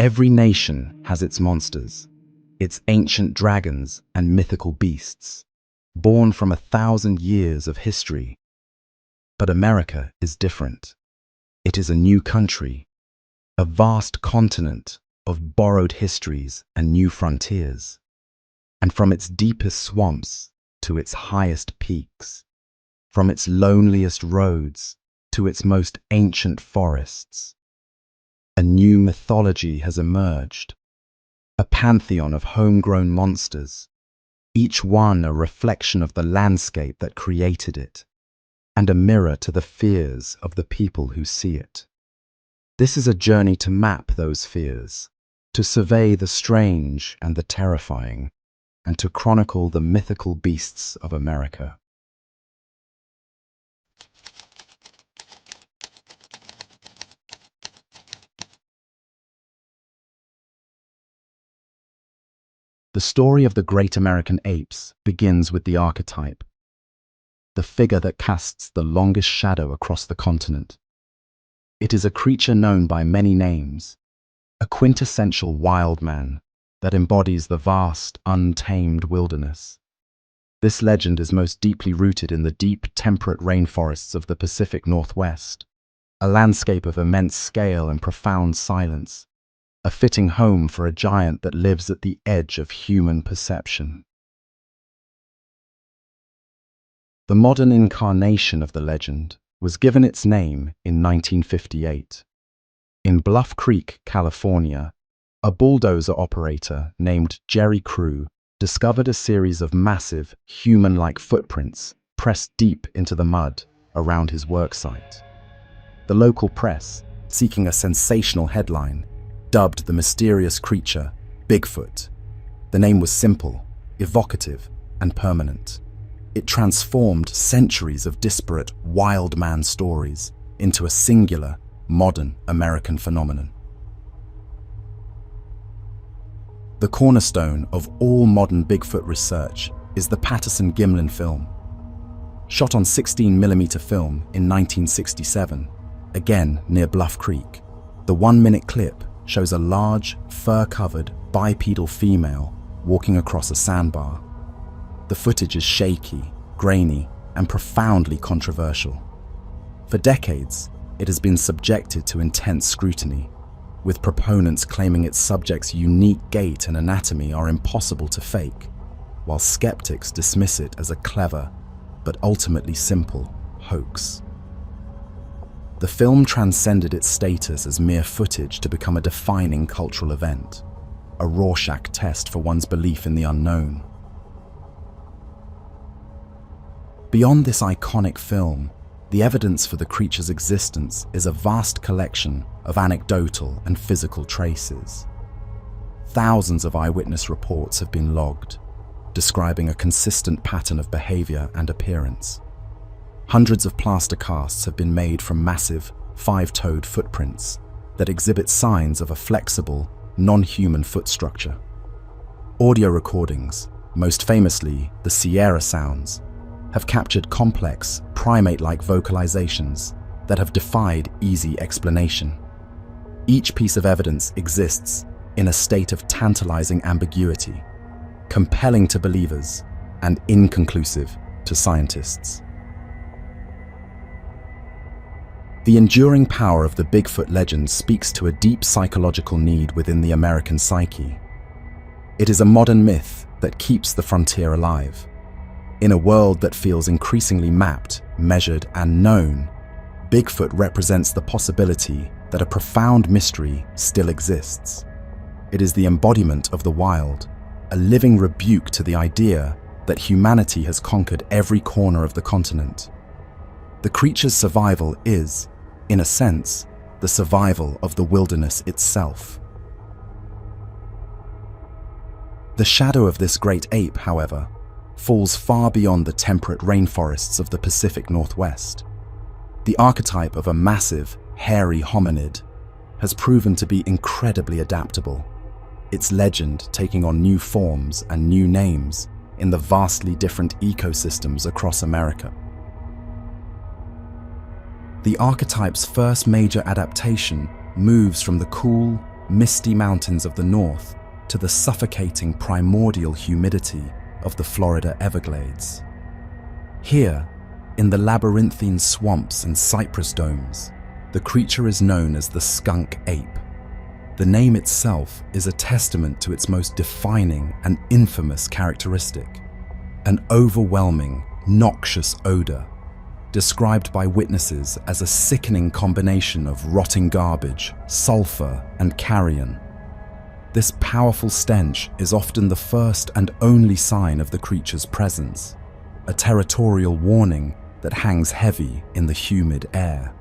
Every nation has its monsters, its ancient dragons and mythical beasts, born from 1,000 years of history. But America is different. It is a new country, a vast continent of borrowed histories and new frontiers. And from its deepest swamps to its highest peaks, from its loneliest roads to its most ancient forests, a new mythology has emerged, a pantheon of homegrown monsters, each one a reflection of the landscape that created it, and a mirror to the fears of the people who see it. This is a journey to map those fears, to survey the strange and the terrifying, and to chronicle the mythical beasts of America. The story of the great American apes begins with the archetype, the figure that casts the longest shadow across the continent. It is a creature known by many names, a quintessential wild man that embodies the vast, untamed wilderness. This legend is most deeply rooted in the deep, temperate rainforests of the Pacific Northwest, a landscape of immense scale and profound silence, a fitting home for a giant that lives at the edge of human perception. The modern incarnation of the legend was given its name in 1958. In Bluff Creek, California, a bulldozer operator named Jerry Crew discovered a series of massive, human-like footprints pressed deep into the mud around his worksite. The local press, seeking a sensational headline, dubbed the mysterious creature Bigfoot. The name was simple, evocative, and permanent. It transformed centuries of disparate wild man stories into a singular, modern American phenomenon. The cornerstone of all modern Bigfoot research is the Patterson-Gimlin film. Shot on 16mm film in 1967, again near Bluff Creek, the 1-minute clip shows a large, fur-covered, bipedal female walking across a sandbar. The footage is shaky, grainy, and profoundly controversial. For decades, it has been subjected to intense scrutiny, with proponents claiming its subject's unique gait and anatomy are impossible to fake, while skeptics dismiss it as a clever, but ultimately simple, hoax. The film transcended its status as mere footage to become a defining cultural event, a Rorschach test for one's belief in the unknown. Beyond this iconic film, the evidence for the creature's existence is a vast collection of anecdotal and physical traces. Thousands of eyewitness reports have been logged, describing a consistent pattern of behavior and appearance. Hundreds of plaster casts have been made from massive, 5-toed footprints that exhibit signs of a flexible, non-human foot structure. Audio recordings, most famously the Sierra sounds, have captured complex, primate-like vocalizations that have defied easy explanation. Each piece of evidence exists in a state of tantalizing ambiguity, compelling to believers and inconclusive to scientists. The enduring power of the Bigfoot legend speaks to a deep psychological need within the American psyche. It is a modern myth that keeps the frontier alive. In a world that feels increasingly mapped, measured, and known, Bigfoot represents the possibility that a profound mystery still exists. It is the embodiment of the wild, a living rebuke to the idea that humanity has conquered every corner of the continent. The creature's survival is, in a sense, the survival of the wilderness itself. The shadow of this great ape, however, falls far beyond the temperate rainforests of the Pacific Northwest. The archetype of a massive, hairy hominid has proven to be incredibly adaptable, its legend taking on new forms and new names in the vastly different ecosystems across America. The archetype's first major adaptation moves from the cool, misty mountains of the north to the suffocating primordial humidity of the Florida Everglades. Here, in the labyrinthine swamps and cypress domes, the creature is known as the skunk ape. The name itself is a testament to its most defining and infamous characteristic: an overwhelming, noxious odor, described by witnesses as a sickening combination of rotting garbage, sulfur, and carrion. This powerful stench is often the first and only sign of the creature's presence, a territorial warning that hangs heavy in the humid air.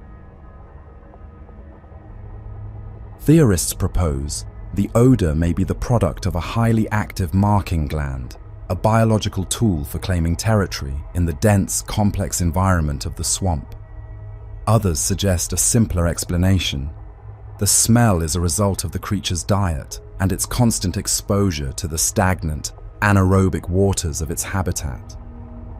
Theorists propose the odor may be the product of a highly active marking gland, a biological tool for claiming territory in the dense, complex environment of the swamp. Others suggest a simpler explanation. The smell is a result of the creature's diet and its constant exposure to the stagnant, anaerobic waters of its habitat.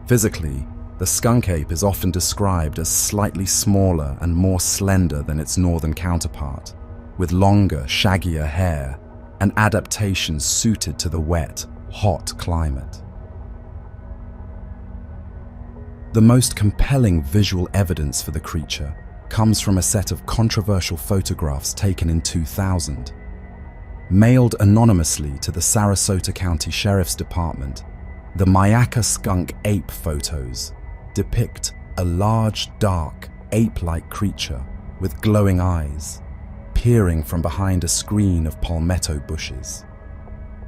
Physically, the skunk ape is often described as slightly smaller and more slender than its northern counterpart, with longer, shaggier hair, an adaptation suited to the wet, hot climate. The most compelling visual evidence for the creature comes from a set of controversial photographs taken in 2000. Mailed anonymously to the Sarasota County Sheriff's Department, the Myakka skunk ape photos depict a large, dark, ape-like creature with glowing eyes, peering from behind a screen of palmetto bushes.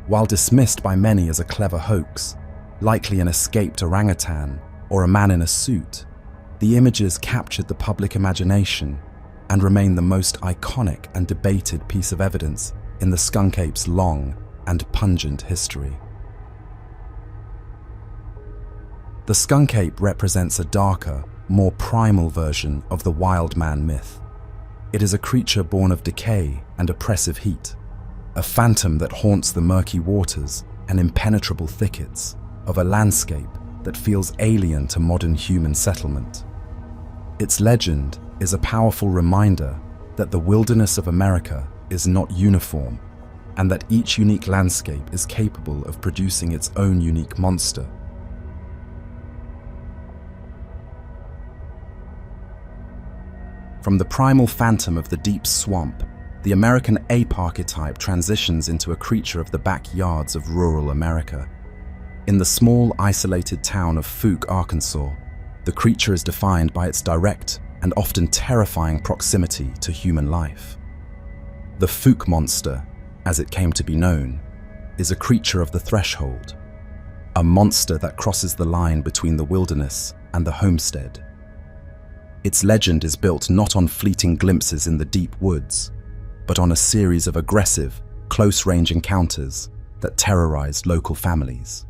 While dismissed by many as a clever hoax, likely an escaped orangutan or a man in a suit, the images captured the public imagination and remain the most iconic and debated piece of evidence in the skunk ape's long and pungent history. The skunk ape represents a darker, more primal version of the wild man myth. It is a creature born of decay and oppressive heat, a phantom that haunts the murky waters and impenetrable thickets of a landscape that feels alien to modern human settlement. Its legend is a powerful reminder that the wilderness of America is not uniform, and that each unique landscape is capable of producing its own unique monster. From the primal phantom of the deep swamp, the American ape archetype transitions into a creature of the backyards of rural America. In the small, isolated town of Fouke, Arkansas, the creature is defined by its direct and often terrifying proximity to human life. The Fouke monster, as it came to be known, is a creature of the threshold, a monster that crosses the line between the wilderness and the homestead. Its legend is built not on fleeting glimpses in the deep woods, but on a series of aggressive, close-range encounters that terrorized local families.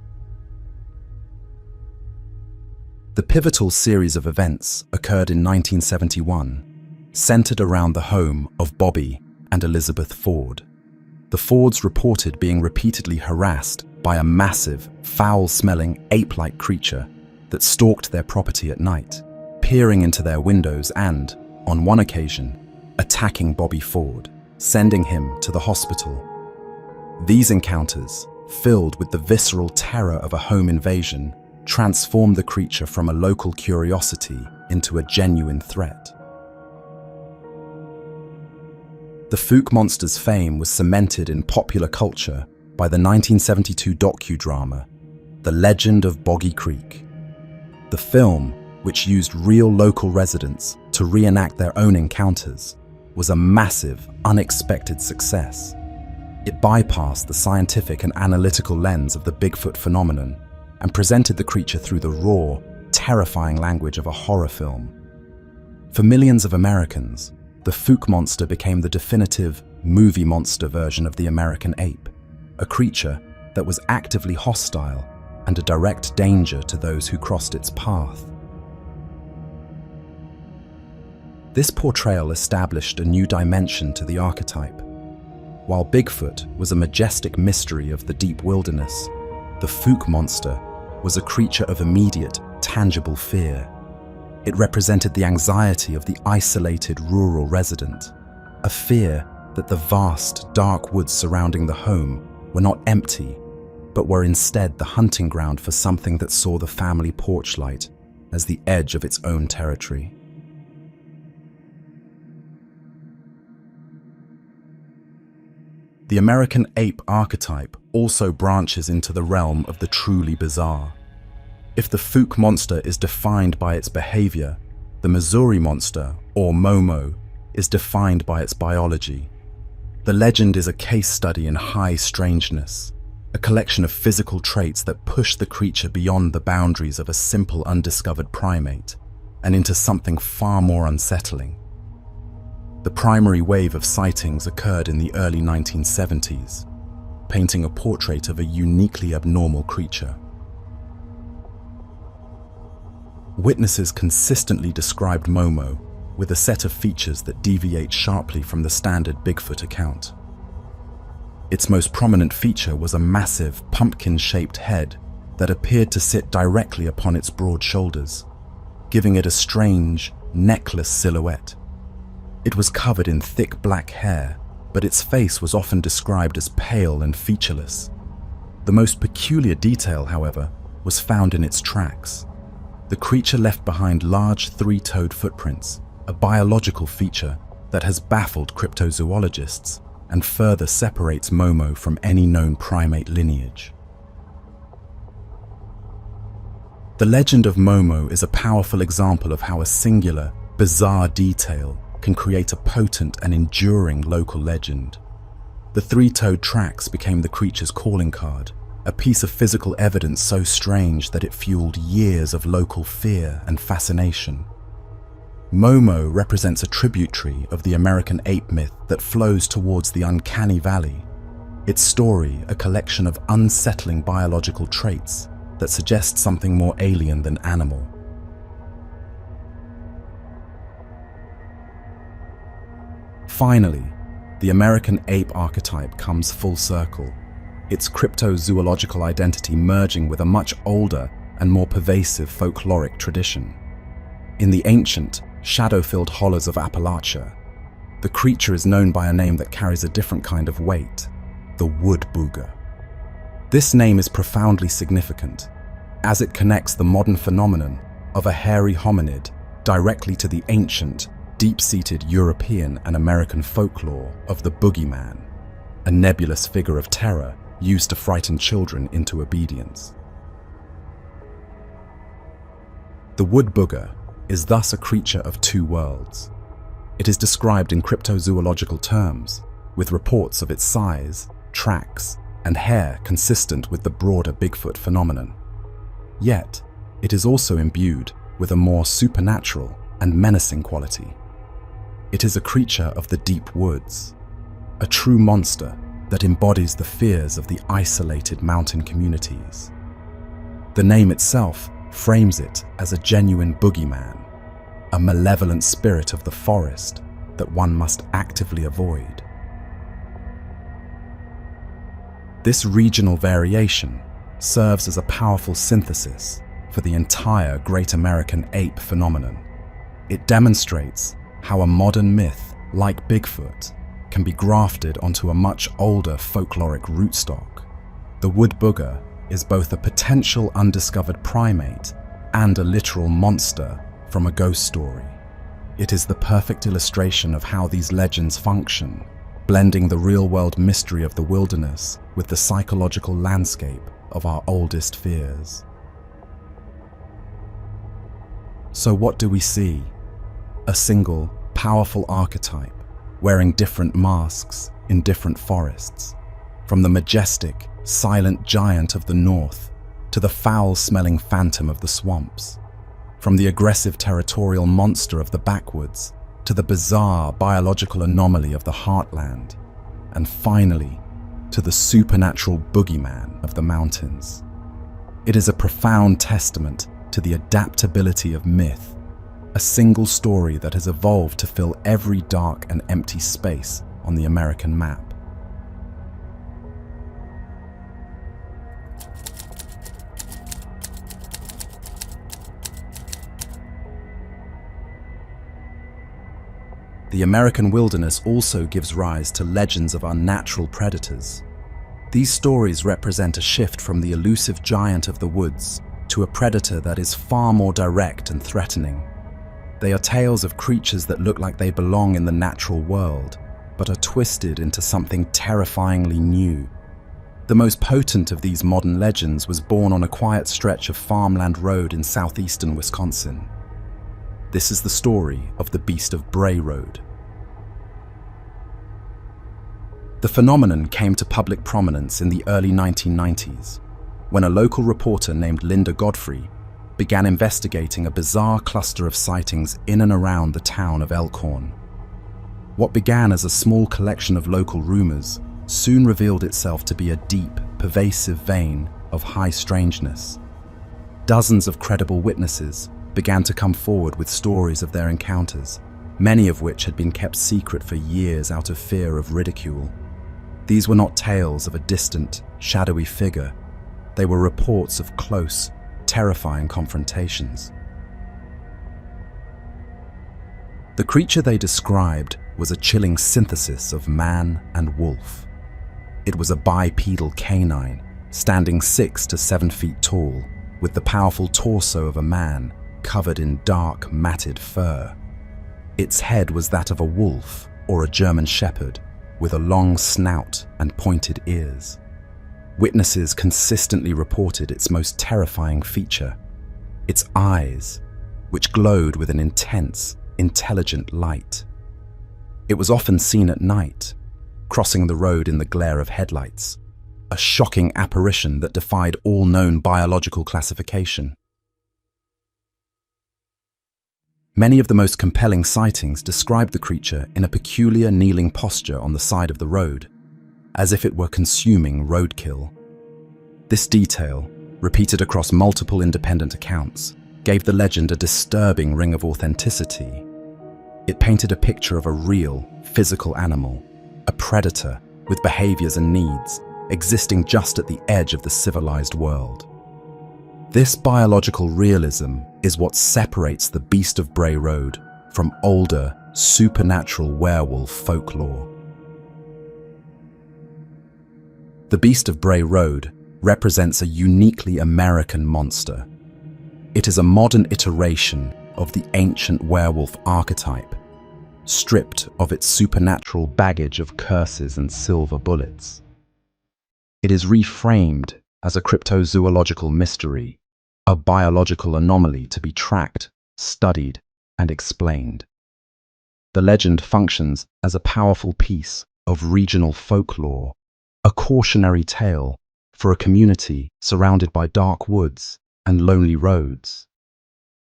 The pivotal series of events occurred in 1971, centered around the home of Bobby and Elizabeth Ford. The Fords reported being repeatedly harassed by a massive, foul-smelling, ape-like creature that stalked their property at night, peering into their windows and, on one occasion, attacking Bobby Ford, sending him to the hospital. These encounters, filled with the visceral terror of a home invasion, transformed the creature from a local curiosity into a genuine threat. The Fouke monster's fame was cemented in popular culture by the 1972 docudrama, The Legend of Boggy Creek. The film, which used real local residents to reenact their own encounters, was a massive, unexpected success. It bypassed the scientific and analytical lens of the Bigfoot phenomenon and presented the creature through the raw, terrifying language of a horror film. For millions of Americans, the Fouke monster became the definitive movie monster version of the American ape, a creature that was actively hostile and a direct danger to those who crossed its path. This portrayal established a new dimension to the archetype. While Bigfoot was a majestic mystery of the deep wilderness, the Fouke monster was a creature of immediate, tangible fear. It represented the anxiety of the isolated rural resident, a fear that the vast, dark woods surrounding the home were not empty, but were instead the hunting ground for something that saw the family porch light as the edge of its own territory. The American ape archetype also branches into the realm of the truly bizarre. If the Fook monster is defined by its behavior, the Missouri monster, or Momo, is defined by its biology. The legend is a case study in high strangeness, a collection of physical traits that push the creature beyond the boundaries of a simple undiscovered primate and into something far more unsettling. The primary wave of sightings occurred in the early 1970s, painting a portrait of a uniquely abnormal creature. Witnesses consistently described Momo with a set of features that deviate sharply from the standard Bigfoot account. Its most prominent feature was a massive, pumpkin-shaped head that appeared to sit directly upon its broad shoulders, giving it a strange, necklace silhouette. It was covered in thick black hair, but its face was often described as pale and featureless. The most peculiar detail, however, was found in its tracks. The creature left behind large three-toed footprints, a biological feature that has baffled cryptozoologists and further separates Momo from any known primate lineage. The legend of Momo is a powerful example of how a singular, bizarre detail can create a potent and enduring local legend. The three-toed tracks became the creature's calling card, a piece of physical evidence so strange that it fueled years of local fear and fascination. Momo represents a tributary of the American ape myth that flows towards the uncanny valley, its story a collection of unsettling biological traits that suggest something more alien than animal. Finally, the American ape archetype comes full circle, its cryptozoological identity merging with a much older and more pervasive folkloric tradition. In the ancient, shadow-filled hollows of Appalachia, the creature is known by a name that carries a different kind of weight, the wood booger. This name is profoundly significant, as it connects the modern phenomenon of a hairy hominid directly to the ancient, deep-seated European and American folklore of the boogeyman, a nebulous figure of terror used to frighten children into obedience. The wood booger is thus a creature of two worlds. It is described in cryptozoological terms, with reports of its size, tracks, and hair consistent with the broader Bigfoot phenomenon. Yet, it is also imbued with a more supernatural and menacing quality. It is a creature of the deep woods, a true monster that embodies the fears of the isolated mountain communities. The name itself frames it as a genuine boogeyman, a malevolent spirit of the forest that one must actively avoid. This regional variation serves as a powerful synthesis for the entire Great American Ape phenomenon. It demonstrates how a modern myth like Bigfoot can be grafted onto a much older folkloric rootstock. The wood booger is both a potential undiscovered primate and a literal monster from a ghost story. It is the perfect illustration of how these legends function, blending the real-world mystery of the wilderness with the psychological landscape of our oldest fears. So what do we see? A single, powerful archetype, wearing different masks in different forests, from the majestic, silent giant of the north to the foul-smelling phantom of the swamps, from the aggressive territorial monster of the backwoods to the bizarre biological anomaly of the heartland, and finally, to the supernatural boogeyman of the mountains. It is a profound testament to the adaptability of myth, a single story that has evolved to fill every dark and empty space on the American map. the American wilderness also gives rise to legends of unnatural predators. These stories represent a shift from the elusive giant of the woods to a predator that is far more direct and threatening. They are tales of creatures that look like they belong in the natural world, but are twisted into something terrifyingly new. The most potent of these modern legends was born on a quiet stretch of farmland road in southeastern Wisconsin. This is the story of the Beast of Bray Road. The phenomenon came to public prominence in the early 1990s, when a local reporter named Linda Godfrey began investigating a bizarre cluster of sightings in and around the town of Elkhorn. What began as a small collection of local rumors soon revealed itself to be a deep, pervasive vein of high strangeness. Dozens of credible witnesses began to come forward with stories of their encounters, many of which had been kept secret for years out of fear of ridicule. These were not tales of a distant, shadowy figure. They were reports of close, terrifying confrontations. The creature they described was a chilling synthesis of man and wolf. It was a bipedal canine, standing 6 to 7 feet tall, with the powerful torso of a man covered in dark, matted fur. Its head was that of a wolf or a German shepherd, with a long snout and pointed ears. Witnesses consistently reported its most terrifying feature, its eyes, which glowed with an intense, intelligent light. It was often seen at night, crossing the road in the glare of headlights, a shocking apparition that defied all known biological classification. Many of the most compelling sightings described the creature in a peculiar kneeling posture on the side of the road, as if it were consuming roadkill. This detail, repeated across multiple independent accounts, gave the legend a disturbing ring of authenticity. It painted a picture of a real, physical animal, a predator with behaviors and needs, existing just at the edge of the civilized world. This biological realism is what separates the Beast of Bray Road from older, supernatural werewolf folklore. The Beast of Bray Road represents a uniquely American monster. It is a modern iteration of the ancient werewolf archetype, stripped of its supernatural baggage of curses and silver bullets. It is reframed as a cryptozoological mystery, a biological anomaly to be tracked, studied, and explained. The legend functions as a powerful piece of regional folklore, a cautionary tale for a community surrounded by dark woods and lonely roads.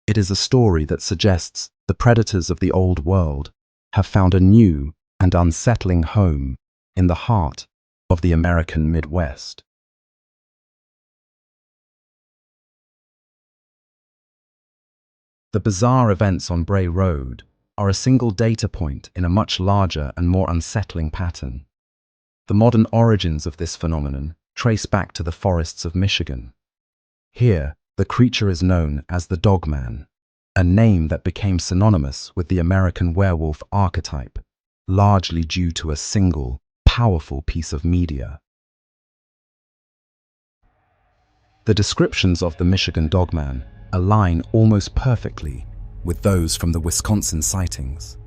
It is a story that suggests the predators of the old world have found a new and unsettling home in the heart of the American Midwest. The bizarre events on Bray Road are a single data point in a much larger and more unsettling pattern. The modern origins of this phenomenon trace back to the forests of Michigan. Here, the creature is known as the Dogman, a name that became synonymous with the American werewolf archetype, largely due to a single, powerful piece of media. The descriptions of the Michigan Dogman align almost perfectly with those from the Wisconsin sightings.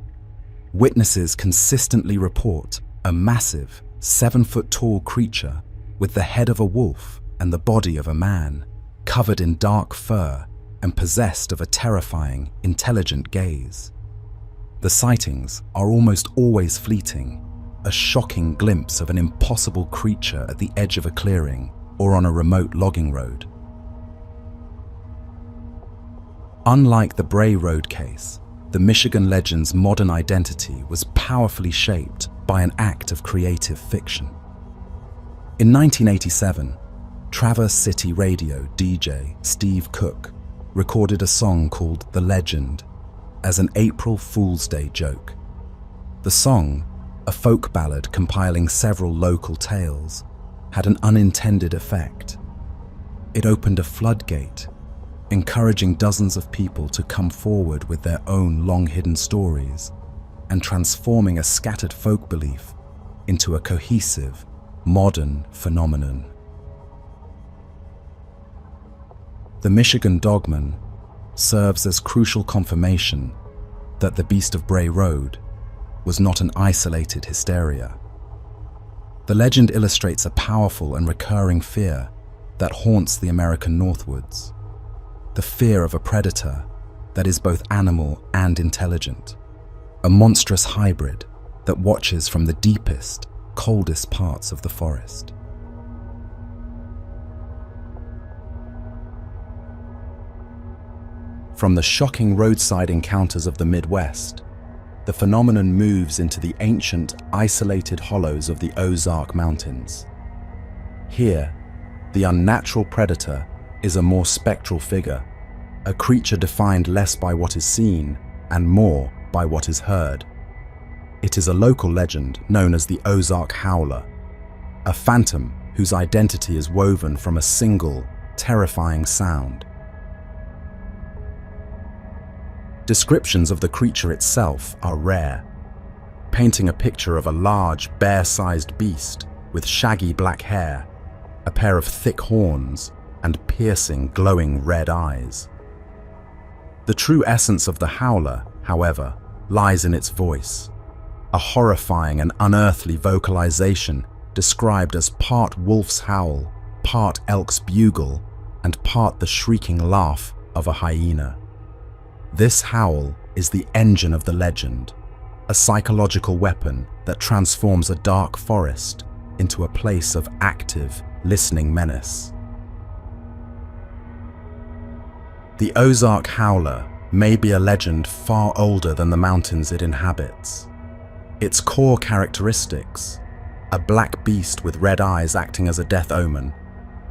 Witnesses consistently report a massive, 7-foot-tall creature with the head of a wolf and the body of a man, covered in dark fur and possessed of a terrifying, intelligent gaze. The sightings are almost always fleeting, a shocking glimpse of an impossible creature at the edge of a clearing or on a remote logging road. Unlike the Bray Road case, the Michigan legend's modern identity was powerfully shaped by an act of creative fiction. In 1987, Traverse City Radio DJ Steve Cook recorded a song called The Legend as an April Fool's Day joke. The song, a folk ballad compiling several local tales, had an unintended effect. It opened a floodgate, encouraging dozens of people to come forward with their own long-hidden stories. and transforming a scattered folk belief into a cohesive, modern phenomenon. The Michigan Dogman serves as crucial confirmation that the Beast of Bray Road was not an isolated hysteria. The legend illustrates a powerful and recurring fear that haunts the American Northwoods, the fear of a predator that is both animal and intelligent, a monstrous hybrid that watches from the deepest, coldest parts of the forest. From the shocking roadside encounters of the Midwest, the phenomenon moves into the ancient, isolated hollows of the Ozark Mountains. Here, the unnatural predator is a more spectral figure, a creature defined less by what is seen and more by what is heard. It is a local legend known as the Ozark Howler, a phantom whose identity is woven from a single, terrifying sound. Descriptions of the creature itself are rare, painting a picture of a large, bear-sized beast with shaggy black hair, a pair of thick horns, and piercing, glowing red eyes. The true essence of the howler, however, lies in its voice, a horrifying and unearthly vocalization described as part wolf's howl, part elk's bugle, and part the shrieking laugh of a hyena. This howl is the engine of the legend, a psychological weapon that transforms a dark forest into a place of active, listening menace. The Ozark Howler may be a legend far older than the mountains it inhabits. Its core characteristics, a black beast with red eyes acting as a death omen,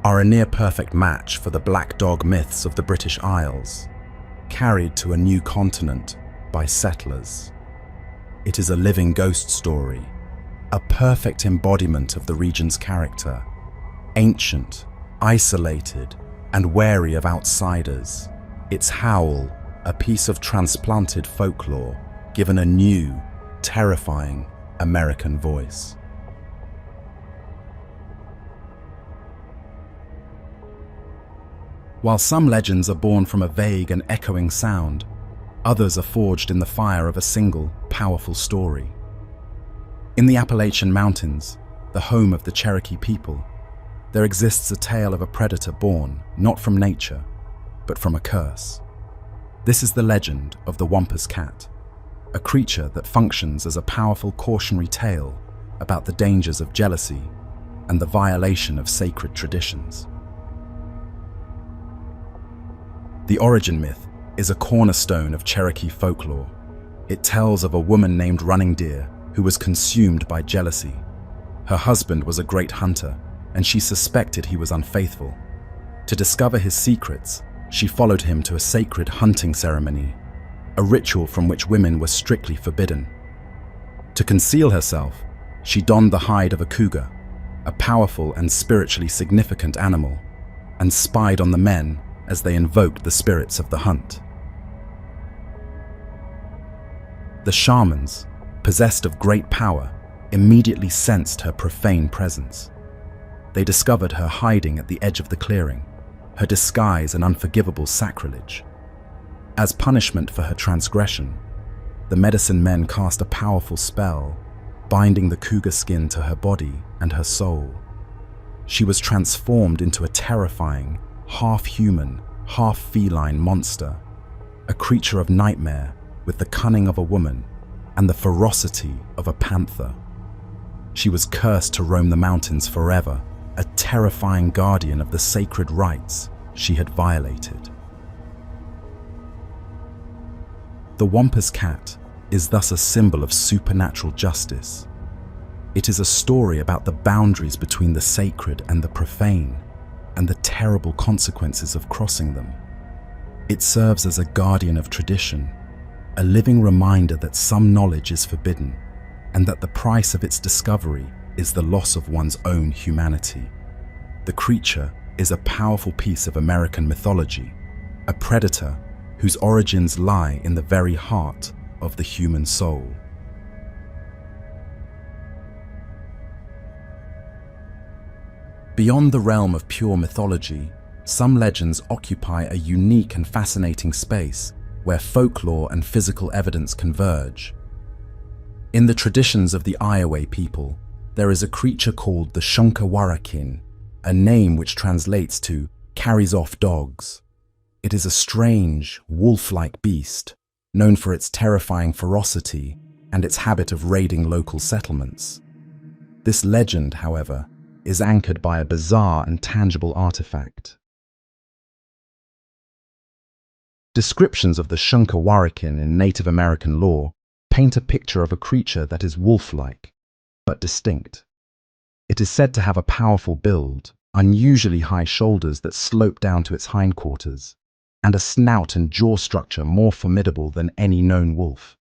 are a near-perfect match for the black dog myths of the British Isles, carried to a new continent by settlers. It is a living ghost story, a perfect embodiment of the region's character, ancient, isolated, and wary of outsiders. Its howl, a piece of transplanted folklore, given a new, terrifying American voice. While some legends are born from a vague and echoing sound, others are forged in the fire of a single, powerful story. In the Appalachian Mountains, the home of the Cherokee people, there exists a tale of a predator born not from nature, but from a curse. This is the legend of the Wampus Cat, a creature that functions as a powerful cautionary tale about the dangers of jealousy and the violation of sacred traditions. The origin myth is a cornerstone of Cherokee folklore. It tells of a woman named Running Deer who was consumed by jealousy. Her husband was a great hunter, and she suspected he was unfaithful. To discover his secrets, she followed him to a sacred hunting ceremony, a ritual from which women were strictly forbidden. To conceal herself, she donned the hide of a cougar, a powerful and spiritually significant animal, and spied on the men as they invoked the spirits of the hunt. The shamans, possessed of great power, immediately sensed her profane presence. They discovered her hiding at the edge of the clearing, her disguise an unforgivable sacrilege. As punishment for her transgression, the medicine men cast a powerful spell, binding the cougar skin to her body and her soul. She was transformed into a terrifying, half-human, half-feline monster, a creature of nightmare with the cunning of a woman and the ferocity of a panther. She was cursed to roam the mountains forever, a terrifying guardian of the sacred rites she had violated. The Wampus Cat is thus a symbol of supernatural justice. It is a story about the boundaries between the sacred and the profane, and the terrible consequences of crossing them. It serves as a guardian of tradition, a living reminder that some knowledge is forbidden, and that the price of its discovery is the loss of one's own humanity. The creature is a powerful piece of American mythology, a predator whose origins lie in the very heart of the human soul. Beyond the realm of pure mythology, some legends occupy a unique and fascinating space where folklore and physical evidence converge. In the traditions of the Iowa people, there is a creature called the Shunkawarakin, a name which translates to carries off dogs. It is a strange, wolf-like beast, known for its terrifying ferocity and its habit of raiding local settlements. This legend, however, is anchored by a bizarre and tangible artifact. Descriptions of the Shunkawarakin in Native American lore paint a picture of a creature that is wolf-like, but distinct. It is said to have a powerful build, unusually high shoulders that slope down to its hindquarters, and a snout and jaw structure more formidable than any known wolf.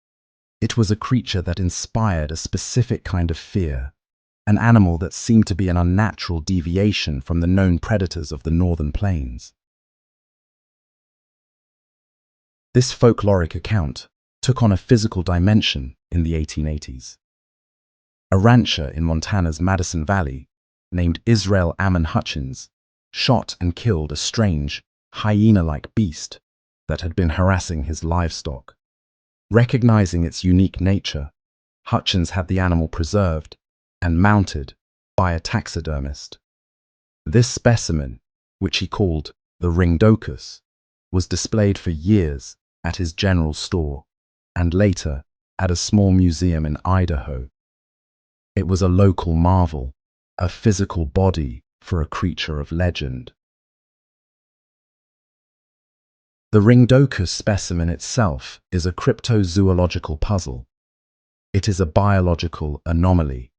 It was a creature that inspired a specific kind of fear, an animal that seemed to be an unnatural deviation from the known predators of the northern plains. This folkloric account took on a physical dimension in the 1880s. A rancher in Montana's Madison Valley, named Israel Ammon Hutchins, shot and killed a strange, hyena-like beast that had been harassing his livestock. Recognizing its unique nature, Hutchins had the animal preserved and mounted by a taxidermist. This specimen, which he called the ringdocus, was displayed for years at his general store and later at a small museum in Idaho. It was a local marvel, a physical body for a creature of legend. The ringdocus specimen itself is a cryptozoological puzzle. It is a biological anomaly,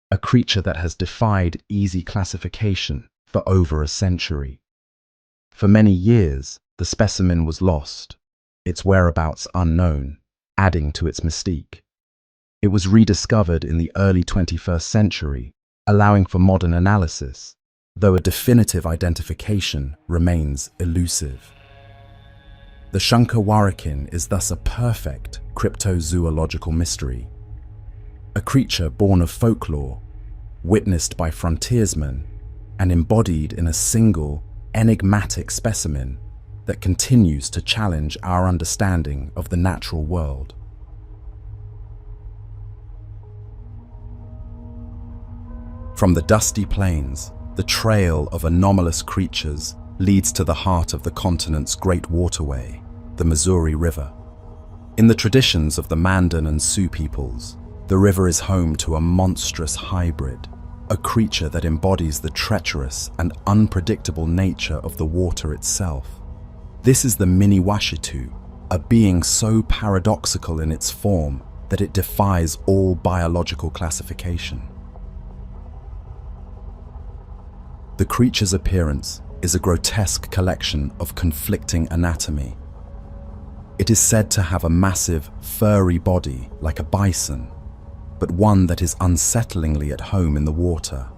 a creature that has defied easy classification for over a century. For many years, the specimen was lost, its whereabouts unknown, adding to its mystique. It was rediscovered in the early 21st century, allowing for modern analysis, though a definitive identification remains elusive. The Shunkawarakin is thus a perfect cryptozoological mystery. A creature born of folklore, witnessed by frontiersmen, and embodied in a single, enigmatic specimen that continues to challenge our understanding of the natural world. From the dusty plains, the trail of anomalous creatures leads to the heart of the continent's great waterway, the Missouri River. In the traditions of the Mandan and Sioux peoples, the river is home to a monstrous hybrid, a creature that embodies the treacherous and unpredictable nature of the water itself. This is the Mini-Washitu, a being so paradoxical in its form that it defies all biological classification. The creature's appearance is a grotesque collection of conflicting anatomy. It is said to have a massive, furry body like a bison, but one that is unsettlingly at home in the water.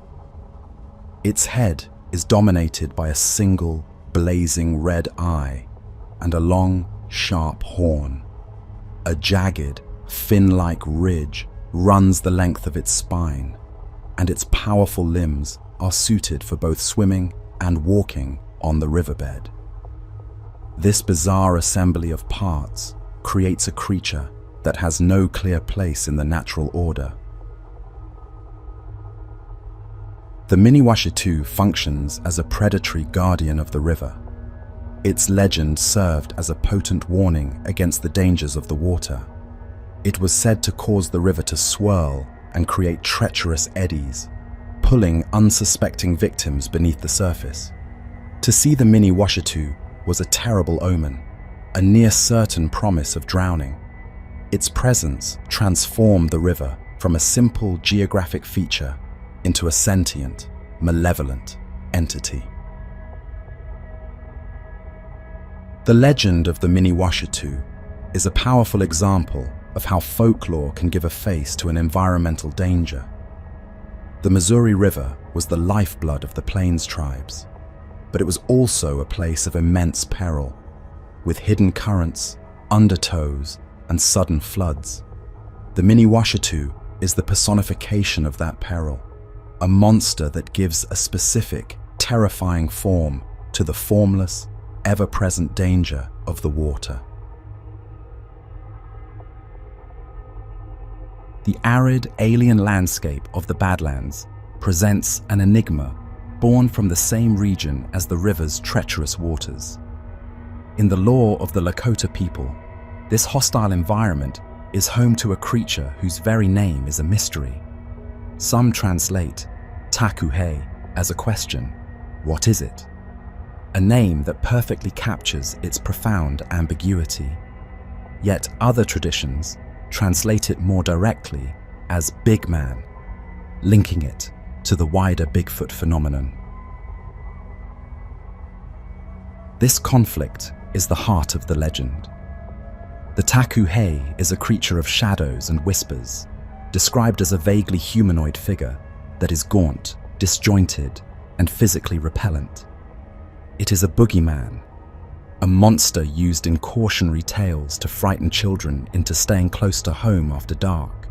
Its head is dominated by a single, blazing red eye and a long, sharp horn. A jagged, fin-like ridge runs the length of its spine, and its powerful limbs are suited for both swimming and walking on the riverbed. This bizarre assembly of parts creates a creature that has no clear place in the natural order. The Mini-Washitu functions as a predatory guardian of the river. Its legend served as a potent warning against the dangers of the water. It was said to cause the river to swirl and create treacherous eddies, pulling unsuspecting victims beneath the surface. To see the Mini-Washitu was a terrible omen, a near-certain promise of drowning. Its presence transformed the river from a simple geographic feature into a sentient, malevolent entity. The legend of the Mini-Washitu is a powerful example of how folklore can give a face to an environmental danger. The Missouri River was the lifeblood of the Plains tribes, but it was also a place of immense peril, with hidden currents, undertows, and sudden floods. The Mini-Washitu is the personification of that peril, a monster that gives a specific, terrifying form to the formless, ever-present danger of the water. The arid, alien landscape of the Badlands presents an enigma born from the same region as the river's treacherous waters. In the lore of the Lakota people, this hostile environment is home to a creature whose very name is a mystery. Some translate Takuhe as a question, what is it? A name that perfectly captures its profound ambiguity. Yet other traditions translate it more directly as Big Man, linking it to the wider Bigfoot phenomenon. This conflict is the heart of the legend. The Takuhe is a creature of shadows and whispers, described as a vaguely humanoid figure that is gaunt, disjointed, and physically repellent. It is a boogeyman, a monster used in cautionary tales to frighten children into staying close to home after dark.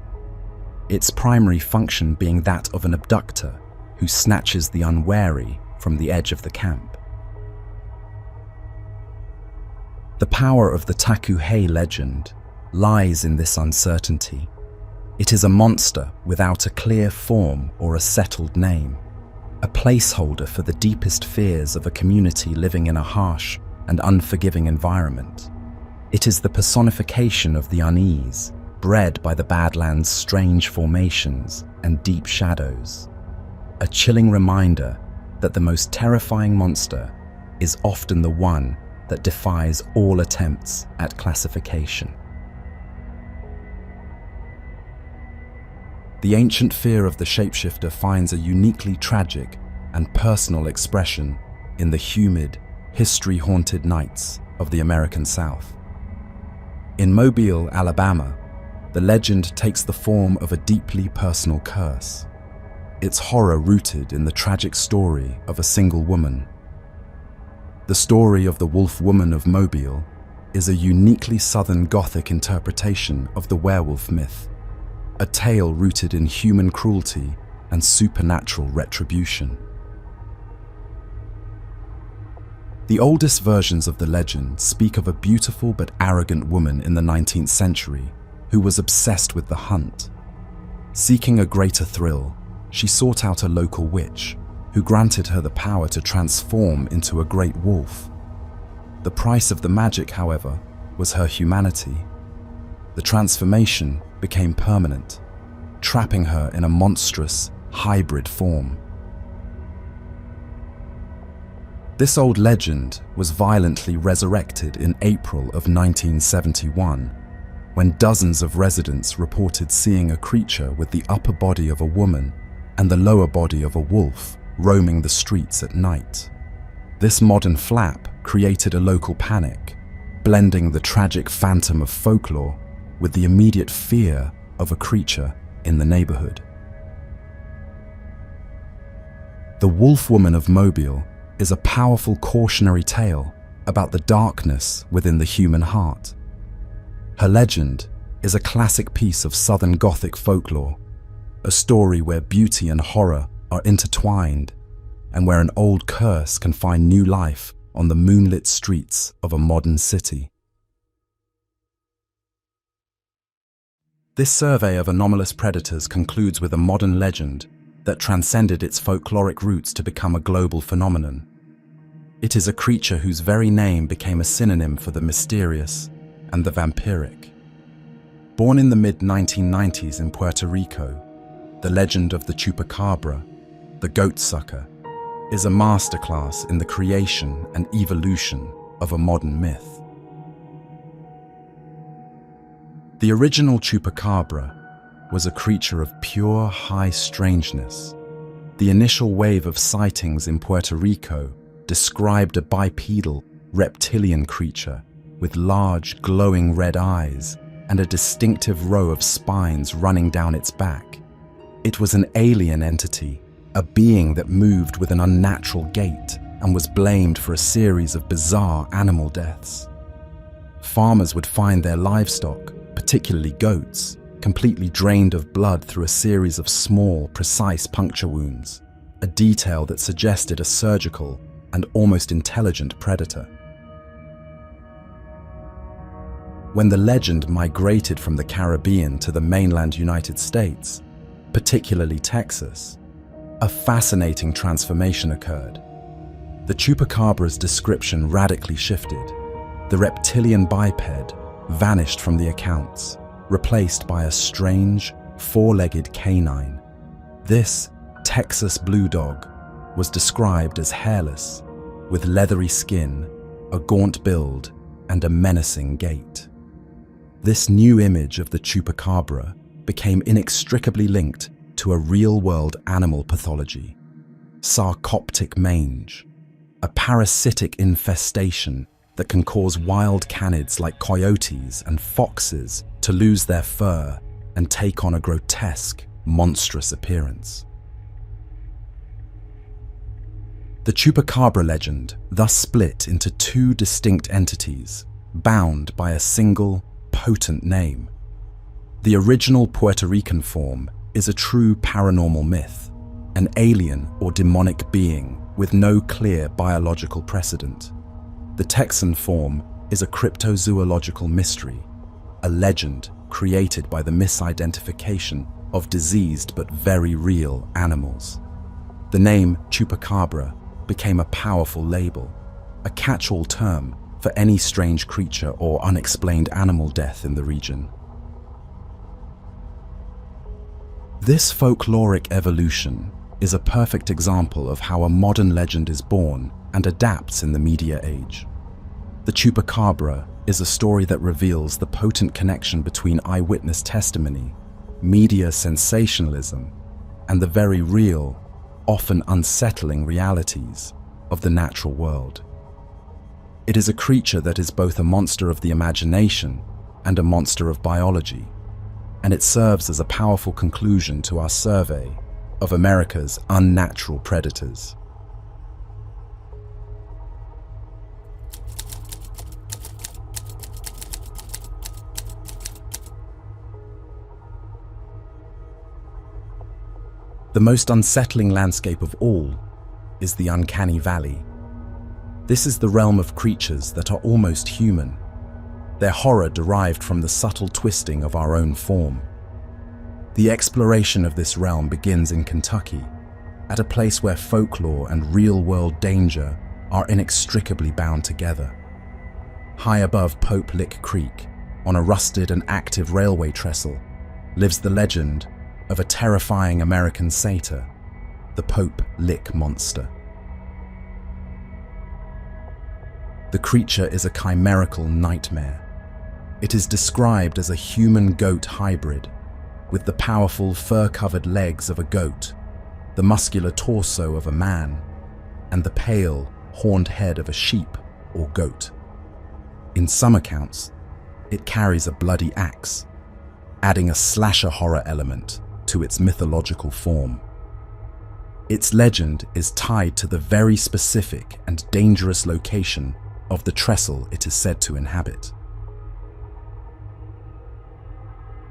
Its primary function being that of an abductor who snatches the unwary from the edge of the camp. The power of the Takuhe legend lies in this uncertainty. It is a monster without a clear form or a settled name, a placeholder for the deepest fears of a community living in a harsh and unforgiving environment. It is the personification of the unease bred by the Badlands' strange formations and deep shadows, a chilling reminder that the most terrifying monster is often the one that defies all attempts at classification. The ancient fear of the shapeshifter finds a uniquely tragic and personal expression in the humid, history-haunted nights of the American South. In Mobile, Alabama, the legend takes the form of a deeply personal curse, its horror rooted in the tragic story of a single woman. The story of the Wolf Woman of Mobile is a uniquely Southern Gothic interpretation of the werewolf myth, a tale rooted in human cruelty and supernatural retribution. The oldest versions of the legend speak of a beautiful but arrogant woman in the 19th century who was obsessed with the hunt. Seeking a greater thrill, she sought out a local witch who granted her the power to transform into a great wolf. The price of the magic, however, was her humanity. The transformation became permanent, trapping her in a monstrous, hybrid form. This old legend was violently resurrected in April of 1971, when dozens of residents reported seeing a creature with the upper body of a woman and the lower body of a wolf roaming the streets at night. This modern flap created a local panic, blending the tragic phantom of folklore with the immediate fear of a creature in the neighborhood. The Wolf Woman of Mobile is a powerful cautionary tale about the darkness within the human heart. Her legend is a classic piece of Southern Gothic folklore, a story where beauty and horror are intertwined and where an old curse can find new life on the moonlit streets of a modern city. This survey of anomalous predators concludes with a modern legend that transcended its folkloric roots to become a global phenomenon. It is a creature whose very name became a synonym for the mysterious and the vampiric. Born in the mid-1990s in Puerto Rico, the legend of the chupacabra, the goat-sucker, is a masterclass in the creation and evolution of a modern myth. The original chupacabra was a creature of pure high strangeness. The initial wave of sightings in Puerto Rico described a bipedal, reptilian creature with large, glowing red eyes and a distinctive row of spines running down its back. It was an alien entity, a being that moved with an unnatural gait and was blamed for a series of bizarre animal deaths. Farmers would find their livestock, particularly goats, completely drained of blood through a series of small, precise puncture wounds, a detail that suggested a surgical and almost intelligent predator. When the legend migrated from the Caribbean to the mainland United States, particularly Texas, a fascinating transformation occurred. The chupacabra's description radically shifted. The reptilian biped vanished from the accounts, replaced by a strange, four-legged canine. This Texas blue dog was described as hairless, with leathery skin, a gaunt build, and a menacing gait. This new image of the chupacabra became inextricably linked to a real-world animal pathology: sarcoptic mange, a parasitic infestation that can cause wild canids like coyotes and foxes to lose their fur and take on a grotesque, monstrous appearance. The chupacabra legend thus split into two distinct entities, bound by a single, potent name. The original Puerto Rican form is a true paranormal myth, an alien or demonic being with no clear biological precedent. The Texan form is a cryptozoological mystery, a legend created by the misidentification of diseased but very real animals. The name chupacabra became a powerful label, a catch-all term for any strange creature or unexplained animal death in the region. This folkloric evolution is a perfect example of how a modern legend is born and adapts in the media age. The chupacabra is a story that reveals the potent connection between eyewitness testimony, media sensationalism, and the very real, often unsettling realities of the natural world. It is a creature that is both a monster of the imagination and a monster of biology, and it serves as a powerful conclusion to our survey of America's unnatural predators. The most unsettling landscape of all is the uncanny valley. This is the realm of creatures that are almost human, their horror derived from the subtle twisting of our own form. The exploration of this realm begins in Kentucky, at a place where folklore and real-world danger are inextricably bound together. High above Pope Lick Creek, on a rusted and active railway trestle, lives the legend of a terrifying American satyr, the Pope Lick monster. The creature is a chimerical nightmare. It is described as a human-goat hybrid, with the powerful fur-covered legs of a goat, the muscular torso of a man, and the pale, horned head of a sheep or goat. In some accounts, it carries a bloody axe, adding a slasher horror element to its mythological form. Its legend is tied to the very specific and dangerous location of the trestle it is said to inhabit.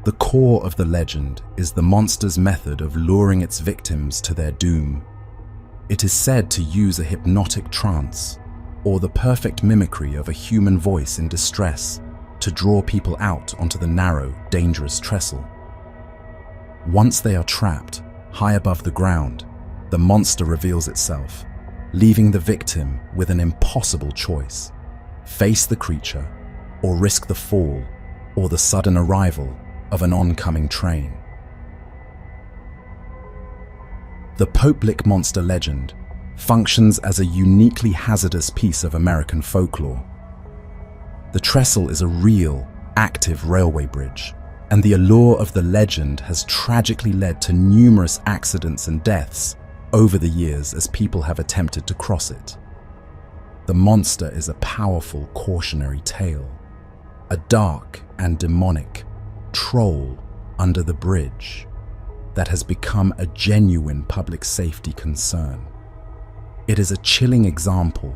The core of the legend is the monster's method of luring its victims to their doom. It is said to use a hypnotic trance, or the perfect mimicry of a human voice in distress, to draw people out onto the narrow, dangerous trestle. Once they are trapped, high above the ground, the monster reveals itself, leaving the victim with an impossible choice: face the creature, or risk the fall or the sudden arrival of an oncoming train. The Pope Lick monster legend functions as a uniquely hazardous piece of American folklore. The trestle is a real, active railway bridge, and the allure of the legend has tragically led to numerous accidents and deaths over the years as people have attempted to cross it. The monster is a powerful cautionary tale, a dark and demonic troll under the bridge that has become a genuine public safety concern. It is a chilling example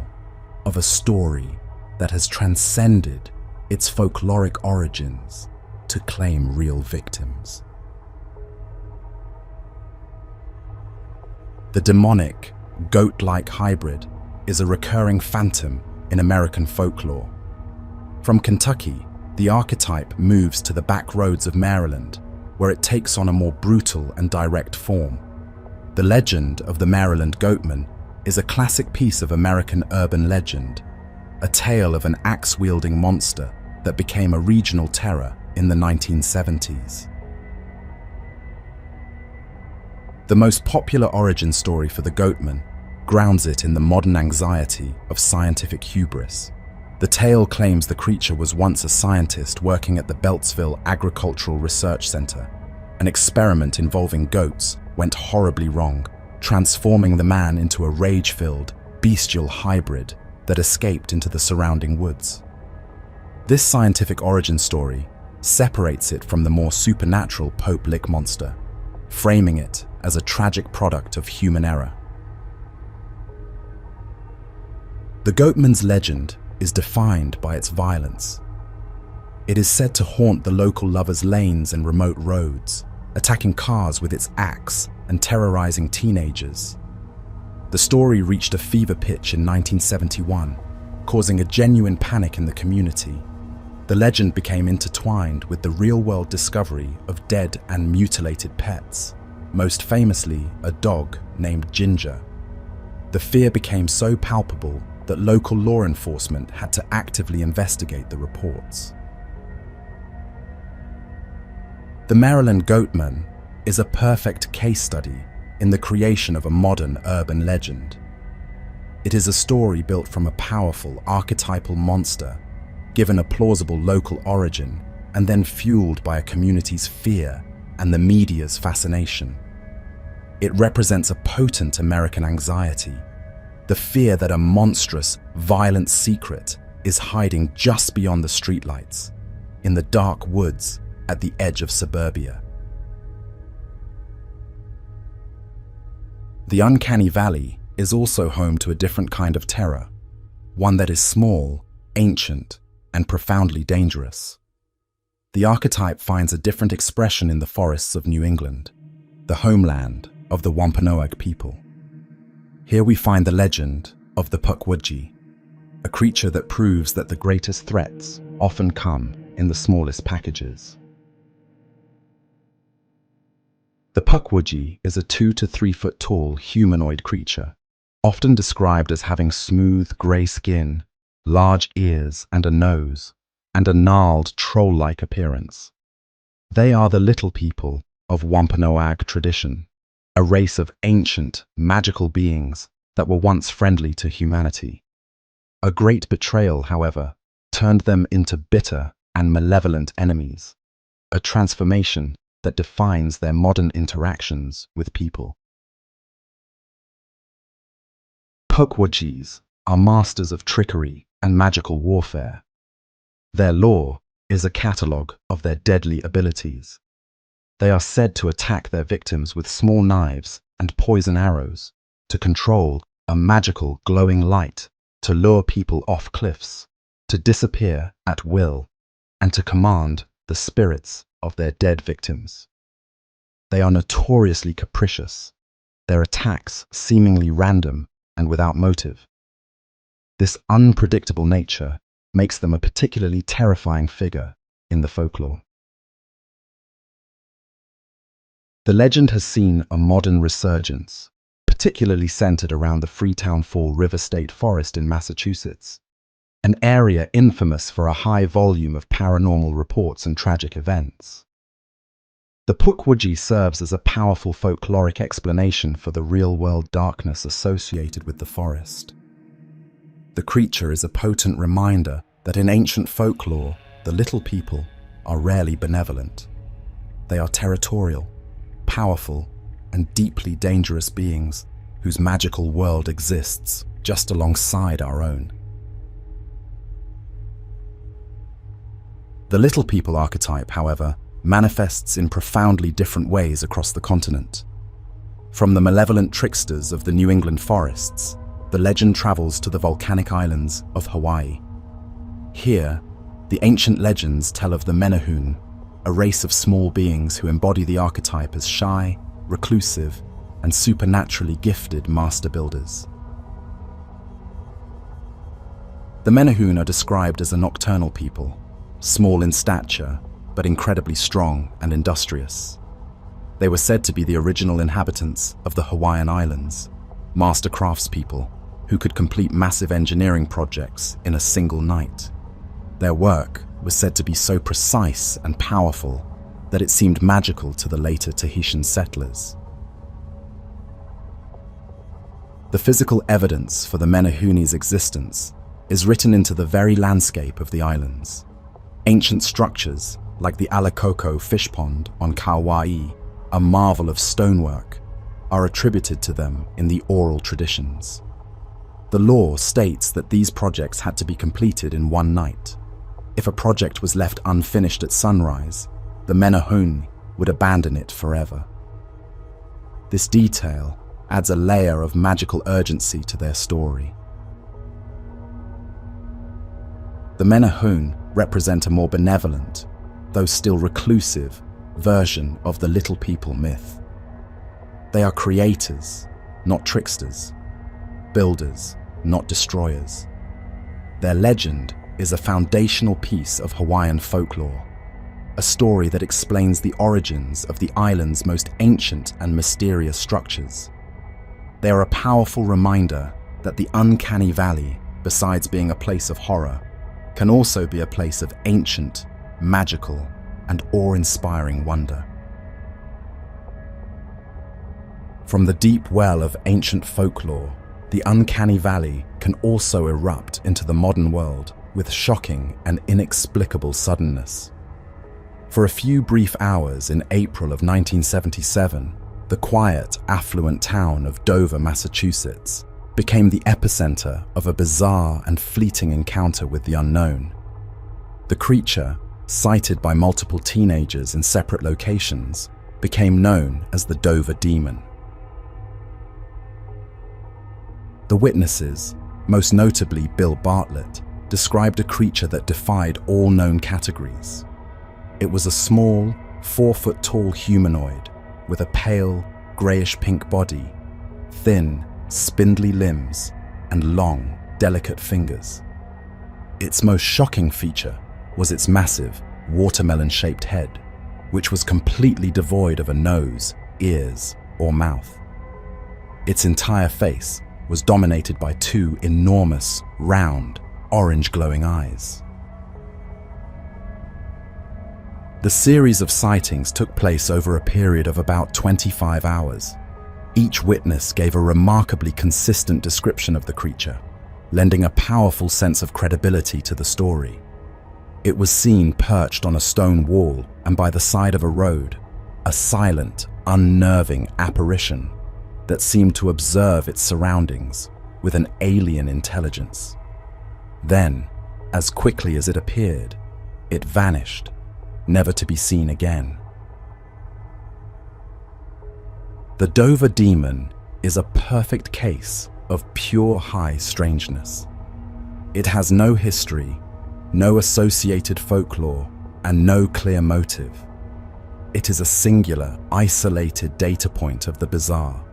of a story that has transcended its folkloric origins to claim real victims. The demonic, goat-like hybrid is a recurring phantom in American folklore. From Kentucky, the archetype moves to the back roads of Maryland, where it takes on a more brutal and direct form. The legend of the Maryland Goatman is a classic piece of American urban legend, a tale of an axe-wielding monster that became a regional terror in the 1970s. The most popular origin story for the Goatman grounds it in the modern anxiety of scientific hubris. The tale claims the creature was once a scientist working at the Beltsville Agricultural Research Center. An experiment involving goats went horribly wrong, transforming the man into a rage-filled, bestial hybrid that escaped into the surrounding woods. This scientific origin story separates it from the more supernatural Pope Lick monster, framing it as a tragic product of human error. The Goatman's legend is defined by its violence. It is said to haunt the local lovers' lanes and remote roads, attacking cars with its axe and terrorizing teenagers. The story reached a fever pitch in 1971, causing a genuine panic in the community. The legend became intertwined with the real-world discovery of dead and mutilated pets, most famously a dog named Ginger. The fear became so palpable that local law enforcement had to actively investigate the reports. The Maryland Goatman is a perfect case study in the creation of a modern urban legend. It is a story built from a powerful archetypal monster, given a plausible local origin, and then fueled by a community's fear and the media's fascination. It represents a potent American anxiety, the fear that a monstrous, violent secret is hiding just beyond the streetlights, in the dark woods at the edge of suburbia. The uncanny valley is also home to a different kind of terror, one that is small, ancient, and profoundly dangerous. The archetype finds a different expression in the forests of New England, the homeland of the Wampanoag people. Here we find the legend of the Pukwudgie, a creature that proves that the greatest threats often come in the smallest packages. The Pukwudgie is a 2 to 3 foot tall humanoid creature, often described as having smooth grey skin, large ears and a nose, and a gnarled troll-like appearance. They are the little people of Wampanoag tradition, a race of ancient, magical beings that were once friendly to humanity. A great betrayal, however, turned them into bitter and malevolent enemies, a transformation that defines their modern interactions with people. Pukwudgies are masters of trickery and magical warfare. Their lore is a catalogue of their deadly abilities. They are said to attack their victims with small knives and poison arrows, to control a magical glowing light, to lure people off cliffs, to disappear at will, and to command the spirits of their dead victims. They are notoriously capricious, their attacks seemingly random and without motive. This unpredictable nature makes them a particularly terrifying figure in the folklore. The legend has seen a modern resurgence, particularly centered around the Freetown Fall River State Forest in Massachusetts, an area infamous for a high volume of paranormal reports and tragic events. The Pukwudgie serves as a powerful folkloric explanation for the real-world darkness associated with the forest. The creature is a potent reminder that in ancient folklore, the little people are rarely benevolent. They are territorial, powerful, and deeply dangerous beings whose magical world exists just alongside our own. The little people archetype, however, manifests in profoundly different ways across the continent. From the malevolent tricksters of the New England forests, the legend travels to the volcanic islands of Hawaii. Here, the ancient legends tell of the Menehune, a race of small beings who embody the archetype as shy, reclusive, and supernaturally gifted master builders. The Menehune are described as a nocturnal people, small in stature, but incredibly strong and industrious. They were said to be the original inhabitants of the Hawaiian Islands, master craftspeople who could complete massive engineering projects in a single night. Their work was said to be so precise and powerful that it seemed magical to the later Tahitian settlers. The physical evidence for the Menehune's existence is written into the very landscape of the islands. Ancient structures, like the Alakoko fish pond on Kauai, a marvel of stonework, are attributed to them in the oral traditions. The law states that these projects had to be completed in one night. If a project was left unfinished at sunrise, the Menehune would abandon it forever. This detail adds a layer of magical urgency to their story. The Menehune represent a more benevolent, though still reclusive, version of the little people myth. They are creators, not tricksters, builders, not destroyers. Their legend is a foundational piece of Hawaiian folklore, a story that explains the origins of the island's most ancient and mysterious structures. They are a powerful reminder that the uncanny valley, besides being a place of horror, can also be a place of ancient, magical, and awe-inspiring wonder. From the deep well of ancient folklore, the uncanny valley can also erupt into the modern world with shocking and inexplicable suddenness. For a few brief hours in April of 1977, the quiet, affluent town of Dover, Massachusetts, became the epicenter of a bizarre and fleeting encounter with the unknown. The creature, sighted by multiple teenagers in separate locations, became known as the Dover Demon. The witnesses, most notably Bill Bartlett, described a creature that defied all known categories. It was a small, 4-foot-tall humanoid with a pale, grayish-pink body, thin, spindly limbs, and long, delicate fingers. Its most shocking feature was its massive, watermelon-shaped head, which was completely devoid of a nose, ears, or mouth. Its entire face was dominated by two enormous, round, orange-glowing eyes. The series of sightings took place over a period of about 25 hours. Each witness gave a remarkably consistent description of the creature, lending a powerful sense of credibility to the story. It was seen perched on a stone wall and by the side of a road, a silent, unnerving apparition that seemed to observe its surroundings with an alien intelligence. Then, as quickly as it appeared, it vanished, never to be seen again. The Dover Demon is a perfect case of pure high strangeness. It has no history, no associated folklore, and no clear motive. It is a singular, isolated data point of the bizarre.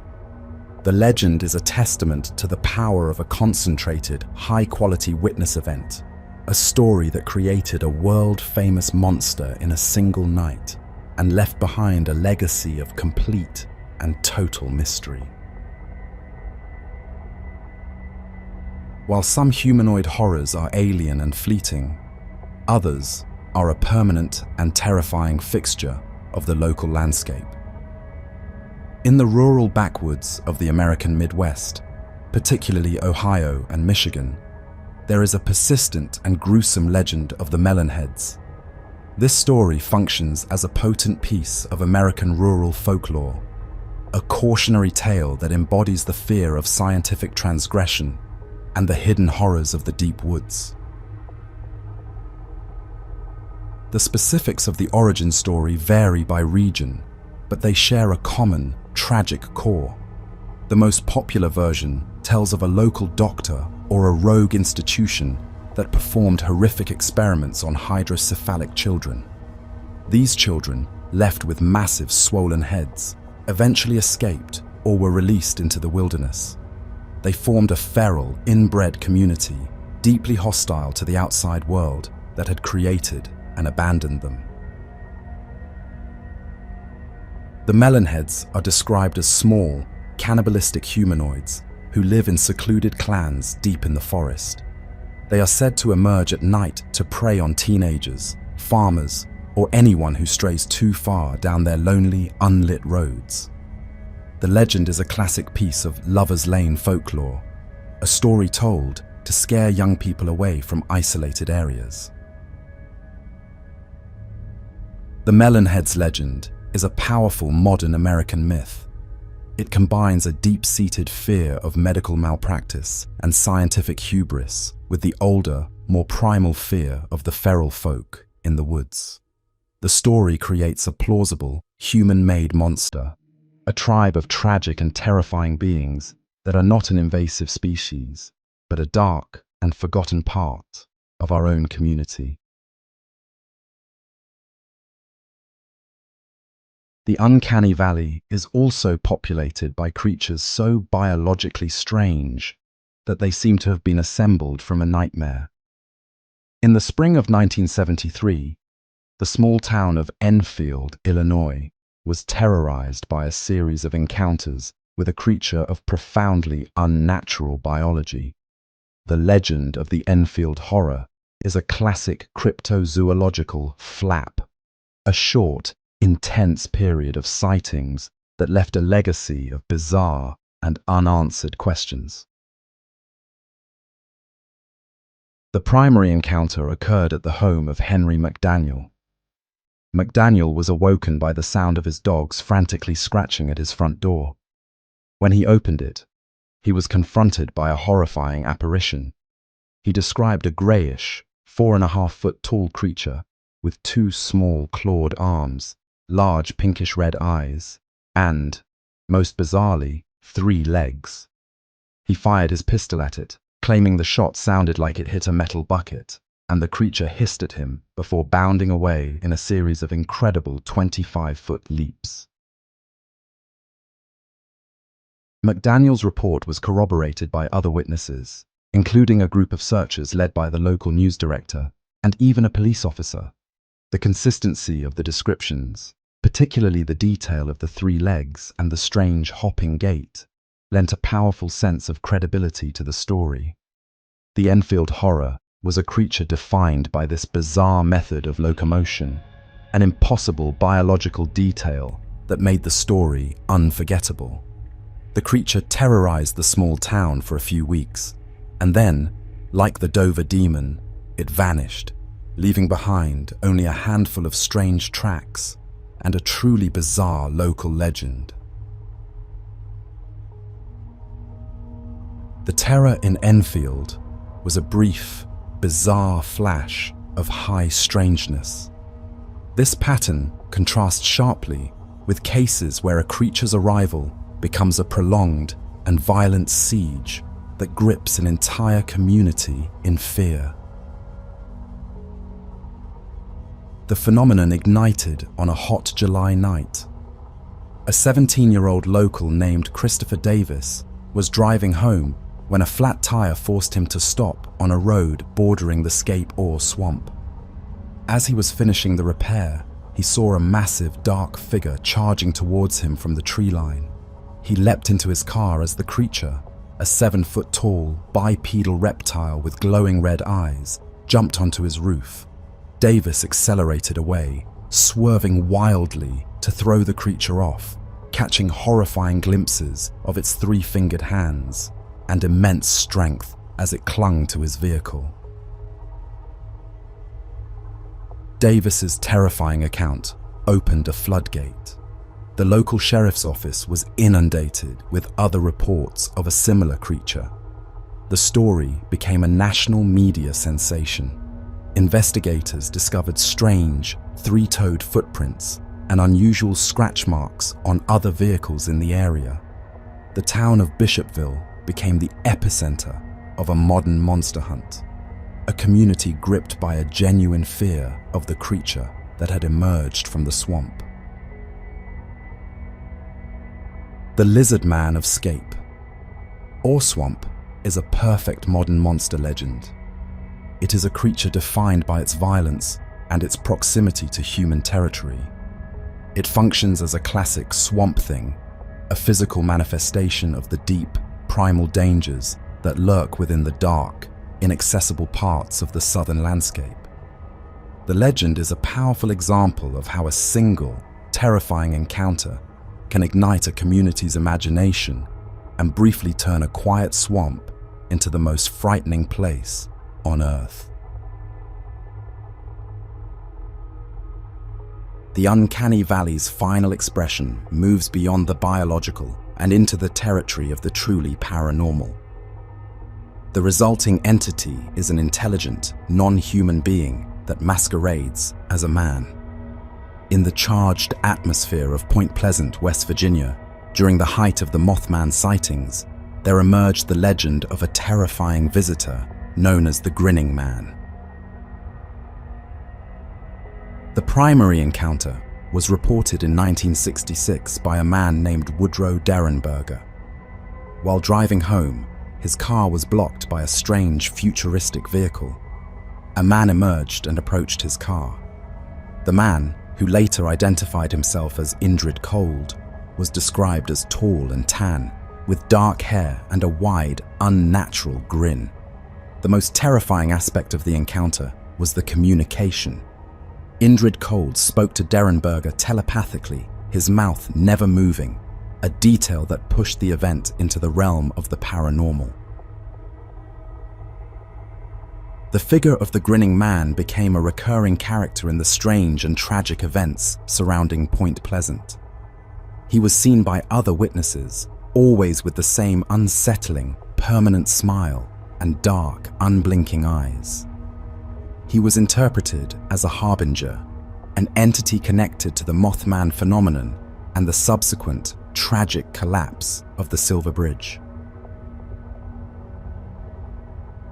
The legend is a testament to the power of a concentrated, high-quality witness event, a story that created a world-famous monster in a single night and left behind a legacy of complete and total mystery. While some humanoid horrors are alien and fleeting, others are a permanent and terrifying fixture of the local landscape. In the rural backwoods of the American Midwest, particularly Ohio and Michigan, there is a persistent and gruesome legend of the Melonheads. This story functions as a potent piece of American rural folklore, a cautionary tale that embodies the fear of scientific transgression and the hidden horrors of the deep woods. The specifics of the origin story vary by region, but they share a common, tragic core. The most popular version tells of a local doctor or a rogue institution that performed horrific experiments on hydrocephalic children. These children, left with massive swollen heads, eventually escaped or were released into the wilderness. They formed a feral, inbred community, deeply hostile to the outside world that had created and abandoned them. The melonheads are described as small, cannibalistic humanoids who live in secluded clans deep in the forest. They are said to emerge at night to prey on teenagers, farmers, or anyone who strays too far down their lonely, unlit roads. The legend is a classic piece of Lover's Lane folklore, a story told to scare young people away from isolated areas. The Melonheads legend is a powerful modern American myth. It combines a deep-seated fear of medical malpractice and scientific hubris with the older, more primal fear of the feral folk in the woods. The story creates a plausible, human-made monster, a tribe of tragic and terrifying beings that are not an invasive species, but a dark and forgotten part of our own community. The uncanny valley is also populated by creatures so biologically strange that they seem to have been assembled from a nightmare. In the spring of 1973, the small town of Enfield, Illinois, was terrorized by a series of encounters with a creature of profoundly unnatural biology. The legend of the Enfield Horror is a classic cryptozoological flap, a short, intense period of sightings that left a legacy of bizarre and unanswered questions. The primary encounter occurred at the home of Henry McDaniel. McDaniel was awoken by the sound of his dogs frantically scratching at his front door. When he opened it, he was confronted by a horrifying apparition. He described a grayish, 4.5-foot tall creature with 2 small clawed arms, large pinkish-red eyes, and, most bizarrely, 3 legs. He fired his pistol at it, claiming the shot sounded like it hit a metal bucket, and the creature hissed at him before bounding away in a series of incredible 25-foot leaps. McDaniel's report was corroborated by other witnesses, including a group of searchers led by the local news director and even a police officer. The consistency of the descriptions, particularly the detail of the 3 legs and the strange hopping gait, lent a powerful sense of credibility to the story. The Enfield Horror was a creature defined by this bizarre method of locomotion, an impossible biological detail that made the story unforgettable. The creature terrorized the small town for a few weeks, and then, like the Dover demon, it vanished, leaving behind only a handful of strange tracks and a truly bizarre local legend. The terror in Enfield was a brief, bizarre flash of high strangeness. This pattern contrasts sharply with cases where a creature's arrival becomes a prolonged and violent siege that grips an entire community in fear. The phenomenon ignited on a hot July night. A 17-year-old local named Christopher Davis was driving home when a flat tire forced him to stop on a road bordering the Scape Ore swamp. As he was finishing the repair, he saw a massive, dark figure charging towards him from the tree line. He leapt into his car as the creature, a 7-foot-tall, bipedal reptile with glowing red eyes, jumped onto his roof. Davis accelerated away, swerving wildly to throw the creature off, catching horrifying glimpses of its 3-fingered hands and immense strength as it clung to his vehicle. Davis's terrifying account opened a floodgate. The local sheriff's office was inundated with other reports of a similar creature. The story became a national media sensation. Investigators discovered strange, 3-toed footprints and unusual scratch marks on other vehicles in the area. The town of Bishopville became the epicenter of a modern monster hunt, a community gripped by a genuine fear of the creature that had emerged from the swamp. The Lizard Man of Scape, or Swamp, is a perfect modern monster legend. It is a creature defined by its violence and its proximity to human territory. It functions as a classic swamp thing, a physical manifestation of the deep, primal dangers that lurk within the dark, inaccessible parts of the southern landscape. The legend is a powerful example of how a single, terrifying encounter can ignite a community's imagination and briefly turn a quiet swamp into the most frightening place on Earth. The uncanny valley's final expression moves beyond the biological and into the territory of the truly paranormal. The resulting entity is an intelligent, non-human being that masquerades as a man. In the charged atmosphere of Point Pleasant, West Virginia, during the height of the Mothman sightings, there emerged the legend of a terrifying visitor known as the Grinning Man. The primary encounter was reported in 1966 by a man named Woodrow Derenberger. While driving home, his car was blocked by a strange, futuristic vehicle. A man emerged and approached his car. The man, who later identified himself as Indrid Cold, was described as tall and tan, with dark hair and a wide, unnatural grin. The most terrifying aspect of the encounter was the communication. Indrid Cold spoke to Derenberger telepathically, his mouth never moving, a detail that pushed the event into the realm of the paranormal. The figure of the Grinning Man became a recurring character in the strange and tragic events surrounding Point Pleasant. He was seen by other witnesses, always with the same unsettling, permanent smile and dark, unblinking eyes. He was interpreted as a harbinger, an entity connected to the Mothman phenomenon and the subsequent, tragic collapse of the Silver Bridge.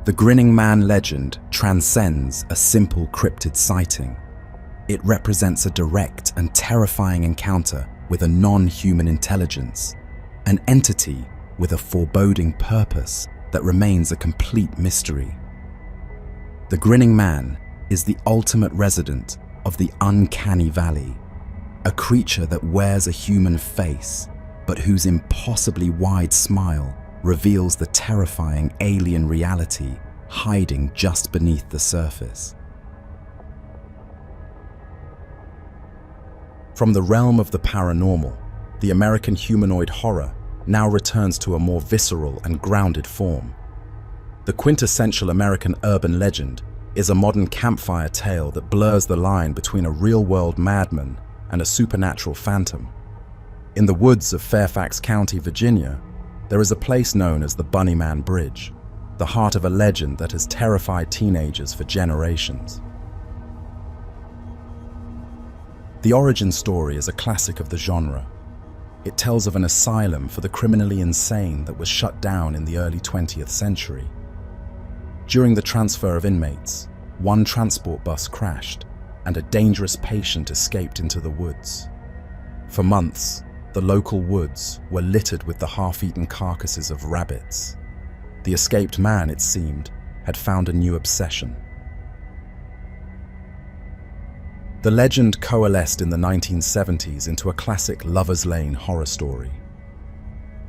The Grinning Man legend transcends a simple cryptid sighting. It represents a direct and terrifying encounter with a non-human intelligence, an entity with a foreboding purpose that remains a complete mystery. The Grinning Man is the ultimate resident of the uncanny valley, a creature that wears a human face, but whose impossibly wide smile reveals the terrifying alien reality hiding just beneath the surface. From the realm of the paranormal, the American humanoid horror now returns to a more visceral and grounded form. The quintessential American urban legend is a modern campfire tale that blurs the line between a real-world madman and a supernatural phantom. In the woods of Fairfax County, Virginia, there is a place known as the Bunnyman Bridge, the heart of a legend that has terrified teenagers for generations. The origin story is a classic of the genre. It tells of an asylum for the criminally insane that was shut down in the early 20th century. During the transfer of inmates, one transport bus crashed, and a dangerous patient escaped into the woods. For months, the local woods were littered with the half-eaten carcasses of rabbits. The escaped man, it seemed, had found a new obsession. The legend coalesced in the 1970s into a classic Lover's Lane horror story.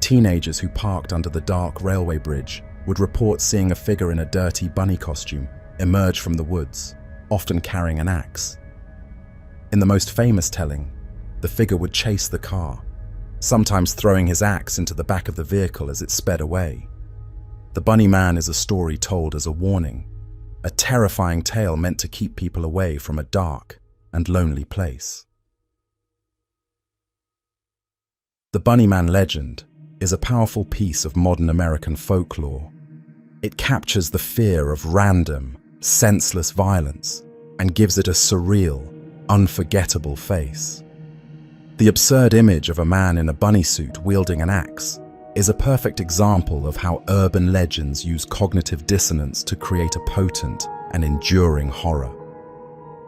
Teenagers who parked under the dark railway bridge would report seeing a figure in a dirty bunny costume emerge from the woods, often carrying an axe. In the most famous telling, the figure would chase the car, sometimes throwing his axe into the back of the vehicle as it sped away. The Bunny Man is a story told as a warning, a terrifying tale meant to keep people away from a dark and lonely place. The Bunny Man legend is a powerful piece of modern American folklore. It captures the fear of random, senseless violence and gives it a surreal, unforgettable face. The absurd image of a man in a bunny suit wielding an axe is a perfect example of how urban legends use cognitive dissonance to create a potent and enduring horror.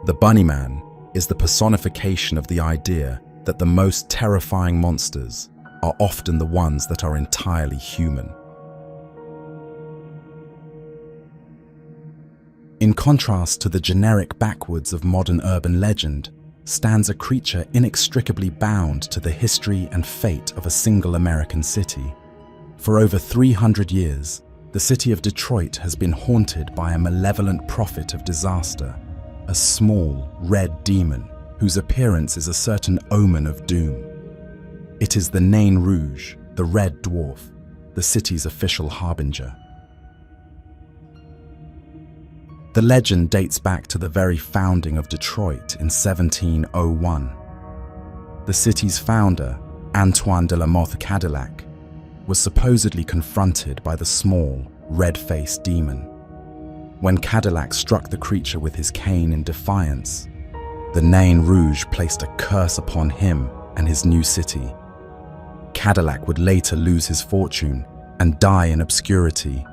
The Bunny Man is the personification of the idea that the most terrifying monsters are often the ones that are entirely human. In contrast to the generic backwoods of modern urban legend, stands a creature inextricably bound to the history and fate of a single American city. For over 300 years, the city of Detroit has been haunted by a malevolent prophet of disaster, a small, red demon whose appearance is a certain omen of doom. It is the Nain Rouge, the Red Dwarf, the city's official harbinger. The legend dates back to the very founding of Detroit in 1701. The city's founder, Antoine de la Mothe Cadillac, was supposedly confronted by the small, red-faced demon. When Cadillac struck the creature with his cane in defiance, the Nain Rouge placed a curse upon him and his new city. Cadillac would later lose his fortune and die in obscurity,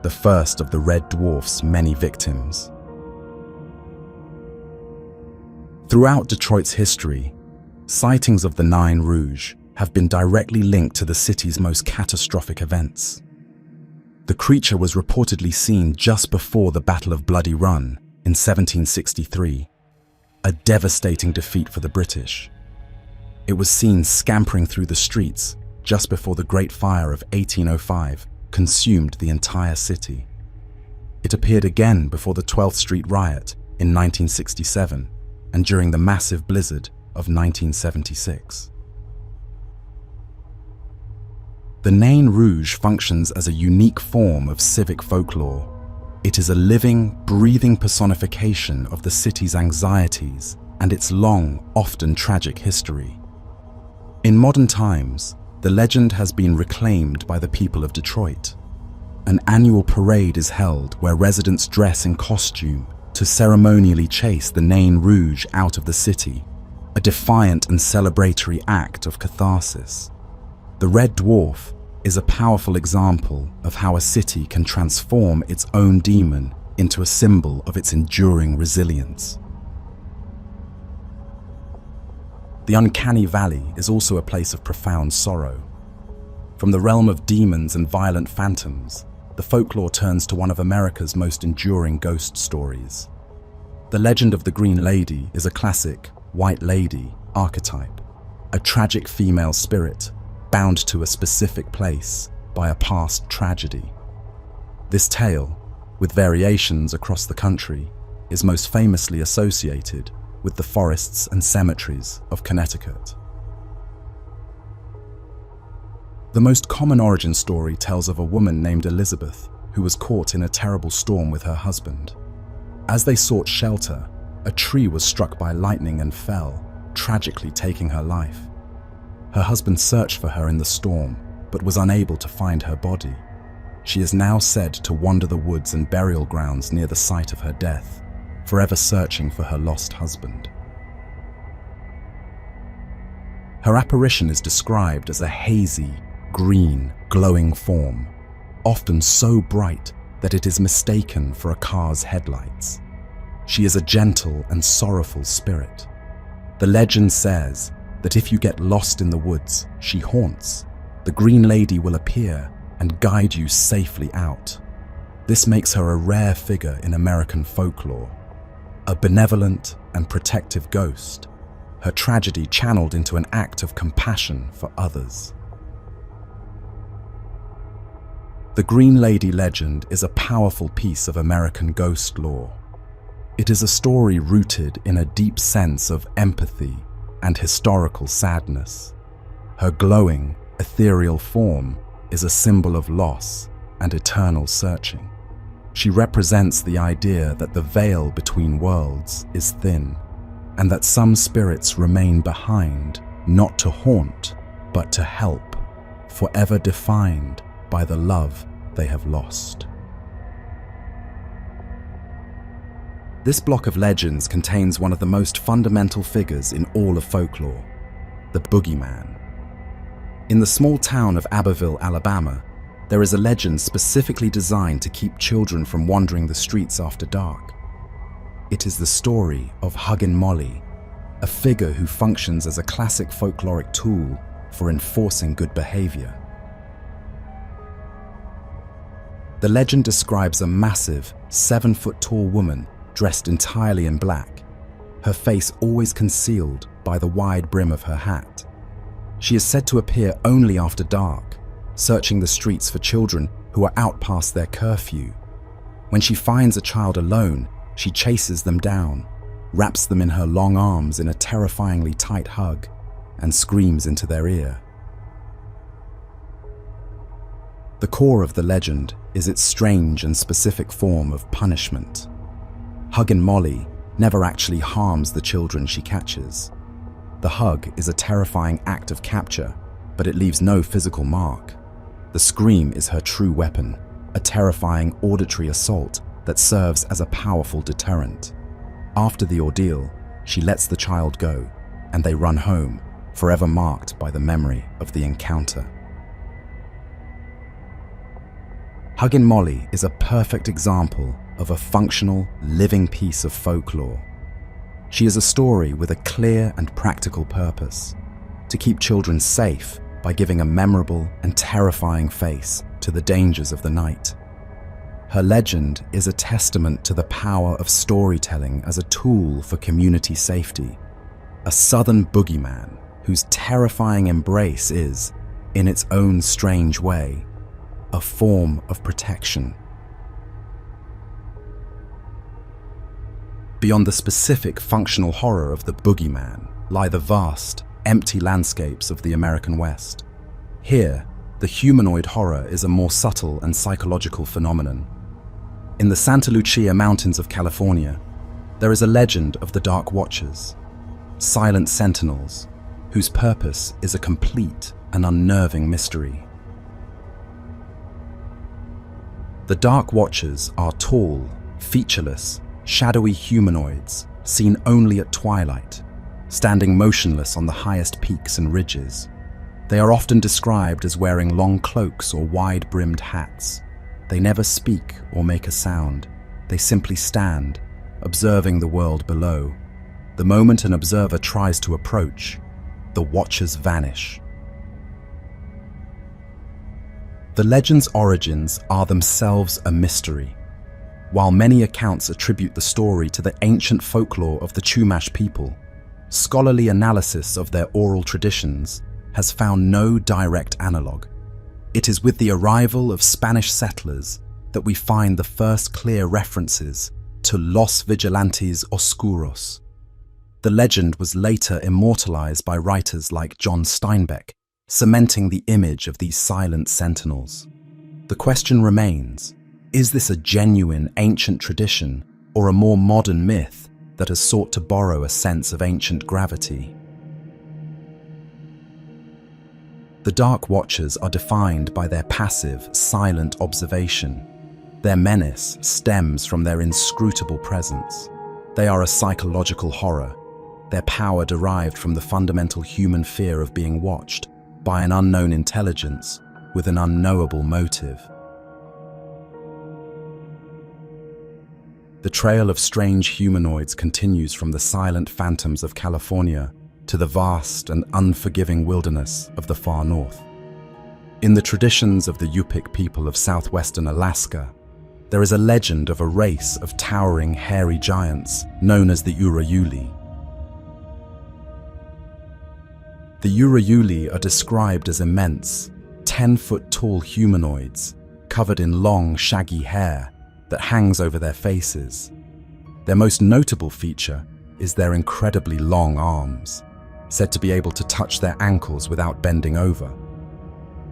the first of the Red Dwarf's many victims. Throughout Detroit's history, sightings of the Nain Rouge have been directly linked to the city's most catastrophic events. The creature was reportedly seen just before the Battle of Bloody Run in 1763, a devastating defeat for the British. It was seen scampering through the streets just before the Great Fire of 1805 consumed the entire city. It appeared again before the 12th Street riot in 1967 and during the massive blizzard of 1976. The Nain Rouge functions as a unique form of civic folklore. It is a living, breathing personification of the city's anxieties and its long, often tragic history. In modern times, the legend has been reclaimed by the people of Detroit. An annual parade is held where residents dress in costume to ceremonially chase the Nain Rouge out of the city, a defiant and celebratory act of catharsis. The Red Dwarf is a powerful example of how a city can transform its own demon into a symbol of its enduring resilience. The uncanny valley is also a place of profound sorrow. From the realm of demons and violent phantoms, the folklore turns to one of America's most enduring ghost stories. The legend of the Green Lady is a classic white lady archetype, a tragic female spirit bound to a specific place by a past tragedy. This tale, with variations across the country, is most famously associated with the forests and cemeteries of Connecticut. The most common origin story tells of a woman named Elizabeth who was caught in a terrible storm with her husband. As they sought shelter, a tree was struck by lightning and fell, tragically taking her life. Her husband searched for her in the storm, but was unable to find her body. She is now said to wander the woods and burial grounds near the site of her death, forever searching for her lost husband. Her apparition is described as a hazy, green, glowing form, often so bright that it is mistaken for a car's headlights. She is a gentle and sorrowful spirit. The legend says that if you get lost in the woods, she haunts. The Green Lady will appear and guide you safely out. This makes her a rare figure in American folklore, a benevolent and protective ghost, her tragedy channeled into an act of compassion for others. The Green Lady legend is a powerful piece of American ghost lore. It is a story rooted in a deep sense of empathy and historical sadness. Her glowing, ethereal form is a symbol of loss and eternal searching. She represents the idea that the veil between worlds is thin, and that some spirits remain behind, not to haunt, but to help, forever defined by the love they have lost. This block of legends contains one of the most fundamental figures in all of folklore, the boogeyman. In the small town of Abbeville, Alabama, there is a legend specifically designed to keep children from wandering the streets after dark. It is the story of Huggin' Molly, a figure who functions as a classic folkloric tool for enforcing good behavior. The legend describes a massive, 7-foot-tall woman dressed entirely in black, her face always concealed by the wide brim of her hat. She is said to appear only after dark, searching the streets for children who are out past their curfew. When she finds a child alone, she chases them down, wraps them in her long arms in a terrifyingly tight hug, and screams into their ear. The core of the legend is its strange and specific form of punishment. Huggin' Molly never actually harms the children she catches. The hug is a terrifying act of capture, but it leaves no physical mark. The scream is her true weapon, a terrifying auditory assault that serves as a powerful deterrent. After the ordeal, she lets the child go, and they run home, forever marked by the memory of the encounter. Huggin' Molly is a perfect example of a functional, living piece of folklore. She is a story with a clear and practical purpose: to keep children safe by giving a memorable and terrifying face to the dangers of the night. Her legend is a testament to the power of storytelling as a tool for community safety, a southern boogeyman whose terrifying embrace is, in its own strange way, a form of protection. Beyond the specific functional horror of the boogeyman lie the vast, empty landscapes of the American West. Here, the humanoid horror is a more subtle and psychological phenomenon. In the Santa Lucia Mountains of California, there is a legend of the Dark Watchers, silent sentinels, whose purpose is a complete and unnerving mystery. The Dark Watchers are tall, featureless, shadowy humanoids seen only at twilight, standing motionless on the highest peaks and ridges. They are often described as wearing long cloaks or wide-brimmed hats. They never speak or make a sound. They simply stand, observing the world below. The moment an observer tries to approach, the Watchers vanish. The legend's origins are themselves a mystery. While many accounts attribute the story to the ancient folklore of the Chumash people, scholarly analysis of their oral traditions has found no direct analogue. It is with the arrival of Spanish settlers that we find the first clear references to Los Vigilantes Oscuros. The legend was later immortalized by writers like John Steinbeck, cementing the image of these silent sentinels. The question remains, is this a genuine ancient tradition or a more modern myth that has sought to borrow a sense of ancient gravity? The Dark Watchers are defined by their passive, silent observation. Their menace stems from their inscrutable presence. They are a psychological horror, their power derived from the fundamental human fear of being watched by an unknown intelligence with an unknowable motive. The trail of strange humanoids continues from the silent phantoms of California to the vast and unforgiving wilderness of the far north. In the traditions of the Yupik people of southwestern Alaska, there is a legend of a race of towering, hairy giants known as the Urayuli. The Urayuli are described as immense, 10-foot-tall humanoids covered in long, shaggy hair that hangs over their faces. Their most notable feature is their incredibly long arms, said to be able to touch their ankles without bending over.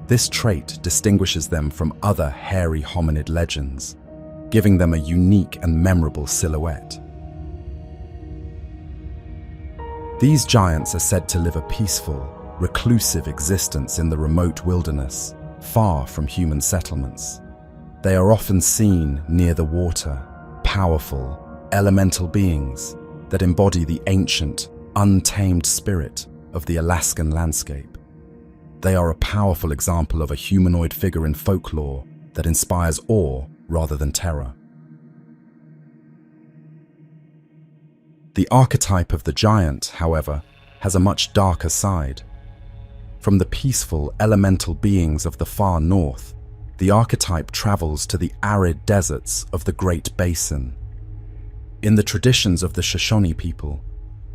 This trait distinguishes them from other hairy hominid legends, giving them a unique and memorable silhouette. These giants are said to live a peaceful, reclusive existence in the remote wilderness, far from human settlements. They are often seen near the water, powerful, elemental beings that embody the ancient, untamed spirit of the Alaskan landscape. They are a powerful example of a humanoid figure in folklore that inspires awe rather than terror. The archetype of the giant, however, has a much darker side. From the peaceful, elemental beings of the far north, the archetype travels to the arid deserts of the Great Basin. In the traditions of the Shoshone people,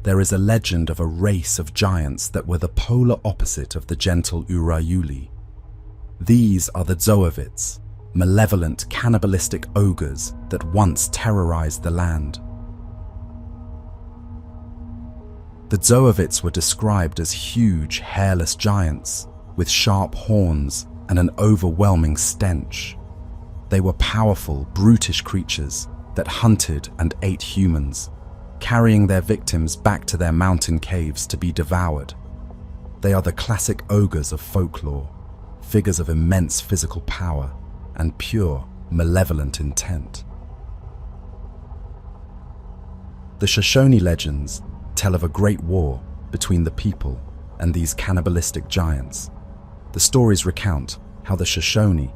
there is a legend of a race of giants that were the polar opposite of the gentle Urayuli. These are the Zoovits, malevolent, cannibalistic ogres that once terrorized the land. The Zoovits were described as huge, hairless giants with sharp horns and an overwhelming stench. They were powerful, brutish creatures that hunted and ate humans, carrying their victims back to their mountain caves to be devoured. They are the classic ogres of folklore, figures of immense physical power and pure, malevolent intent. The Shoshone legends tell of a great war between the people and these cannibalistic giants. The stories recount how the Shoshone,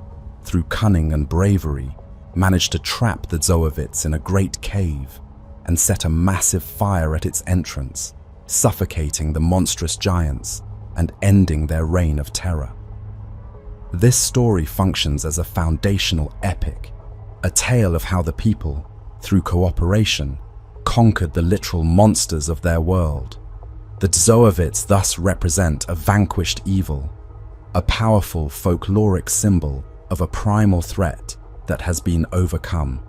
through cunning and bravery, managed to trap the Zoovits in a great cave and set a massive fire at its entrance, suffocating the monstrous giants and ending their reign of terror. This story functions as a foundational epic, a tale of how the people, through cooperation, conquered the literal monsters of their world. The Zoovits thus represent a vanquished evil, a powerful folkloric symbol of a primal threat that has been overcome.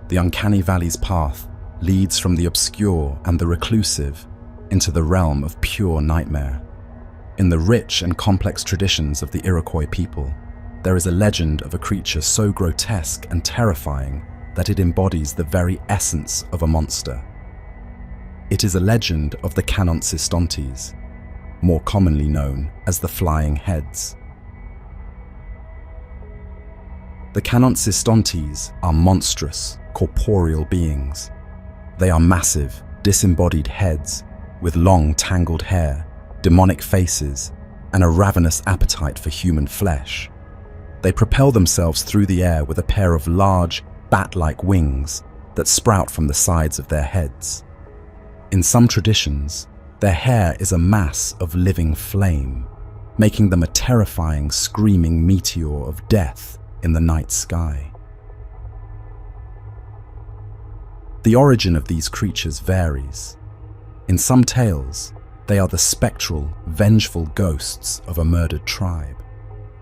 The Uncanny Valley's path leads from the obscure and the reclusive into the realm of pure nightmare. In the rich and complex traditions of the Iroquois people, there is a legend of a creature so grotesque and terrifying that it embodies the very essence of a monster. It is a legend of the Canoncistontes, more commonly known as the Flying Heads. The Canoncistontes are monstrous, corporeal beings. They are massive, disembodied heads with long, tangled hair, demonic faces, and a ravenous appetite for human flesh. They propel themselves through the air with a pair of large, bat-like wings that sprout from the sides of their heads. In some traditions, their hair is a mass of living flame, making them a terrifying, screaming meteor of death in the night sky. The origin of these creatures varies. In some tales, they are the spectral, vengeful ghosts of a murdered tribe.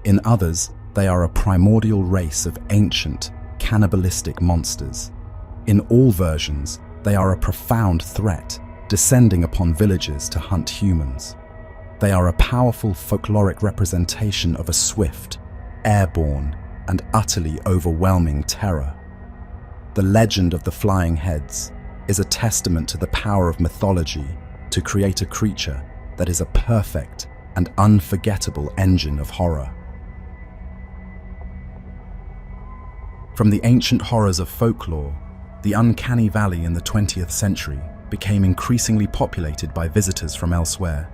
In others, they are a primordial race of ancient, cannibalistic monsters. In all versions, they are a profound threat, descending upon villages to hunt humans. They are a powerful folkloric representation of a swift, airborne, and utterly overwhelming terror. The legend of the Flying Heads is a testament to the power of mythology to create a creature that is a perfect and unforgettable engine of horror. From the ancient horrors of folklore, the Uncanny Valley in the 20th century became increasingly populated by visitors from elsewhere.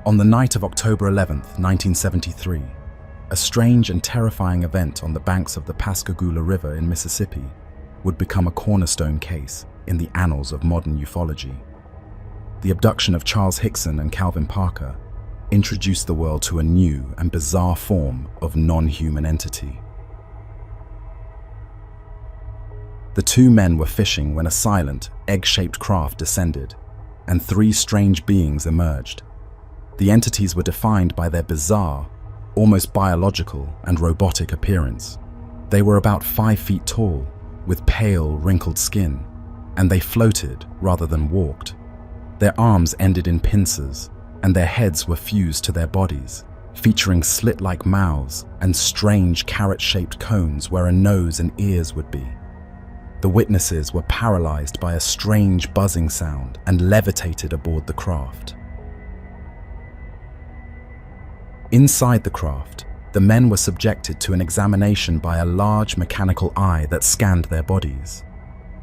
On the night of October 11th, 1973, a strange and terrifying event on the banks of the Pascagoula River in Mississippi would become a cornerstone case in the annals of modern ufology. The abduction of Charles Hickson and Calvin Parker introduced the world to a new and bizarre form of non-human entity. The two men were fishing when a silent, egg-shaped craft descended, and three strange beings emerged. The entities were defined by their bizarre, almost biological and robotic appearance. They were about 5 feet tall, with pale, wrinkled skin, and they floated rather than walked. Their arms ended in pincers, and their heads were fused to their bodies, featuring slit-like mouths and strange carrot-shaped cones where a nose and ears would be. The witnesses were paralyzed by a strange buzzing sound and levitated aboard the craft. Inside the craft, the men were subjected to an examination by a large mechanical eye that scanned their bodies.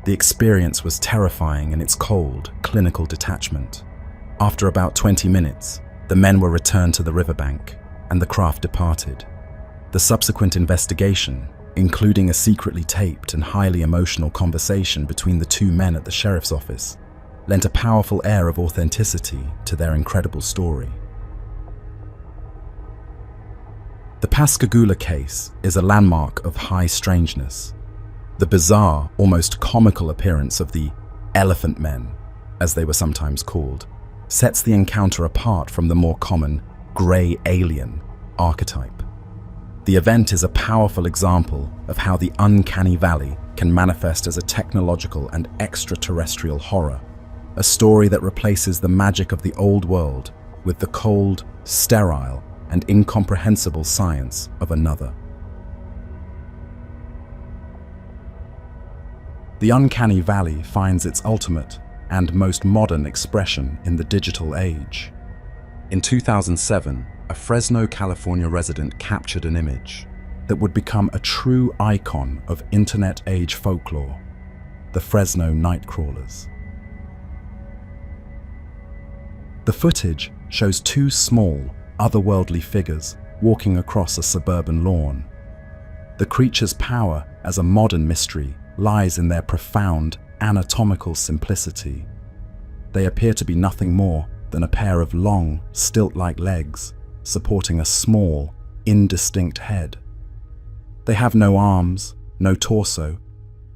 The experience was terrifying in its cold, clinical detachment. After about 20 minutes, the men were returned to the riverbank, and the craft departed. The subsequent investigation including a secretly taped and highly emotional conversation between the two men at the sheriff's office, lent a powerful air of authenticity to their incredible story. The Pascagoula case is a landmark of high strangeness. The bizarre, almost comical appearance of the elephant men, as they were sometimes called, sets the encounter apart from the more common grey alien archetype. The event is a powerful example of how the uncanny valley can manifest as a technological and extraterrestrial horror, a story that replaces the magic of the old world with the cold, sterile, and incomprehensible science of another. The uncanny valley finds its ultimate and most modern expression in the digital age. In 2007, a Fresno, California resident captured an image that would become a true icon of internet-age folklore: the Fresno Nightcrawlers. The footage shows two small, otherworldly figures walking across a suburban lawn. The creature's power as a modern mystery lies in their profound anatomical simplicity. They appear to be nothing more than a pair of long, stilt-like legs supporting a small, indistinct head. They have no arms, no torso,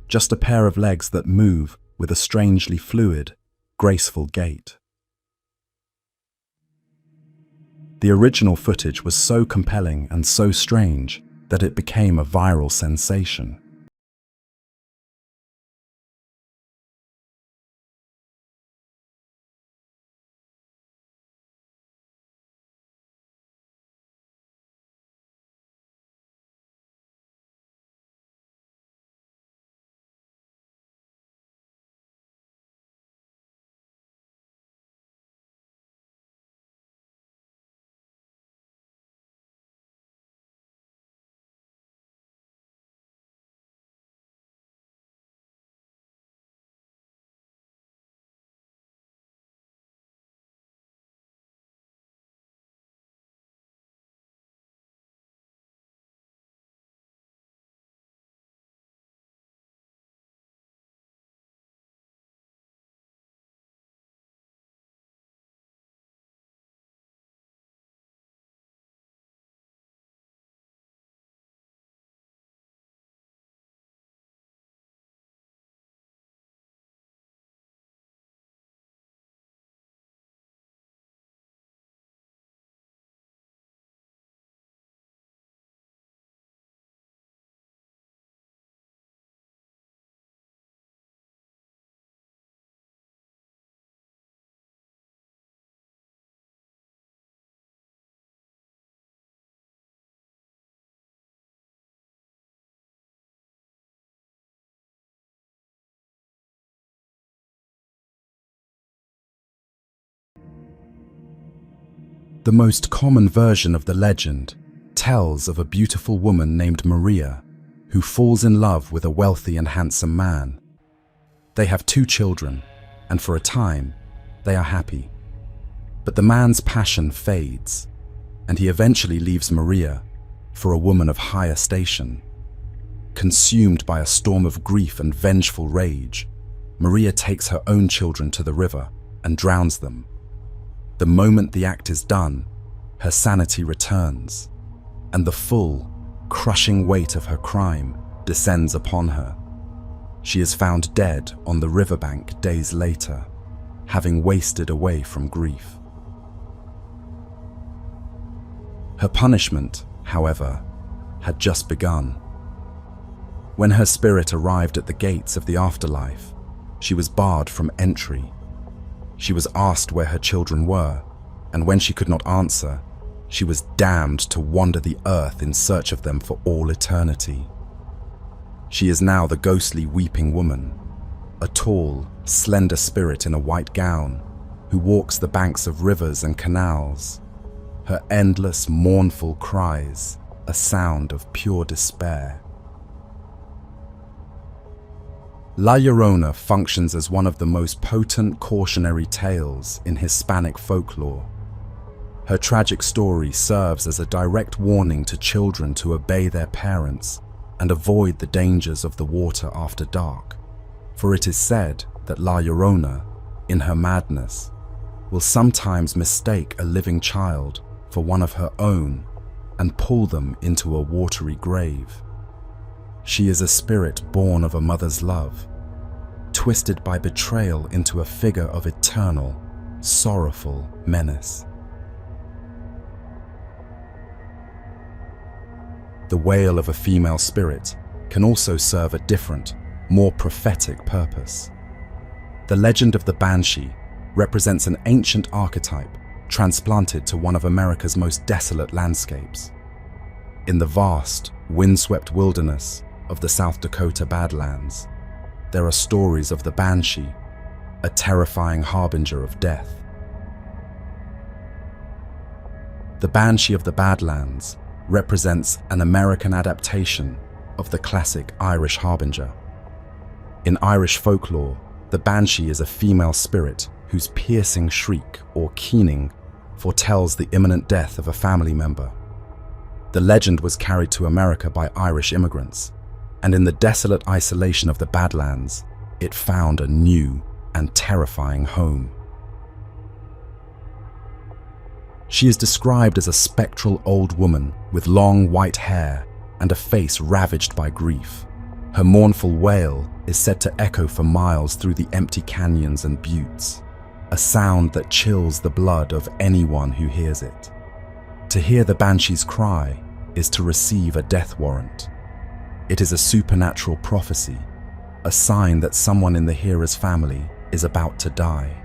just a pair of legs that move with a strangely fluid, graceful gait. The original footage was so compelling and so strange that it became a viral sensation. The most common version of the legend tells of a beautiful woman named Maria who falls in love with a wealthy and handsome man. They have 2 children, and for a time, they are happy. But the man's passion fades, and he eventually leaves Maria for a woman of higher station. Consumed by a storm of grief and vengeful rage, Maria takes her own children to the river and drowns them. The moment the act is done, her sanity returns, and the full, crushing weight of her crime descends upon her. She is found dead on the riverbank days later, having wasted away from grief. Her punishment, however, had just begun. When her spirit arrived at the gates of the afterlife, she was barred from entry. She was asked where her children were, and when she could not answer, she was damned to wander the earth in search of them for all eternity. She is now the ghostly weeping woman, a tall, slender spirit in a white gown, who walks the banks of rivers and canals. Her endless, mournful cries, a sound of pure despair. La Llorona functions as one of the most potent cautionary tales in Hispanic folklore. Her tragic story serves as a direct warning to children to obey their parents and avoid the dangers of the water after dark, for it is said that La Llorona, in her madness, will sometimes mistake a living child for one of her own and pull them into a watery grave. She is a spirit born of a mother's love, twisted by betrayal into a figure of eternal, sorrowful menace. The wail of a female spirit can also serve a different, more prophetic purpose. The legend of the Banshee represents an ancient archetype transplanted to one of America's most desolate landscapes. In the vast, windswept wilderness of the South Dakota Badlands, there are stories of the Banshee, a terrifying harbinger of death. The Banshee of the Badlands represents an American adaptation of the classic Irish harbinger. In Irish folklore, the Banshee is a female spirit whose piercing shriek or keening foretells the imminent death of a family member. The legend was carried to America by Irish immigrants, and in the desolate isolation of the Badlands, it found a new and terrifying home. She is described as a spectral old woman with long white hair and a face ravaged by grief. Her mournful wail is said to echo for miles through the empty canyons and buttes, a sound that chills the blood of anyone who hears it. To hear the Banshee's cry is to receive a death warrant. It is a supernatural prophecy, a sign that someone in the hearer's family is about to die.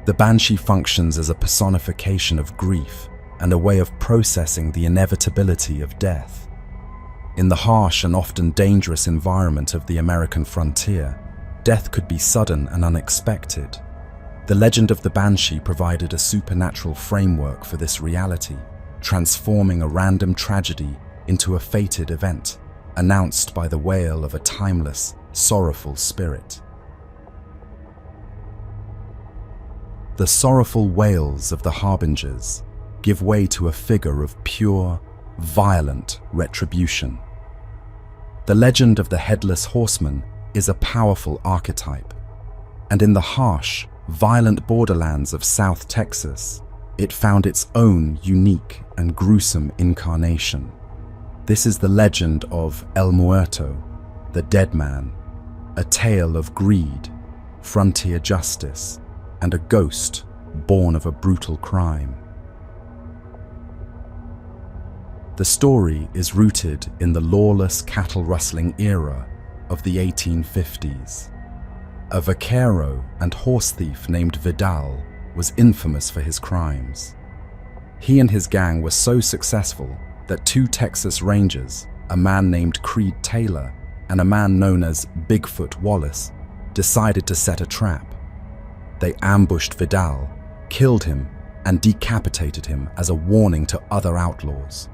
The Banshee functions as a personification of grief and a way of processing the inevitability of death. In the harsh and often dangerous environment of the American frontier, death could be sudden and unexpected. The legend of the Banshee provided a supernatural framework for this reality, transforming a random tragedy into a fated event, announced by the wail of a timeless, sorrowful spirit. The sorrowful wails of the harbingers give way to a figure of pure, violent retribution. The legend of the Headless Horseman is a powerful archetype, and in the harsh, violent borderlands of South Texas, it found its own unique and gruesome incarnation. This is the legend of El Muerto, the Dead Man, a tale of greed, frontier justice, and a ghost born of a brutal crime. The story is rooted in the lawless cattle-rustling era of the 1850s. A vaquero and horse thief named Vidal was infamous for his crimes. He and his gang were so successful that two Texas Rangers, a man named Creed Taylor and a man known as Bigfoot Wallace, decided to set a trap. They ambushed Vidal, killed him, and decapitated him as a warning to other outlaws.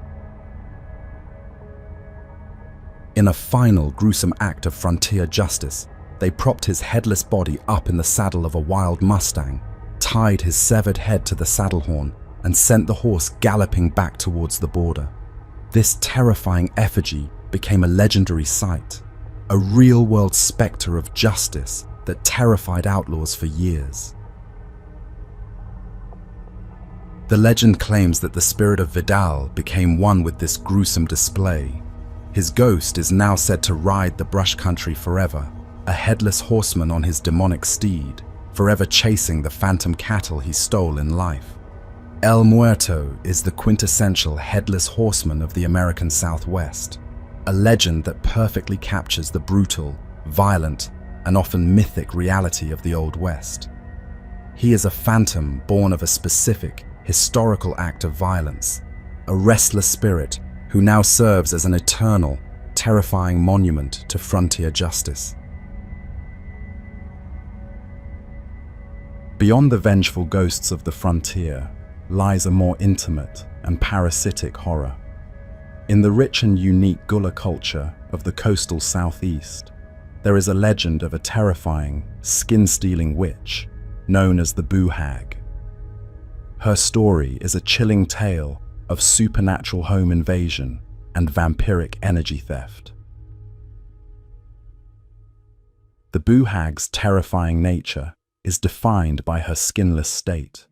In a final gruesome act of frontier justice, they propped his headless body up in the saddle of a wild Mustang, tied his severed head to the saddle horn, and sent the horse galloping back towards the border. This terrifying effigy became a legendary sight, a real-world specter of justice that terrified outlaws for years. The legend claims that the spirit of Vidal became one with this gruesome display. His ghost is now said to ride the brush country forever, a headless horseman on his demonic steed, forever chasing the phantom cattle he stole in life. El Muerto is the quintessential headless horseman of the American Southwest, a legend that perfectly captures the brutal, violent, and often mythic reality of the Old West. He is a phantom born of a specific, historical act of violence, a restless spirit who now serves as an eternal, terrifying monument to frontier justice. Beyond the vengeful ghosts of the frontier lies a more intimate and parasitic horror. In the rich and unique Gullah culture of the coastal Southeast, there is a legend of a terrifying, skin-stealing witch known as the Boo Hag. Her story is a chilling tale of supernatural home invasion and vampiric energy theft. The Buhag's terrifying nature is defined by her skinless state.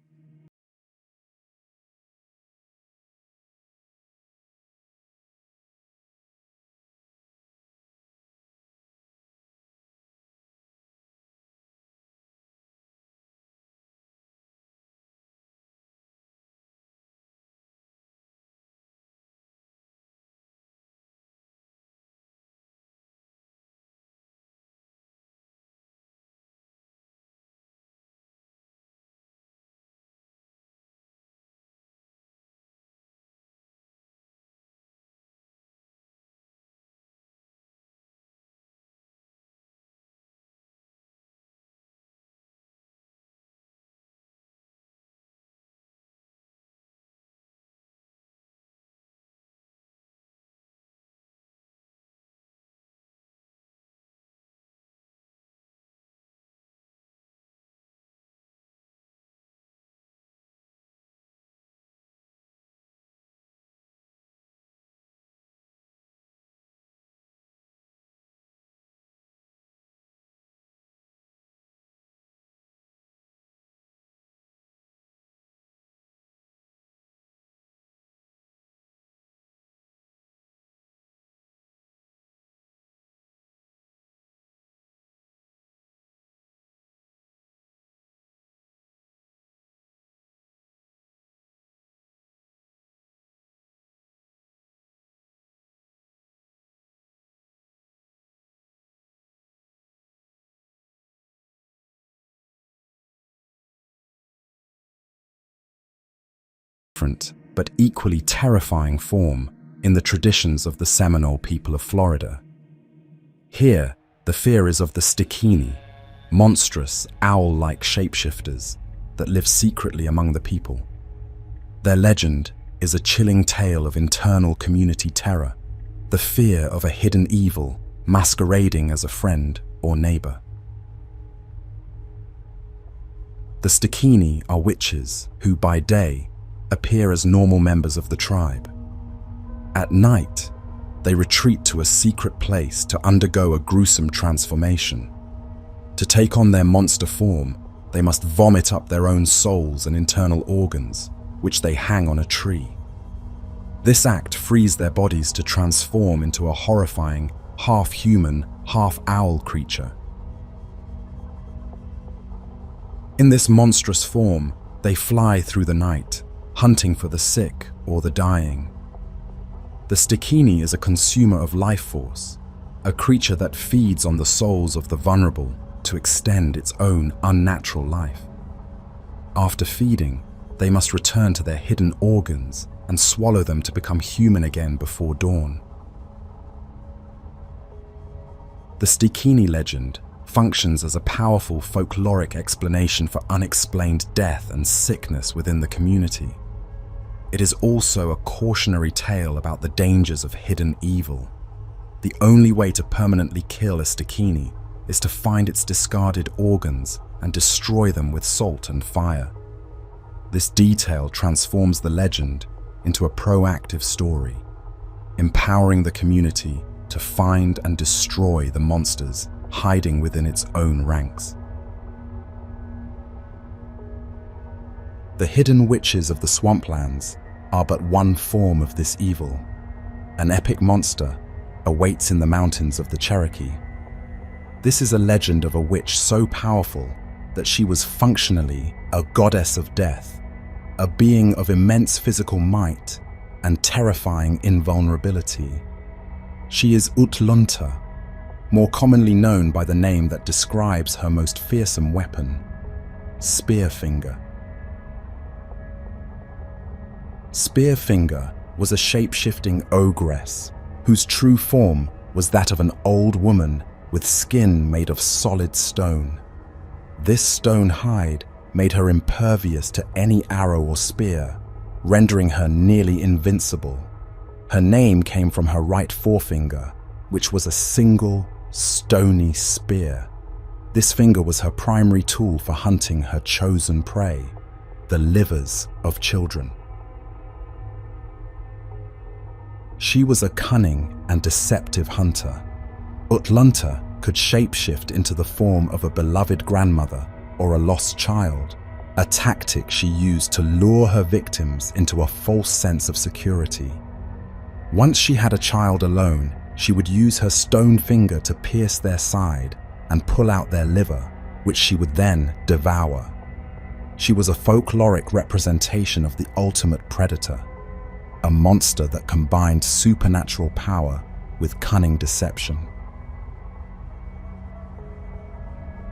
Different, but equally terrifying form in the traditions of the Seminole people of Florida. Here, the fear is of the Stikini, monstrous, owl-like shapeshifters that live secretly among the people. Their legend is a chilling tale of internal community terror, the fear of a hidden evil masquerading as a friend or neighbor. The Stikini are witches who, by day, appear as normal members of the tribe. At night, they retreat to a secret place to undergo a gruesome transformation. To take on their monster form, they must vomit up their own souls and internal organs, which they hang on a tree. This act frees their bodies to transform into a horrifying, half-human, half-owl creature. In this monstrous form, they fly through the night, hunting for the sick or the dying. The Stikini is a consumer of life force, a creature that feeds on the souls of the vulnerable to extend its own unnatural life. After feeding, they must return to their hidden organs and swallow them to become human again before dawn. The Stikini legend functions as a powerful folkloric explanation for unexplained death and sickness within the community. It is also a cautionary tale about the dangers of hidden evil. The only way to permanently kill a Stikini is to find its discarded organs and destroy them with salt and fire. This detail transforms the legend into a proactive story, empowering the community to find and destroy the monsters hiding within its own ranks. The hidden witches of the swamplands are but one form of this evil. An epic monster awaits in the mountains of the Cherokee. This is a legend of a witch so powerful that she was functionally a goddess of death, a being of immense physical might and terrifying invulnerability. She is Utlunta, more commonly known by the name that describes her most fearsome weapon, Spearfinger. Spearfinger was a shape-shifting ogress whose true form was that of an old woman with skin made of solid stone. This stone hide made her impervious to any arrow or spear, rendering her nearly invincible. Her name came from her right forefinger, which was a single, stony spear. This finger was her primary tool for hunting her chosen prey, the livers of children. She was a cunning and deceptive hunter. Utlunta could shapeshift into the form of a beloved grandmother or a lost child, a tactic she used to lure her victims into a false sense of security. Once she had a child alone, she would use her stone finger to pierce their side and pull out their liver, which she would then devour. She was a folkloric representation of the ultimate predator, a monster that combined supernatural power with cunning deception.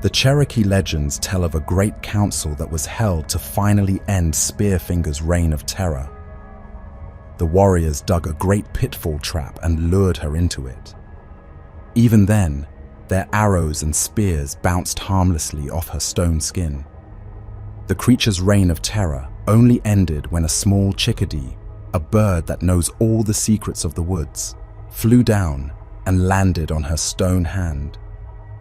The Cherokee legends tell of a great council that was held to finally end Spearfinger's reign of terror. The warriors dug a great pitfall trap and lured her into it. Even then, their arrows and spears bounced harmlessly off her stone skin. The creature's reign of terror only ended when a small chickadee, a bird that knows all the secrets of the woods, flew down and landed on her stone hand,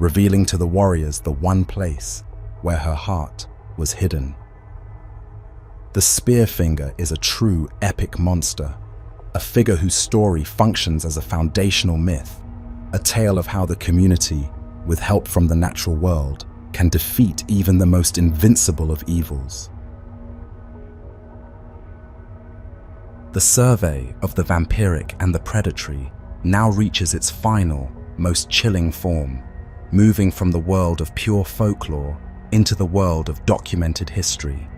revealing to the warriors the one place where her heart was hidden. The Spearfinger is a true epic monster, a figure whose story functions as a foundational myth, a tale of how the community, with help from the natural world, can defeat even the most invincible of evils. The survey of the vampiric and the predatory now reaches its final, most chilling form, moving from the world of pure folklore into the world of documented history.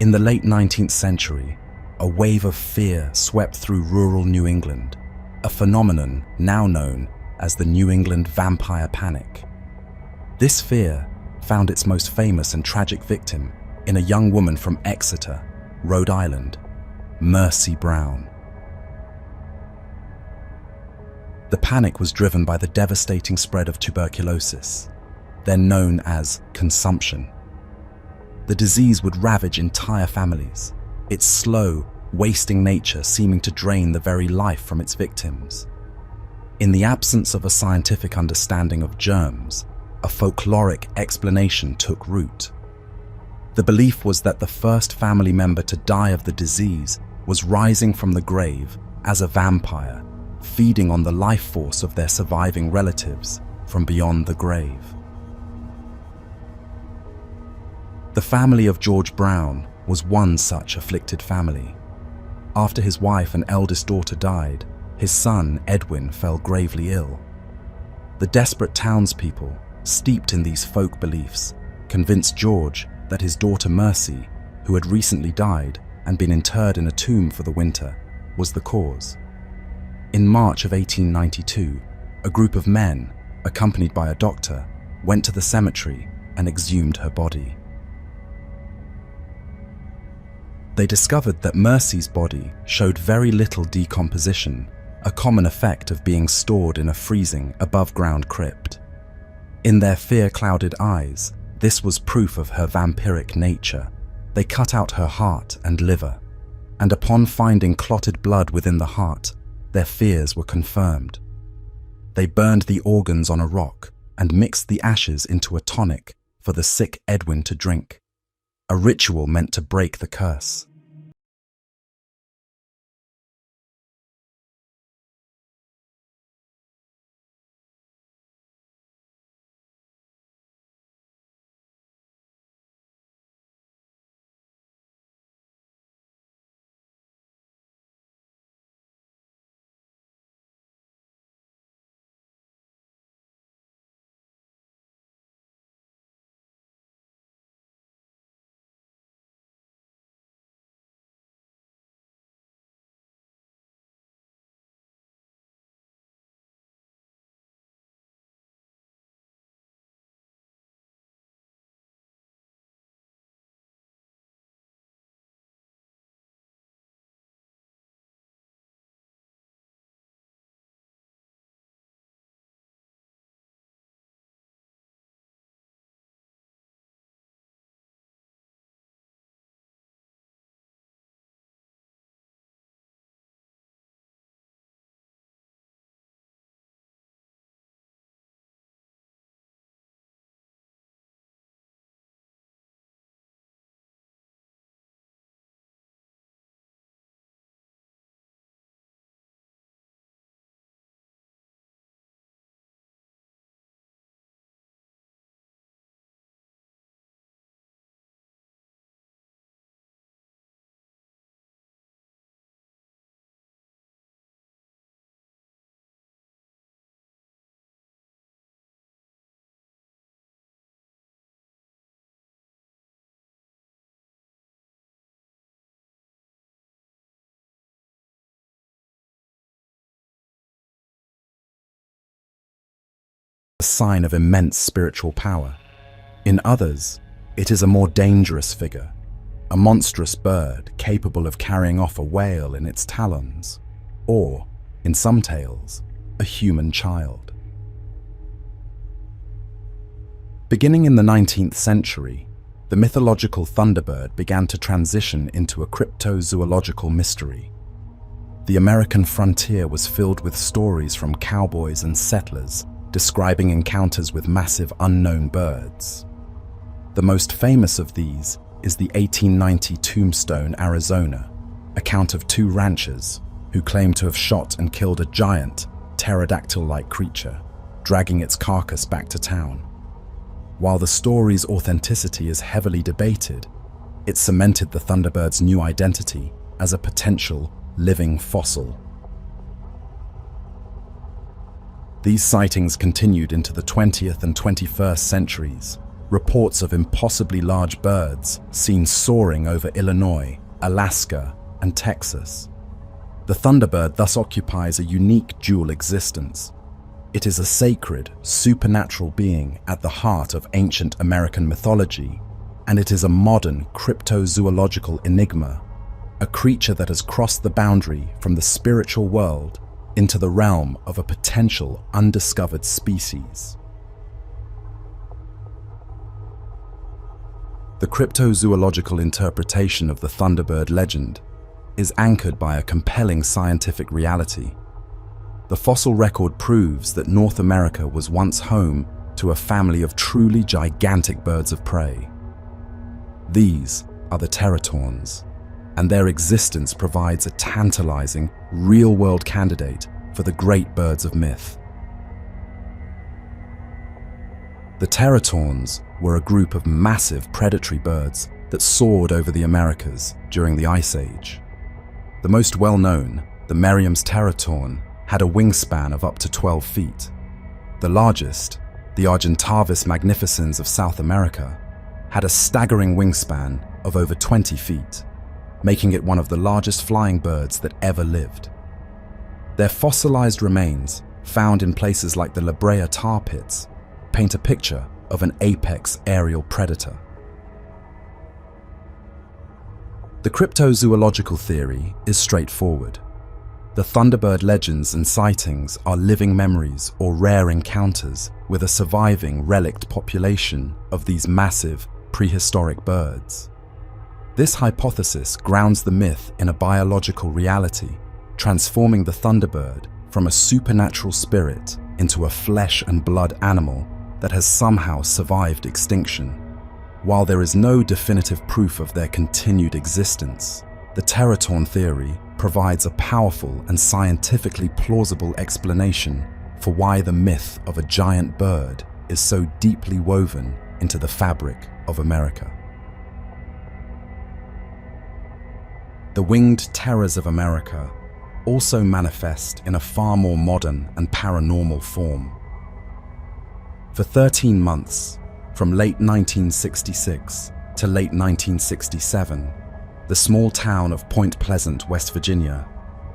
In the late 19th century, a wave of fear swept through rural New England, a phenomenon now known as the New England Vampire Panic. This fear found its most famous and tragic victim in a young woman from Exeter, Rhode Island, Mercy Brown. The panic was driven by the devastating spread of tuberculosis, then known as consumption. The disease would ravage entire families, its slow, wasting nature seeming to drain the very life from its victims. In the absence of a scientific understanding of germs, a folkloric explanation took root. The belief was that the first family member to die of the disease was rising from the grave as a vampire, feeding on the life force of their surviving relatives from beyond the grave. The family of George Brown was one such afflicted family. After his wife and eldest daughter died, his son, Edwin, fell gravely ill. The desperate townspeople, steeped in these folk beliefs, convinced George that his daughter Mercy, who had recently died and been interred in a tomb for the winter, was the cause. In March of 1892, a group of men, accompanied by a doctor, went to the cemetery and exhumed her body. They discovered that Mercy's body showed very little decomposition, a common effect of being stored in a freezing, above-ground crypt. In their fear-clouded eyes, this was proof of her vampiric nature. They cut out her heart and liver, and upon finding clotted blood within the heart, their fears were confirmed. They burned the organs on a rock and mixed the ashes into a tonic for the sick Edwin to drink, a ritual meant to break the curse. a sign of immense spiritual power. In others, it is a more dangerous figure, a monstrous bird capable of carrying off a whale in its talons, or, in some tales, a human child. Beginning in the 19th century, the mythological thunderbird began to transition into a cryptozoological mystery. The American frontier was filled with stories from cowboys and settlers describing encounters with massive unknown birds. The most famous of these is the 1890 Tombstone, Arizona, account of two ranchers who claim to have shot and killed a giant, pterodactyl-like creature, dragging its carcass back to town. While the story's authenticity is heavily debated, it cemented the thunderbird's new identity as a potential living fossil. These sightings continued into the 20th and 21st centuries. Reports of impossibly large birds seen soaring over Illinois, Alaska, and Texas. The thunderbird thus occupies a unique dual existence. It is a sacred, supernatural being at the heart of ancient American mythology, and it is a modern cryptozoological enigma, a creature that has crossed the boundary from the spiritual world into the realm of a potential undiscovered species. The cryptozoological interpretation of the thunderbird legend is anchored by a compelling scientific reality. The fossil record proves that North America was once home to a family of truly gigantic birds of prey. These are the teratons, and their existence provides a tantalizing, real-world candidate for the great birds of myth. The teratons were a group of massive predatory birds that soared over the Americas during the Ice Age. The most well-known, the Merriam's teraton, had a wingspan of up to 12 feet. The largest, the Argentavis magnificens of South America, had a staggering wingspan of over 20 feet, making it one of the largest flying birds that ever lived. Their fossilized remains, found in places like the La Brea tar pits, paint a picture of an apex aerial predator. The cryptozoological theory is straightforward. The thunderbird legends and sightings are living memories or rare encounters with a surviving relict population of these massive, prehistoric birds. This hypothesis grounds the myth in a biological reality, transforming the thunderbird from a supernatural spirit into a flesh and blood animal that has somehow survived extinction. While there is no definitive proof of their continued existence, the teraton theory provides a powerful and scientifically plausible explanation for why the myth of a giant bird is so deeply woven into the fabric of America. The winged terrors of America also manifest in a far more modern and paranormal form. For 13 months, from late 1966 to late 1967, the small town of Point Pleasant, West Virginia,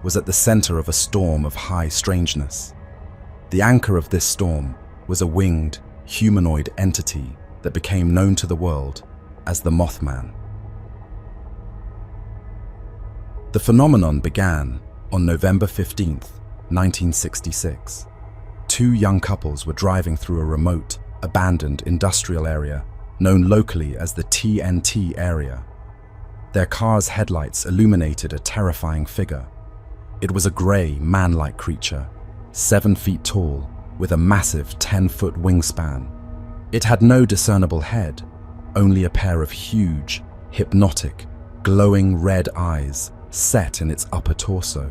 was at the center of a storm of high strangeness. The anchor of this storm was a winged, humanoid entity that became known to the world as the Mothman. The phenomenon began on November 15th, 1966. Two young couples were driving through a remote, abandoned industrial area known locally as the TNT area. Their car's headlights illuminated a terrifying figure. It was a gray, man-like creature, 7 feet tall, with a massive 10-foot wingspan. It had no discernible head, only a pair of huge, hypnotic, glowing red eyes set in its upper torso.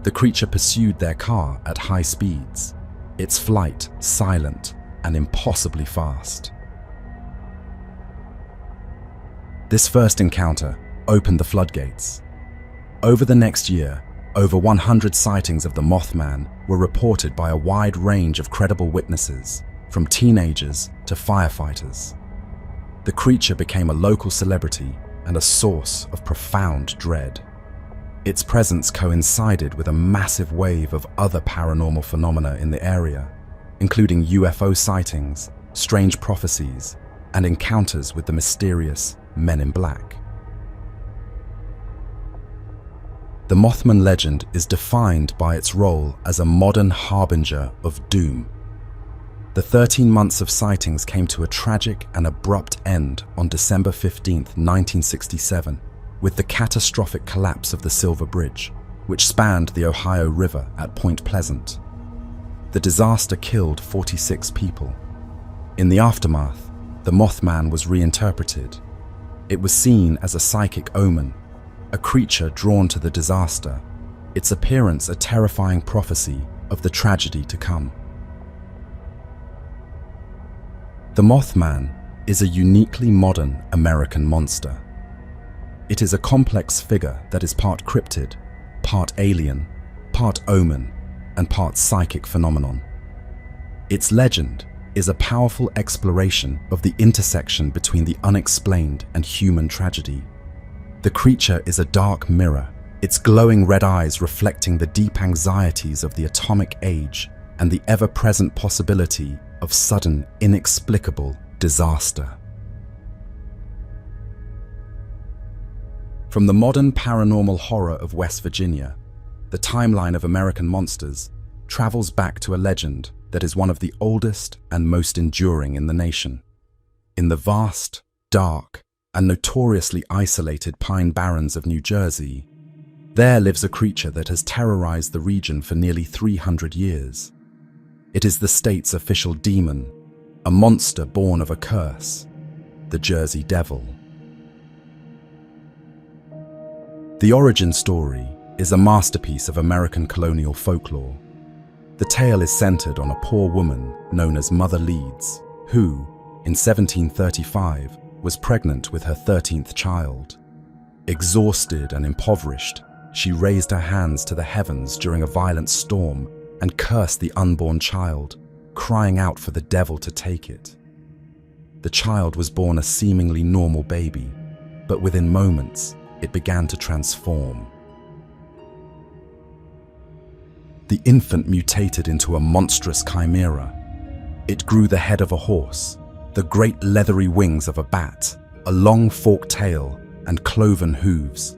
The creature pursued their car at high speeds, its flight silent and impossibly fast. This first encounter opened the floodgates. Over the next year, over 100 sightings of the Mothman were reported by a wide range of credible witnesses, from teenagers to firefighters. The creature became a local celebrity and a source of profound dread. Its presence coincided with a massive wave of other paranormal phenomena in the area, including UFO sightings, strange prophecies, and encounters with the mysterious Men in Black. The Mothman legend is defined by its role as a modern harbinger of doom. The 13 months of sightings came to a tragic and abrupt end on December 15, 1967, with the catastrophic collapse of the Silver Bridge, which spanned the Ohio River at Point Pleasant. The disaster killed 46 people. In the aftermath, the Mothman was reinterpreted. It was seen as a psychic omen, a creature drawn to the disaster, its appearance a terrifying prophecy of the tragedy to come. The Mothman is a uniquely modern American monster. It is a complex figure that is part cryptid, part alien, part omen, and part psychic phenomenon. Its legend is a powerful exploration of the intersection between the unexplained and human tragedy. The creature is a dark mirror, its glowing red eyes reflecting the deep anxieties of the atomic age and the ever-present possibility of sudden, inexplicable disaster. From the modern paranormal horror of West Virginia, the timeline of American monsters travels back to a legend that is one of the oldest and most enduring in the nation. In the vast, dark, and notoriously isolated Pine Barrens of New Jersey, there lives a creature that has terrorized the region for nearly 300 years. It is the state's official demon, a monster born of a curse, the Jersey Devil. The origin story is a masterpiece of American colonial folklore. The tale is centered on a poor woman known as Mother Leeds, who, in 1735, was pregnant with her 13th child. Exhausted and impoverished, she raised her hands to the heavens during a violent storm and cursed the unborn child, crying out for the devil to take it. The child was born a seemingly normal baby, but within moments, it began to transform. The infant mutated into a monstrous chimera. It grew the head of a horse, the great leathery wings of a bat, a long forked tail, and cloven hooves.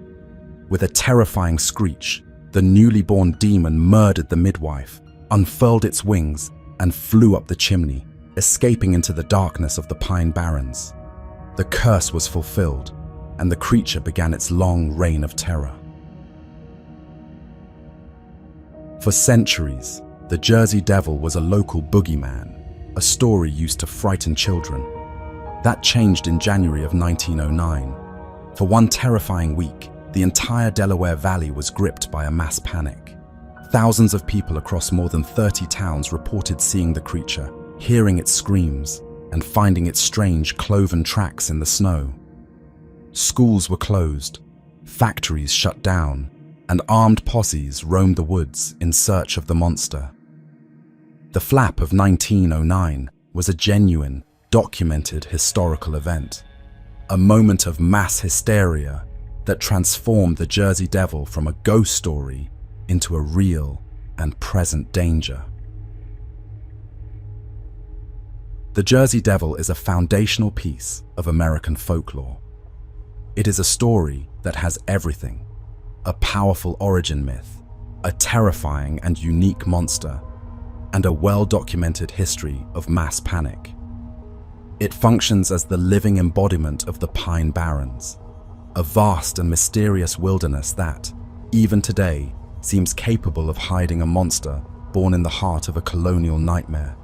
With a terrifying screech, the newly born demon murdered the midwife, unfurled its wings, and flew up the chimney, escaping into the darkness of the Pine Barrens. The curse was fulfilled, and the creature began its long reign of terror. For centuries, the Jersey Devil was a local boogeyman, a story used to frighten children. That changed in January of 1909. For one terrifying week, the entire Delaware Valley was gripped by a mass panic. Thousands of people across more than 30 towns reported seeing the creature, hearing its screams, and finding its strange cloven tracks in the snow. Schools were closed, factories shut down, and armed posses roamed the woods in search of the monster. The Flap of 1909 was a genuine, documented historical event, a moment of mass hysteria that transformed the Jersey Devil from a ghost story into a real and present danger. The Jersey Devil is a foundational piece of American folklore. It is a story that has everything: a powerful origin myth, a terrifying and unique monster, and a well-documented history of mass panic. It functions as the living embodiment of the Pine Barrens, a vast and mysterious wilderness that, even today, seems capable of hiding a monster born in the heart of a colonial nightmare.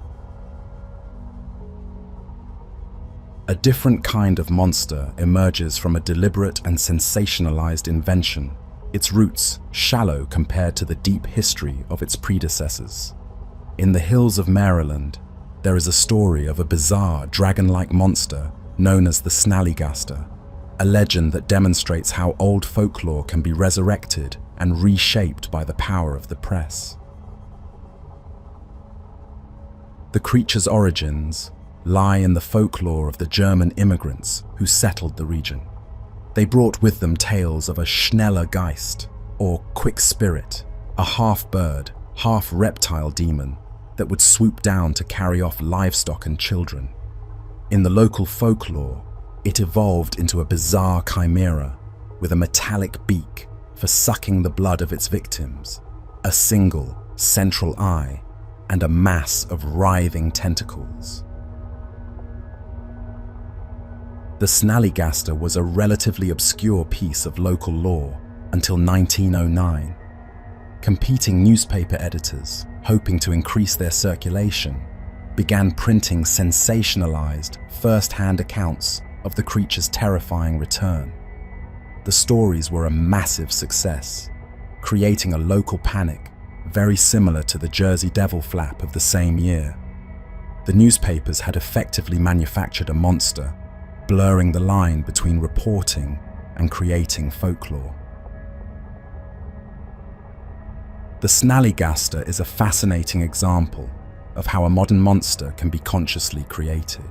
A different kind of monster emerges from a deliberate and sensationalized invention, its roots shallow compared to the deep history of its predecessors. In the hills of Maryland, there is a story of a bizarre dragon-like monster known as the Snallygaster, a legend that demonstrates how old folklore can be resurrected and reshaped by the power of the press. The creature's origins lie in the folklore of the German immigrants who settled the region. They brought with them tales of a Schnellergeist, or quick spirit, a half-bird, half-reptile demon that would swoop down to carry off livestock and children. In the local folklore, it evolved into a bizarre chimera with a metallic beak for sucking the blood of its victims, a single central eye, and a mass of writhing tentacles. The snallygaster was a relatively obscure piece of local lore until 1909. Competing newspaper editors, hoping to increase their circulation, began printing sensationalized, first-hand accounts of the creature's terrifying return. The stories were a massive success, creating a local panic very similar to the Jersey Devil flap of the same year. The newspapers had effectively manufactured a monster, blurring the line between reporting and creating folklore. The snallygaster is a fascinating example of how a modern monster can be consciously created.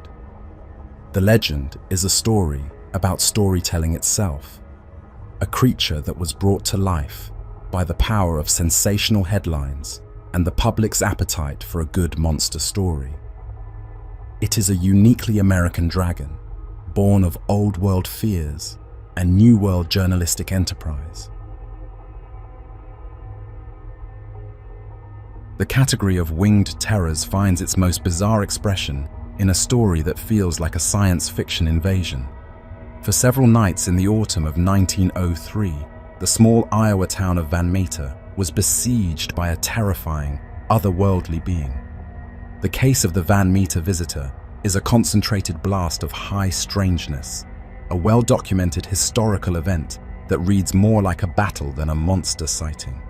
The legend is a story about storytelling itself, a creature that was brought to life by the power of sensational headlines and the public's appetite for a good monster story. It is a uniquely American dragon, born of old world fears and new world journalistic enterprise. The category of winged terrors finds its most bizarre expression in a story that feels like a science fiction invasion. For several nights in the autumn of 1903, the small Iowa town of Van Meter was besieged by a terrifying, otherworldly being. The case of the Van Meter visitor is a concentrated blast of high strangeness, a well-documented historical event that reads more like a battle than a monster sighting.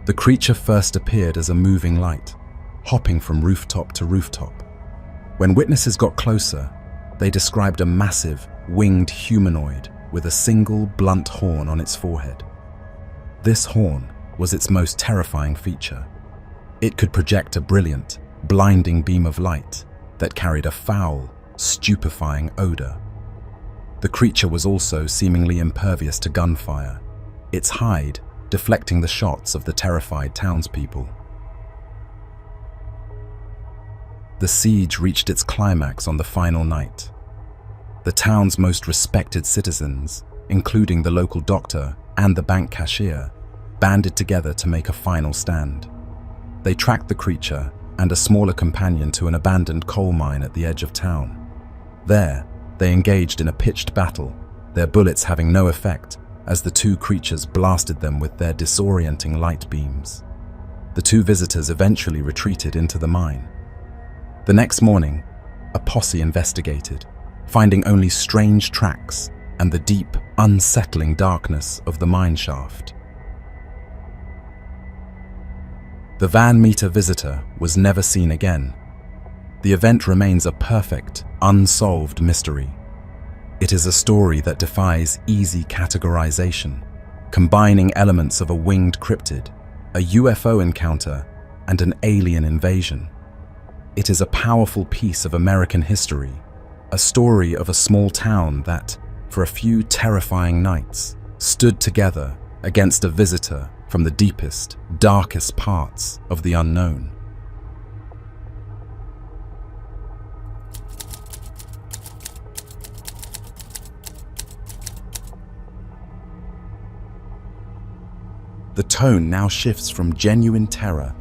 The creature first appeared as a moving light, hopping from rooftop to rooftop. When witnesses got closer, they described a massive, winged humanoid with a single, blunt horn on its forehead. This horn was its most terrifying feature. It could project a brilliant, blinding beam of light that carried a foul, stupefying odor. The creature was also seemingly impervious to gunfire, its hide deflecting the shots of the terrified townspeople. The siege reached its climax on the final night. The town's most respected citizens, including the local doctor and the bank cashier, banded together to make a final stand. They tracked the creature and a smaller companion to an abandoned coal mine at the edge of town. There, they engaged in a pitched battle, their bullets having no effect as the two creatures blasted them with their disorienting light beams. The two visitors eventually retreated into the mine. The next morning, a posse investigated, finding only strange tracks and the deep, unsettling darkness of the mine shaft. The Van Meter visitor was never seen again. The event remains a perfect, unsolved mystery. It is a story that defies easy categorization, combining elements of a winged cryptid, a UFO encounter, and an alien invasion. It is a powerful piece of American history, a story of a small town that, for a few terrifying nights, stood together against a visitor from the deepest, darkest parts of the unknown. The tone now shifts from genuine terror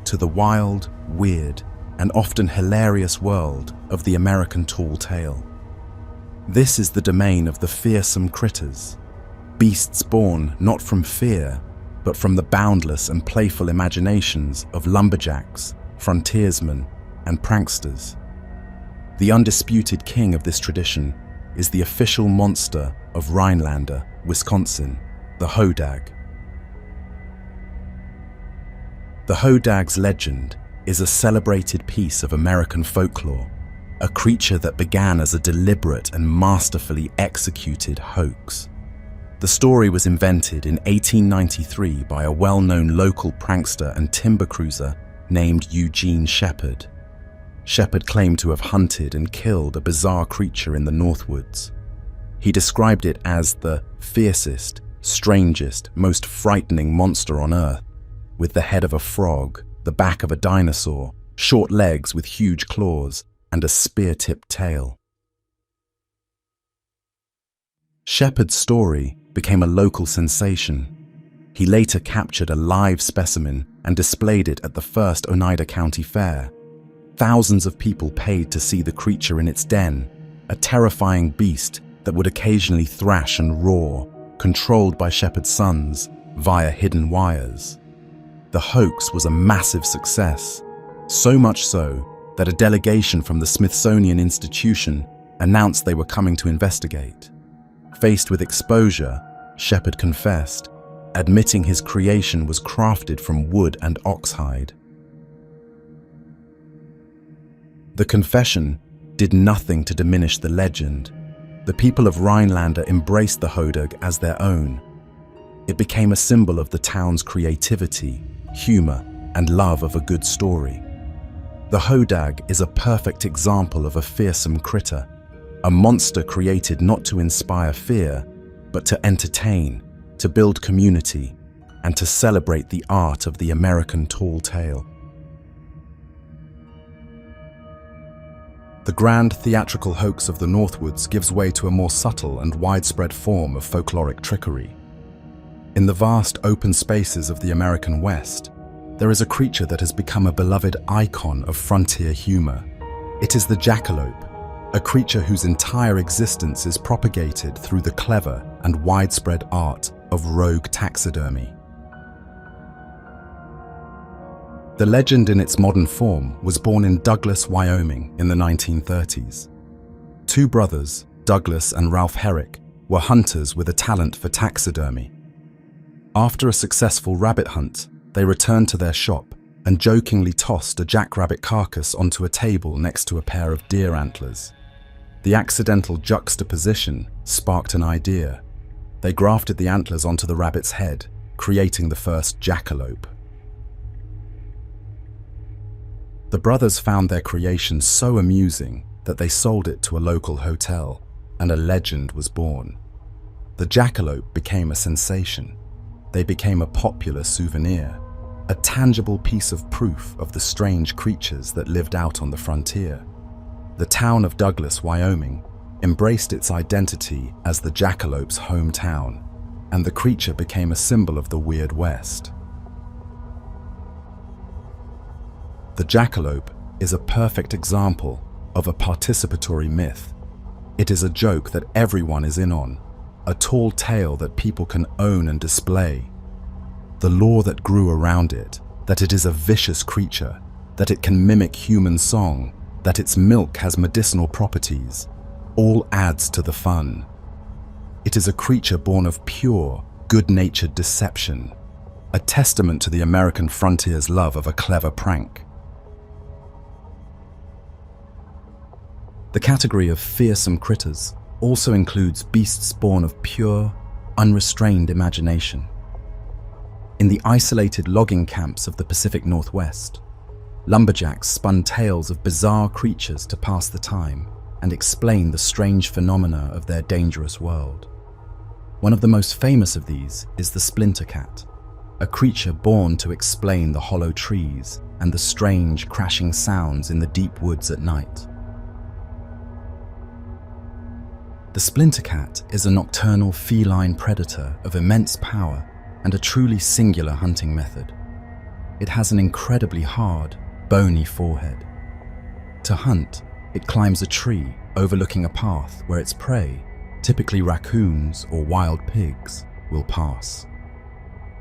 to the wild, weird, and often hilarious world of the American tall tale. This is the domain of the fearsome critters, beasts born not from fear, but from the boundless and playful imaginations of lumberjacks, frontiersmen, and pranksters. The undisputed king of this tradition is the official monster of Rhinelander, Wisconsin, the hodag. The hodag's legend is a celebrated piece of American folklore, a creature that began as a deliberate and masterfully executed hoax. The story was invented in 1893 by a well-known local prankster and timber cruiser named Eugene Shepard. Shepard claimed to have hunted and killed a bizarre creature in the Northwoods. He described it as the fiercest, strangest, most frightening monster on Earth, with the head of a frog, the back of a dinosaur, short legs with huge claws, and a spear-tipped tail. Shepard's story became a local sensation. He later captured a live specimen and displayed it at the first Oneida County Fair. Thousands of people paid to see the creature in its den, a terrifying beast that would occasionally thrash and roar, controlled by Shepard's sons via hidden wires. The hoax was a massive success, so much so that a delegation from the Smithsonian Institution announced they were coming to investigate. Faced with exposure, Shepard confessed, admitting his creation was crafted from wood and oxhide. The confession did nothing to diminish the legend. The people of Rhinelander embraced the hodag as their own. It became a symbol of the town's creativity, humor, and love of a good story. The hodag is a perfect example of a fearsome critter, a monster created not to inspire fear, but to entertain, to build community, and to celebrate the art of the American tall tale. The grand theatrical hoax of the Northwoods gives way to a more subtle and widespread form of folkloric trickery. In the vast open spaces of the American West, there is a creature that has become a beloved icon of frontier humor. It is the jackalope, a creature whose entire existence is propagated through the clever and widespread art of rogue taxidermy. The legend in its modern form was born in Douglas, Wyoming in the 1930s. Two brothers, Douglas and Ralph Herrick, were hunters with a talent for taxidermy. After a successful rabbit hunt, they returned to their shop and jokingly tossed a jackrabbit carcass onto a table next to a pair of deer antlers. The accidental juxtaposition sparked an idea. They grafted the antlers onto the rabbit's head, creating the first jackalope. The brothers found their creation so amusing that they sold it to a local hotel, and a legend was born. The jackalope became a sensation. They became a popular souvenir, a tangible piece of proof of the strange creatures that lived out on the frontier. The town of Douglas, Wyoming, embraced its identity as the jackalope's hometown, and the creature became a symbol of the Weird West. The jackalope is a perfect example of a participatory myth. It is a joke that everyone is in on, a tall tale that people can own and display. The lore that grew around it, that it is a vicious creature, that it can mimic human song, that its milk has medicinal properties, all adds to the fun. It is a creature born of pure, good-natured deception, a testament to the American frontier's love of a clever prank. The category of fearsome critters also includes beasts born of pure, unrestrained imagination. In the isolated logging camps of the Pacific Northwest, lumberjacks spun tales of bizarre creatures to pass the time and explain the strange phenomena of their dangerous world. One of the most famous of these is the splinter cat, a creature born to explain the hollow trees and the strange crashing sounds in the deep woods at night. The splinter cat is a nocturnal feline predator of immense power and a truly singular hunting method. It has an incredibly hard, bony forehead. To hunt, it climbs a tree overlooking a path where its prey, typically raccoons or wild pigs, will pass.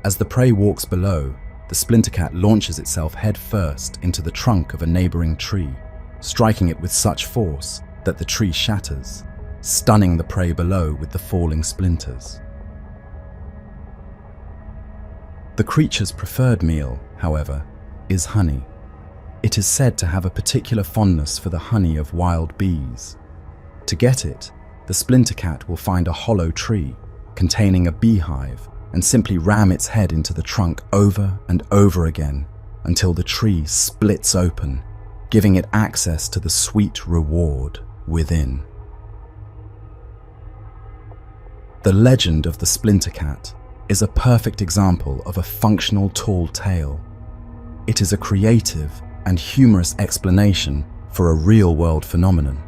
As the prey walks below, the splinter cat launches itself head first into the trunk of a neighboring tree, striking it with such force that the tree shatters, stunning the prey below with the falling splinters. The creature's preferred meal, however, is honey. It is said to have a particular fondness for the honey of wild bees. To get it, the splinter cat will find a hollow tree containing a beehive and simply ram its head into the trunk over and over again until the tree splits open, giving it access to the sweet reward within. The legend of the splinter cat is a perfect example of a functional tall tale. It is a creative and humorous explanation for a real-world phenomenon,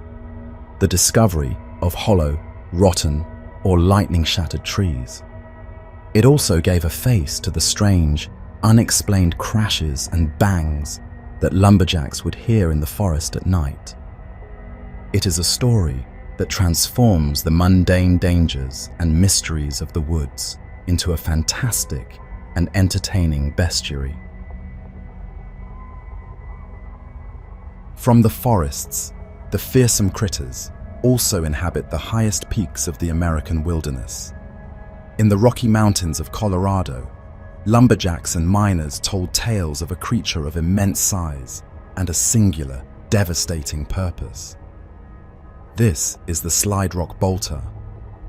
the discovery of hollow, rotten, or lightning-shattered trees. It also gave a face to the strange, unexplained crashes and bangs that lumberjacks would hear in the forest at night. It is a story that transforms the mundane dangers and mysteries of the woods into a fantastic and entertaining bestiary. From the forests, the fearsome critters also inhabit the highest peaks of the American wilderness. In the Rocky Mountains of Colorado, lumberjacks and miners told tales of a creature of immense size and a singular, devastating purpose. This is the slide rock bolter,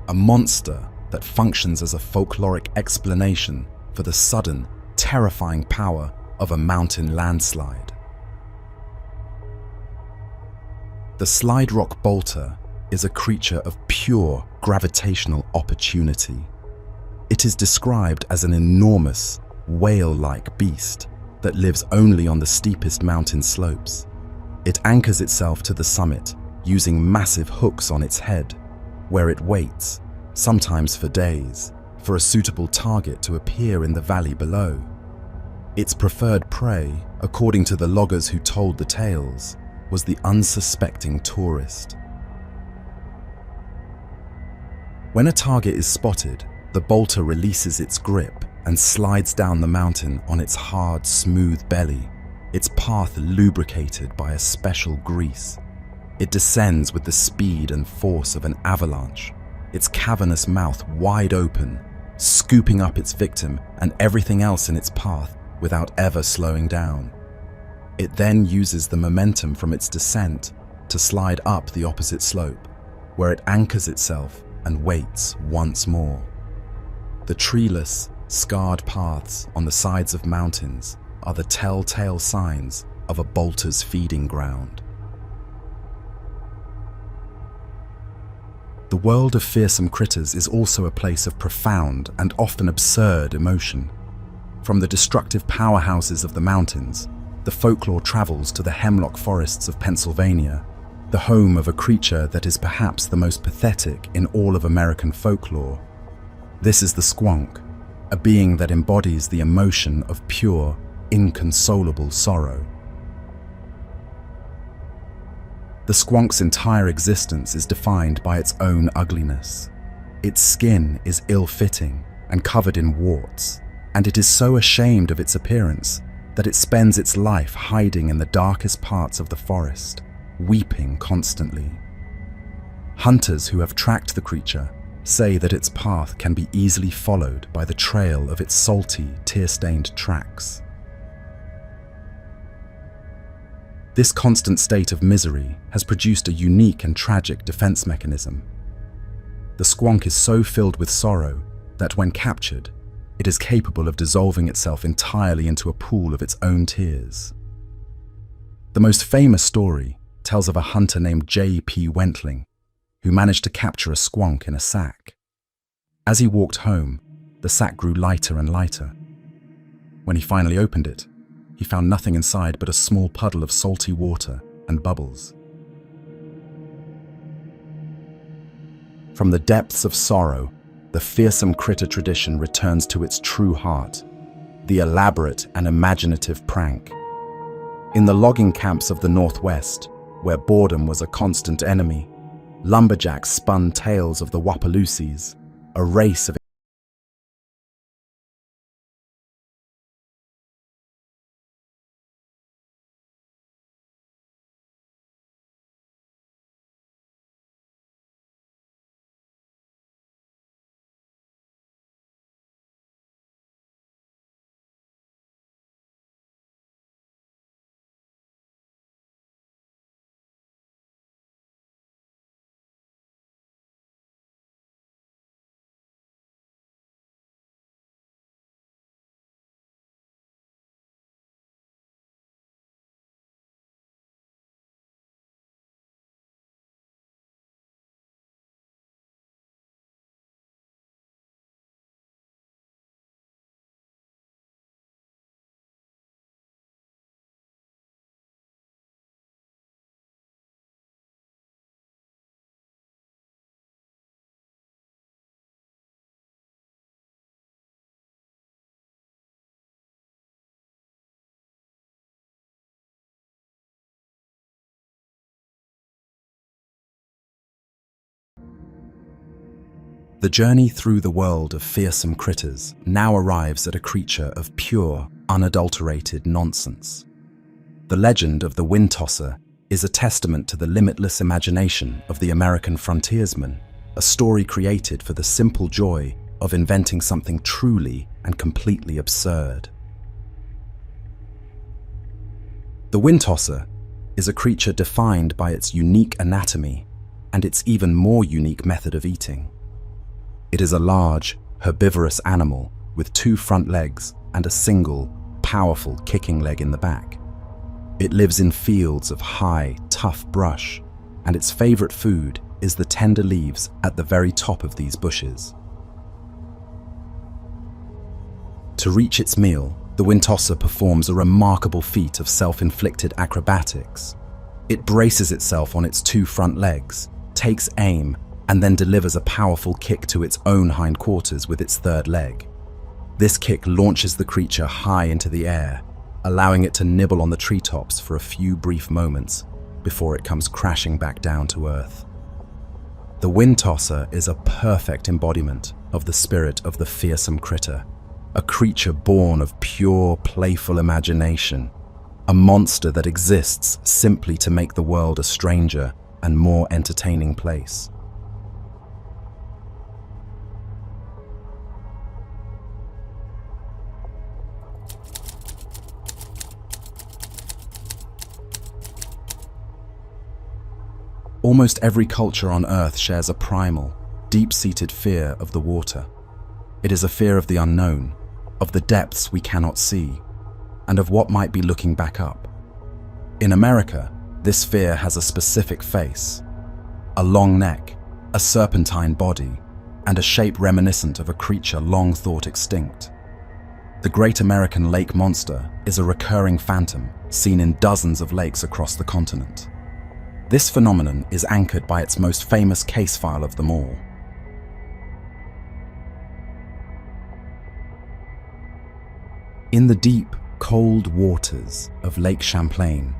a monster that functions as a folkloric explanation for the sudden, terrifying power of a mountain landslide. The slide rock bolter is a creature of pure gravitational opportunity. It is described as an enormous, whale-like beast that lives only on the steepest mountain slopes. It anchors itself to the summit using massive hooks on its head, where it waits, sometimes for days, for a suitable target to appear in the valley below. Its preferred prey, according to the loggers who told the tales, was the unsuspecting tourist. When a target is spotted, the bolter releases its grip and slides down the mountain on its hard, smooth belly, its path lubricated by a special grease. It descends with the speed and force of an avalanche, its cavernous mouth wide open, scooping up its victim and everything else in its path without ever slowing down. It then uses the momentum from its descent to slide up the opposite slope, where it anchors itself and waits once more. The treeless, scarred paths on the sides of mountains are the telltale signs of a bolter's feeding ground. The world of fearsome critters is also a place of profound and often absurd emotion. From the destructive powerhouses of the mountains, the folklore travels to the hemlock forests of Pennsylvania, the home of a creature that is perhaps the most pathetic in all of American folklore. This is the squonk, a being that embodies the emotion of pure, inconsolable sorrow. The squonk's entire existence is defined by its own ugliness. Its skin is ill-fitting and covered in warts, and it is so ashamed of its appearance that it spends its life hiding in the darkest parts of the forest, weeping constantly. Hunters who have tracked the creature say that its path can be easily followed by the trail of its salty, tear-stained tracks. This constant state of misery has produced a unique and tragic defense mechanism. The squonk is so filled with sorrow that when captured, it is capable of dissolving itself entirely into a pool of its own tears. The most famous story tells of a hunter named J.P. Wentling, who managed to capture a squonk in a sack. As he walked home, the sack grew lighter and lighter. When he finally opened it, he found nothing inside but a small puddle of salty water and bubbles. From the depths of sorrow, the fearsome critter tradition returns to its true heart, the elaborate and imaginative prank. In the logging camps of the Northwest, where boredom was a constant enemy, lumberjacks spun tales of the Wapaloosis, a race of The journey through the world of fearsome critters now arrives at a creature of pure, unadulterated nonsense. The legend of the wind tosser is a testament to the limitless imagination of the American frontiersman, a story created for the simple joy of inventing something truly and completely absurd. The wind tosser is a creature defined by its unique anatomy and its even more unique method of eating. It is a large, herbivorous animal with 2 front legs and a single, powerful kicking leg in the back. It lives in fields of high, tough brush, and its favorite food is the tender leaves at the very top of these bushes. To reach its meal, the wind tosser performs a remarkable feat of self-inflicted acrobatics. It braces itself on its 2 front legs, takes aim, and then delivers a powerful kick to its own hindquarters with its 3rd leg. This kick launches the creature high into the air, allowing it to nibble on the treetops for a few brief moments before it comes crashing back down to earth. The wind tosser is a perfect embodiment of the spirit of the fearsome critter, a creature born of pure, playful imagination, a monster that exists simply to make the world a stranger and more entertaining place. Almost every culture on Earth shares a primal, deep-seated fear of the water. It is a fear of the unknown, of the depths we cannot see, and of what might be looking back up. In America, this fear has a specific face: a long neck, a serpentine body, and a shape reminiscent of a creature long thought extinct. The Great American Lake Monster is a recurring phantom seen in dozens of lakes across the continent. This phenomenon is anchored by its most famous case file of them all. In the deep, cold waters of Lake Champlain,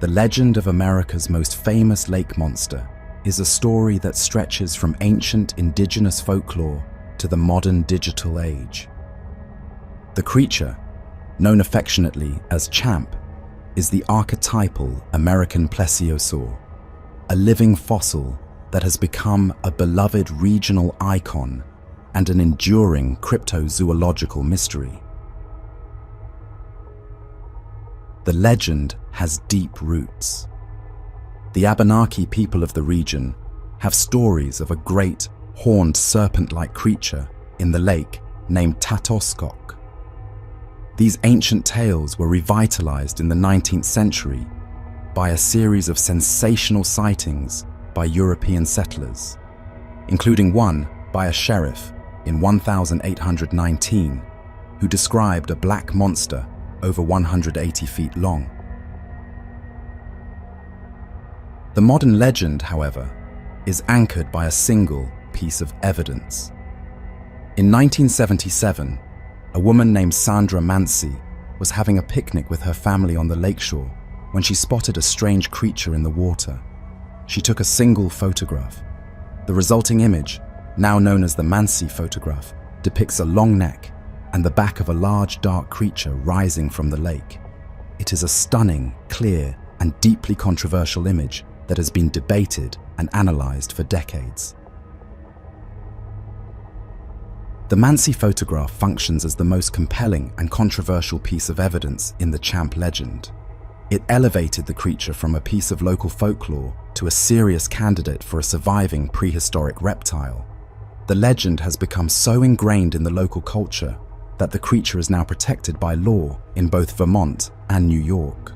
the legend of America's most famous lake monster is a story that stretches from ancient indigenous folklore to the modern digital age. The creature, known affectionately as Champ, is the archetypal American plesiosaur, a living fossil that has become a beloved regional icon and an enduring cryptozoological mystery. The legend has deep roots. The Abenaki people of the region have stories of a great, horned serpent-like creature in the lake named Tatoskok. These ancient tales were revitalized in the 19th century by a series of sensational sightings by European settlers, including one by a sheriff in 1819 who described a black monster over 180 feet long. The modern legend, however, is anchored by a single piece of evidence. In 1977, a woman named Sandra Mansi was having a picnic with her family on the lakeshore when she spotted a strange creature in the water. She took a single photograph. The resulting image, now known as the Mansi photograph, depicts a long neck and the back of a large dark creature rising from the lake. It is a stunning, clear, and deeply controversial image that has been debated and analyzed for decades. The Mansi photograph functions as the most compelling and controversial piece of evidence in the Champ legend. It elevated the creature from a piece of local folklore to a serious candidate for a surviving prehistoric reptile. The legend has become so ingrained in the local culture that the creature is now protected by law in both Vermont and New York.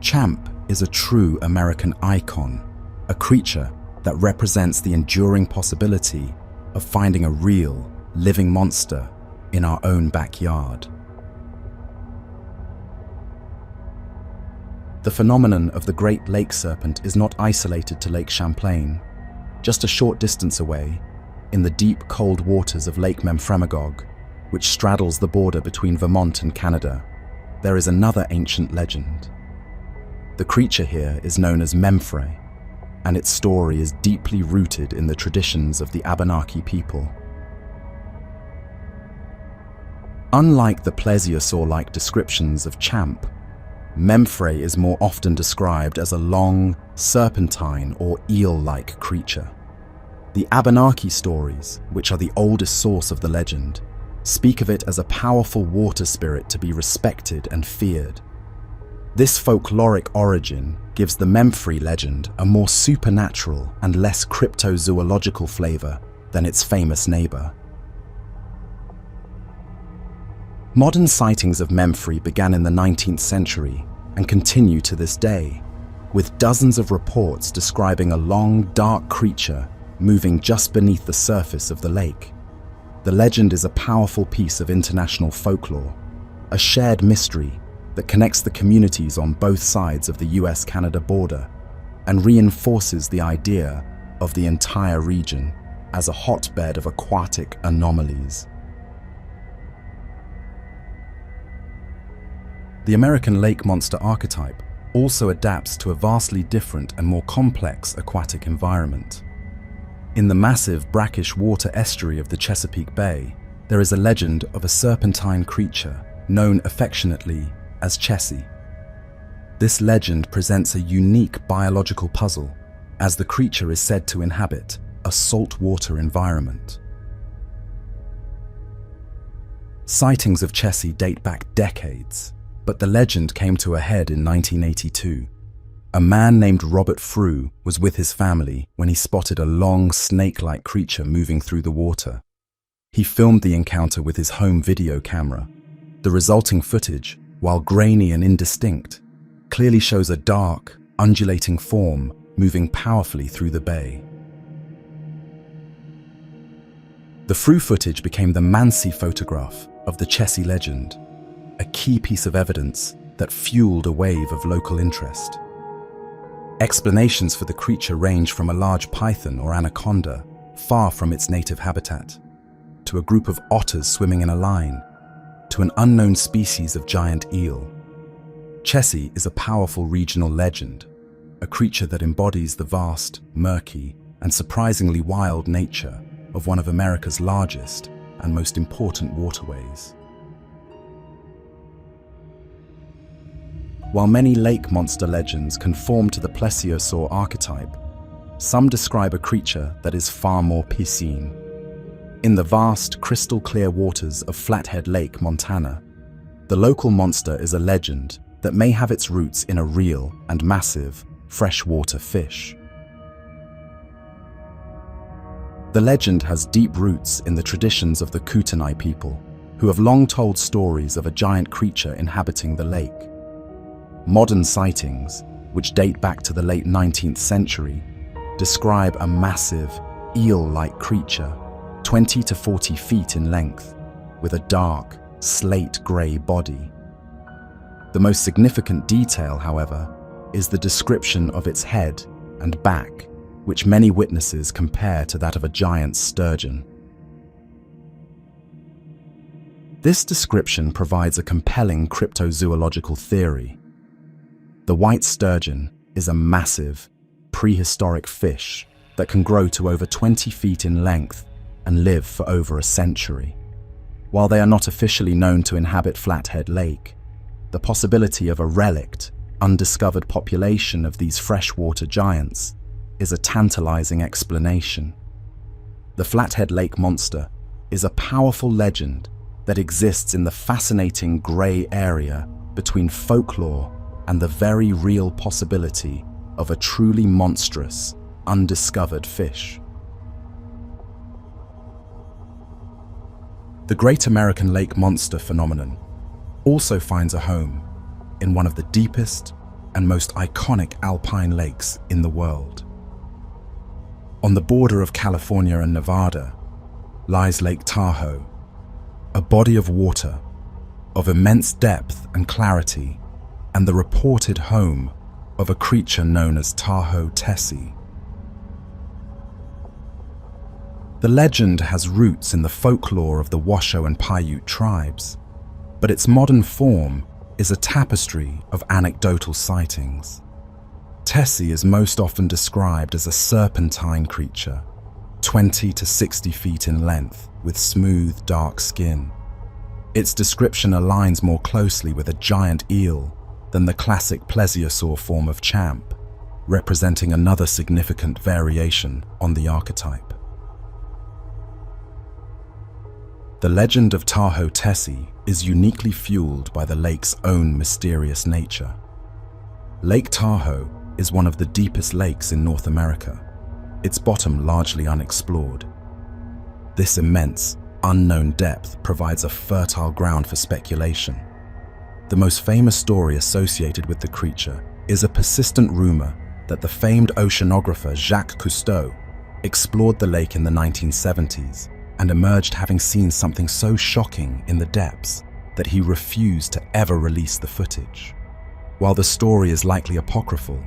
Champ is a true American icon, a creature that represents the enduring possibility of finding a real, living monster in our own backyard. The phenomenon of the Great Lake Serpent is not isolated to Lake Champlain. Just a short distance away, in the deep, cold waters of Lake Memphremagog, which straddles the border between Vermont and Canada, there is another ancient legend. The creature here is known as Memphrey, and its story is deeply rooted in the traditions of the Abenaki people. Unlike the plesiosaur-like descriptions of Champ, Memphrey is more often described as a long, serpentine or eel-like creature. The Abenaki stories, which are the oldest source of the legend, speak of it as a powerful water spirit to be respected and feared. This folkloric origin gives the Memphrey legend a more supernatural and less cryptozoological flavor than its famous neighbor. Modern sightings of Memphrey began in the 19th century and continue to this day, with dozens of reports describing a long, dark creature moving just beneath the surface of the lake. The legend is a powerful piece of international folklore, a shared mystery that connects the communities on both sides of the US-Canada border and reinforces the idea of the entire region as a hotbed of aquatic anomalies. The American lake monster archetype also adapts to a vastly different and more complex aquatic environment. In the massive brackish water estuary of the Chesapeake Bay, there is a legend of a serpentine creature known affectionately as Chessie. This legend presents a unique biological puzzle, as the creature is said to inhabit a saltwater environment. Sightings of Chessie date back decades, but the legend came to a head in 1982. A man named Robert Frew was with his family when he spotted a long, snake-like creature moving through the water. He filmed the encounter with his home video camera. The resulting footage, while grainy and indistinct, clearly shows a dark, undulating form moving powerfully through the bay. The Frew footage became the Mansi photograph of the Chessie legend, a key piece of evidence that fueled a wave of local interest. Explanations for the creature range from a large python or anaconda far from its native habitat, to a group of otters swimming in a line, to an unknown species of giant eel. Chessie is a powerful regional legend, a creature that embodies the vast, murky, and surprisingly wild nature of one of America's largest and most important waterways. While many lake monster legends conform to the plesiosaur archetype, some describe a creature that is far more piscine. In the vast, crystal-clear waters of Flathead Lake, Montana, the local monster is a legend that may have its roots in a real and massive freshwater fish. The legend has deep roots in the traditions of the Kootenai people, who have long told stories of a giant creature inhabiting the lake. Modern sightings, which date back to the late 19th century, describe a massive, eel-like creature, 20 to 40 feet in length, with a dark, slate-grey body. The most significant detail, however, is the description of its head and back, which many witnesses compare to that of a giant sturgeon. This description provides a compelling cryptozoological theory. The white sturgeon is a massive, prehistoric fish that can grow to over 20 feet in length and live for over a century. While they are not officially known to inhabit Flathead Lake, the possibility of a relict, undiscovered population of these freshwater giants is a tantalizing explanation. The Flathead Lake monster is a powerful legend that exists in the fascinating gray area between folklore and the very real possibility of a truly monstrous, undiscovered fish. The Great American Lake Monster phenomenon also finds a home in one of the deepest and most iconic alpine lakes in the world. On the border of California and Nevada lies Lake Tahoe, a body of water of immense depth and clarity, and the reported home of a creature known as Tahoe Tessie. The legend has roots in the folklore of the Washoe and Paiute tribes, but its modern form is a tapestry of anecdotal sightings. Tessie is most often described as a serpentine creature, 20 to 60 feet in length, with smooth, dark skin. Its description aligns more closely with a giant eel than the classic plesiosaur form of champ, representing another significant variation on the archetype. The legend of Tahoe Tessie is uniquely fueled by the lake's own mysterious nature. Lake Tahoe is one of the deepest lakes in North America, its bottom largely unexplored. This immense, unknown depth provides a fertile ground for speculation. The most famous story associated with the creature is a persistent rumor that the famed oceanographer Jacques Cousteau explored the lake in the 1970s and emerged having seen something so shocking in the depths that he refused to ever release the footage. While the story is likely apocryphal,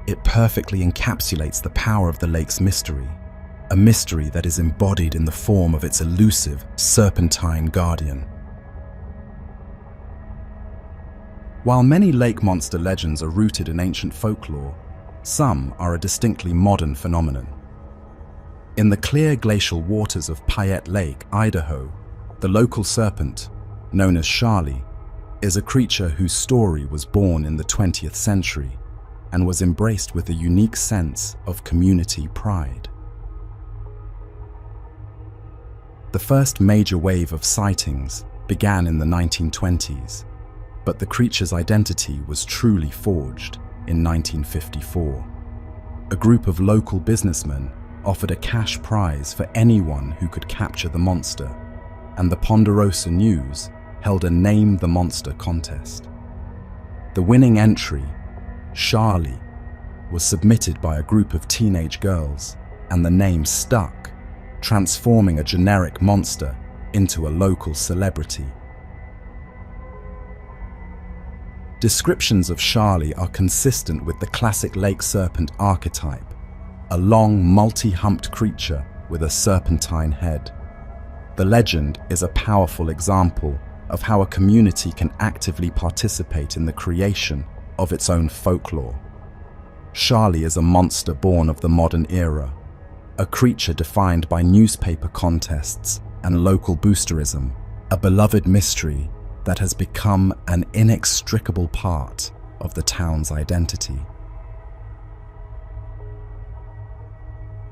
it perfectly encapsulates the power of the lake's mystery, a mystery that is embodied in the form of its elusive, serpentine guardian. While many lake monster legends are rooted in ancient folklore, some are a distinctly modern phenomenon. In the clear glacial waters of Payette Lake, Idaho, the local serpent, known as Charlie, is a creature whose story was born in the 20th century and was embraced with a unique sense of community pride. The first major wave of sightings began in the 1920s, but the creature's identity was truly forged in 1954. A group of local businessmen offered a cash prize for anyone who could capture the monster, and the Ponderosa News held a Name the Monster contest. The winning entry, Charlie, was submitted by a group of teenage girls, and the name stuck, transforming a generic monster into a local celebrity. Descriptions of Charlie are consistent with the classic lake serpent archetype, a long, multi-humped creature with a serpentine head. The legend is a powerful example of how a community can actively participate in the creation of its own folklore. Charlie is a monster born of the modern era, a creature defined by newspaper contests and local boosterism, a beloved mystery that has become an inextricable part of the town's identity.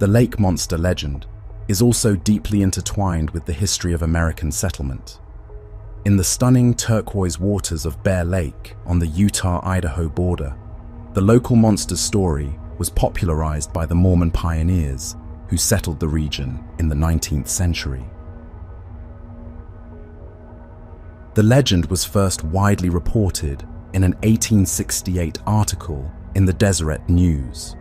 The lake monster legend is also deeply intertwined with the history of American settlement. In the stunning turquoise waters of Bear Lake on the Utah-Idaho border, the local monster's story was popularized by the Mormon pioneers who settled the region in the 19th century. The legend was first widely reported in an 1868 article in the Deseret News.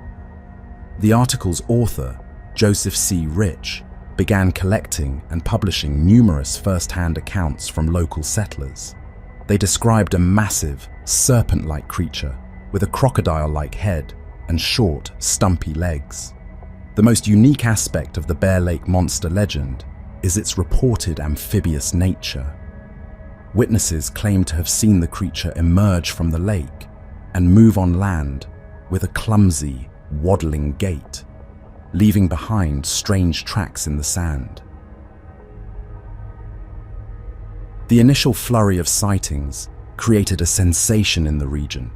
The article's author, Joseph C. Rich, began collecting and publishing numerous first-hand accounts from local settlers. They described a massive, serpent-like creature with a crocodile-like head and short, stumpy legs. The most unique aspect of the Bear Lake monster legend is its reported amphibious nature. Witnesses claim to have seen the creature emerge from the lake and move on land with a clumsy, waddling gait, leaving behind strange tracks in the sand. The initial flurry of sightings created a sensation in the region,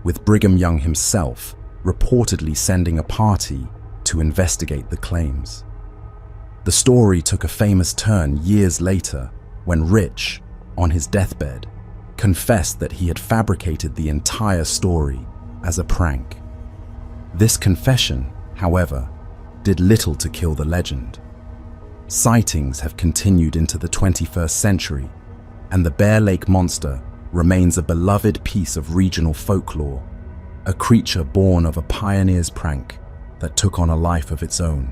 with Brigham Young himself reportedly sending a party to investigate the claims. The story took a famous turn years later when Rich, on his deathbed, confessed that he had fabricated the entire story as a prank. This confession, however, did little to kill the legend. Sightings have continued into the 21st century, and the Bear Lake monster remains a beloved piece of regional folklore, a creature born of a pioneer's prank that took on a life of its own.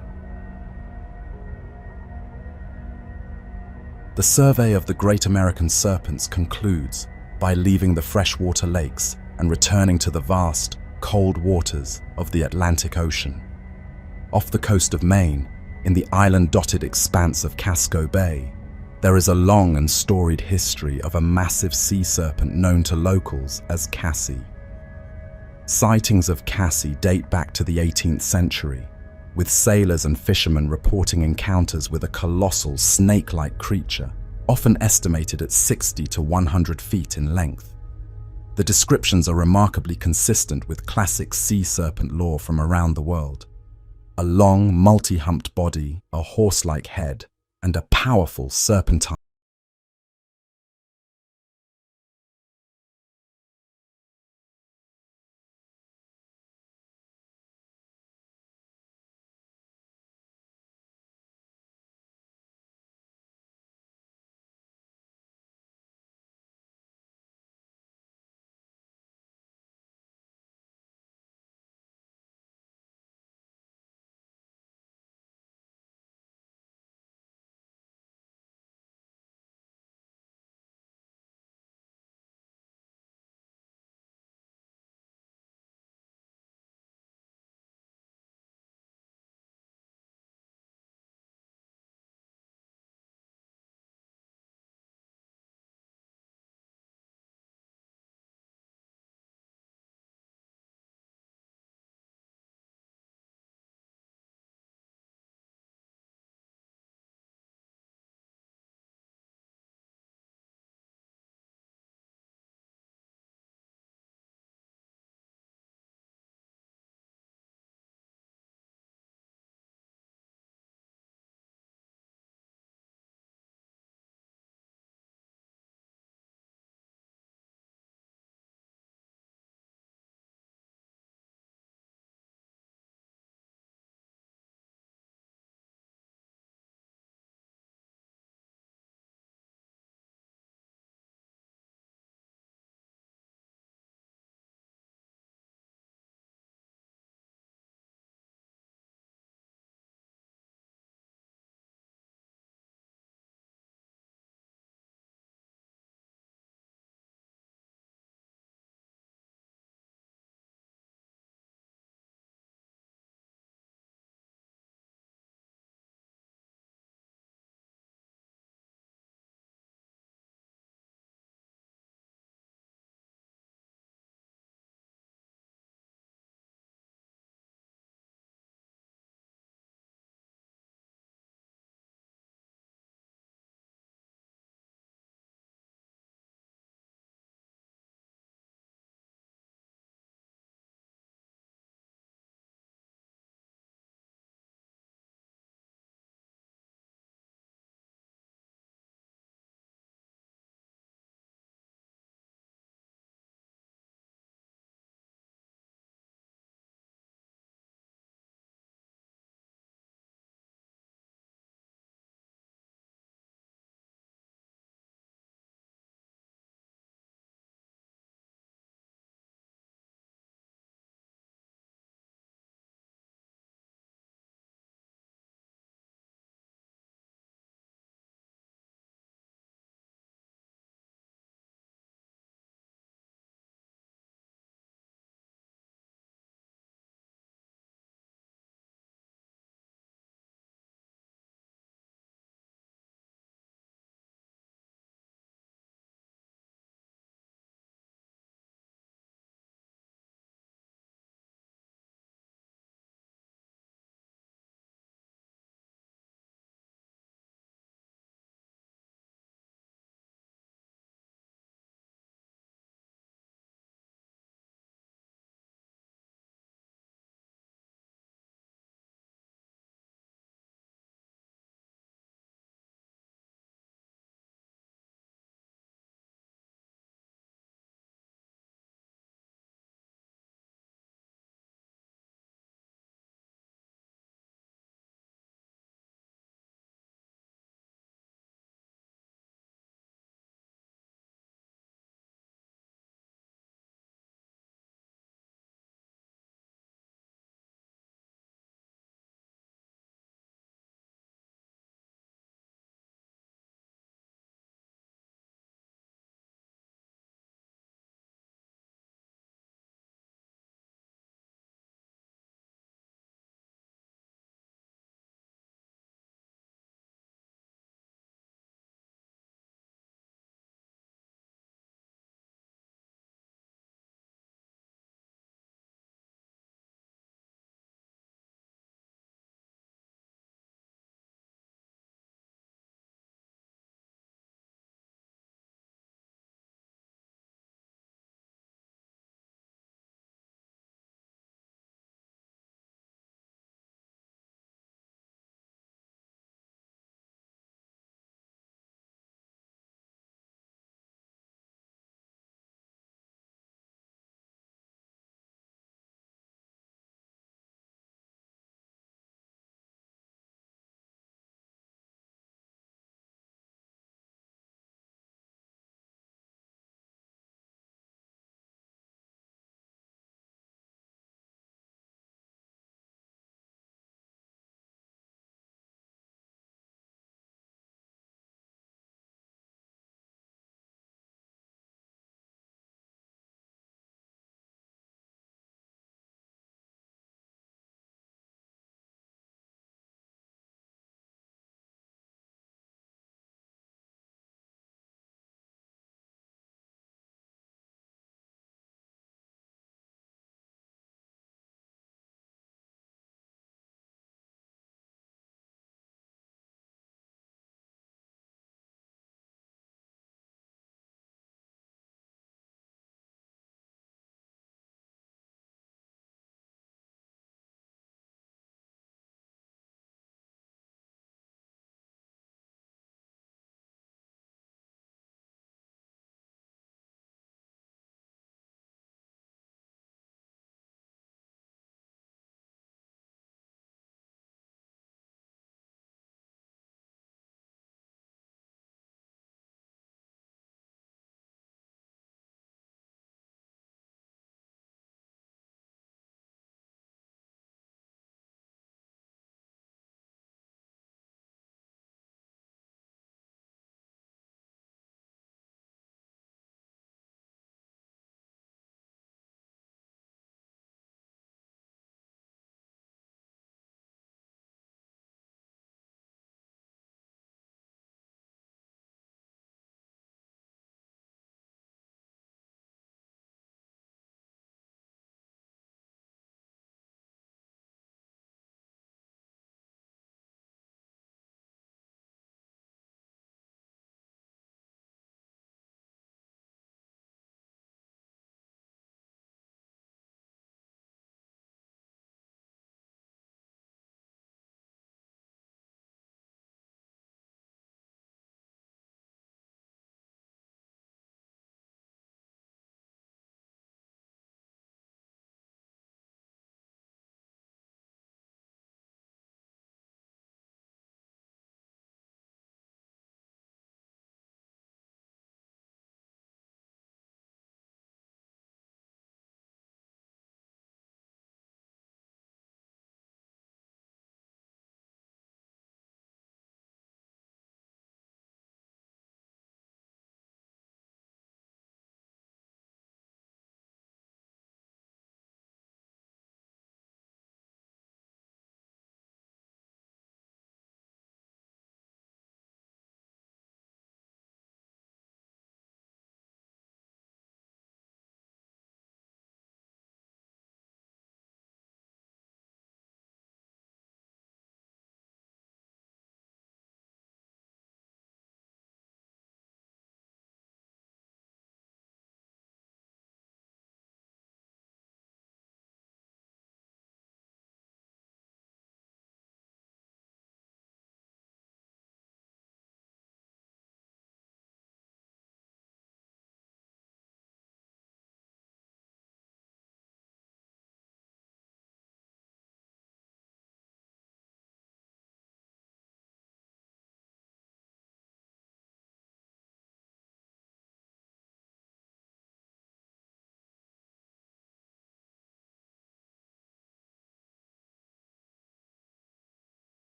The survey of the Great American Serpents concludes by leaving the freshwater lakes and returning to the vast, cold waters of the Atlantic Ocean. Off the coast of Maine, in the island-dotted expanse of Casco Bay, there is a long and storied history of a massive sea serpent known to locals as Cassie. Sightings of Cassie date back to the 18th century, with sailors and fishermen reporting encounters with a colossal snake-like creature, often estimated at 60 to 100 feet in length. The descriptions are remarkably consistent with classic sea serpent lore from around the world. A long, multi-humped body, a horse-like head, and a powerful serpentine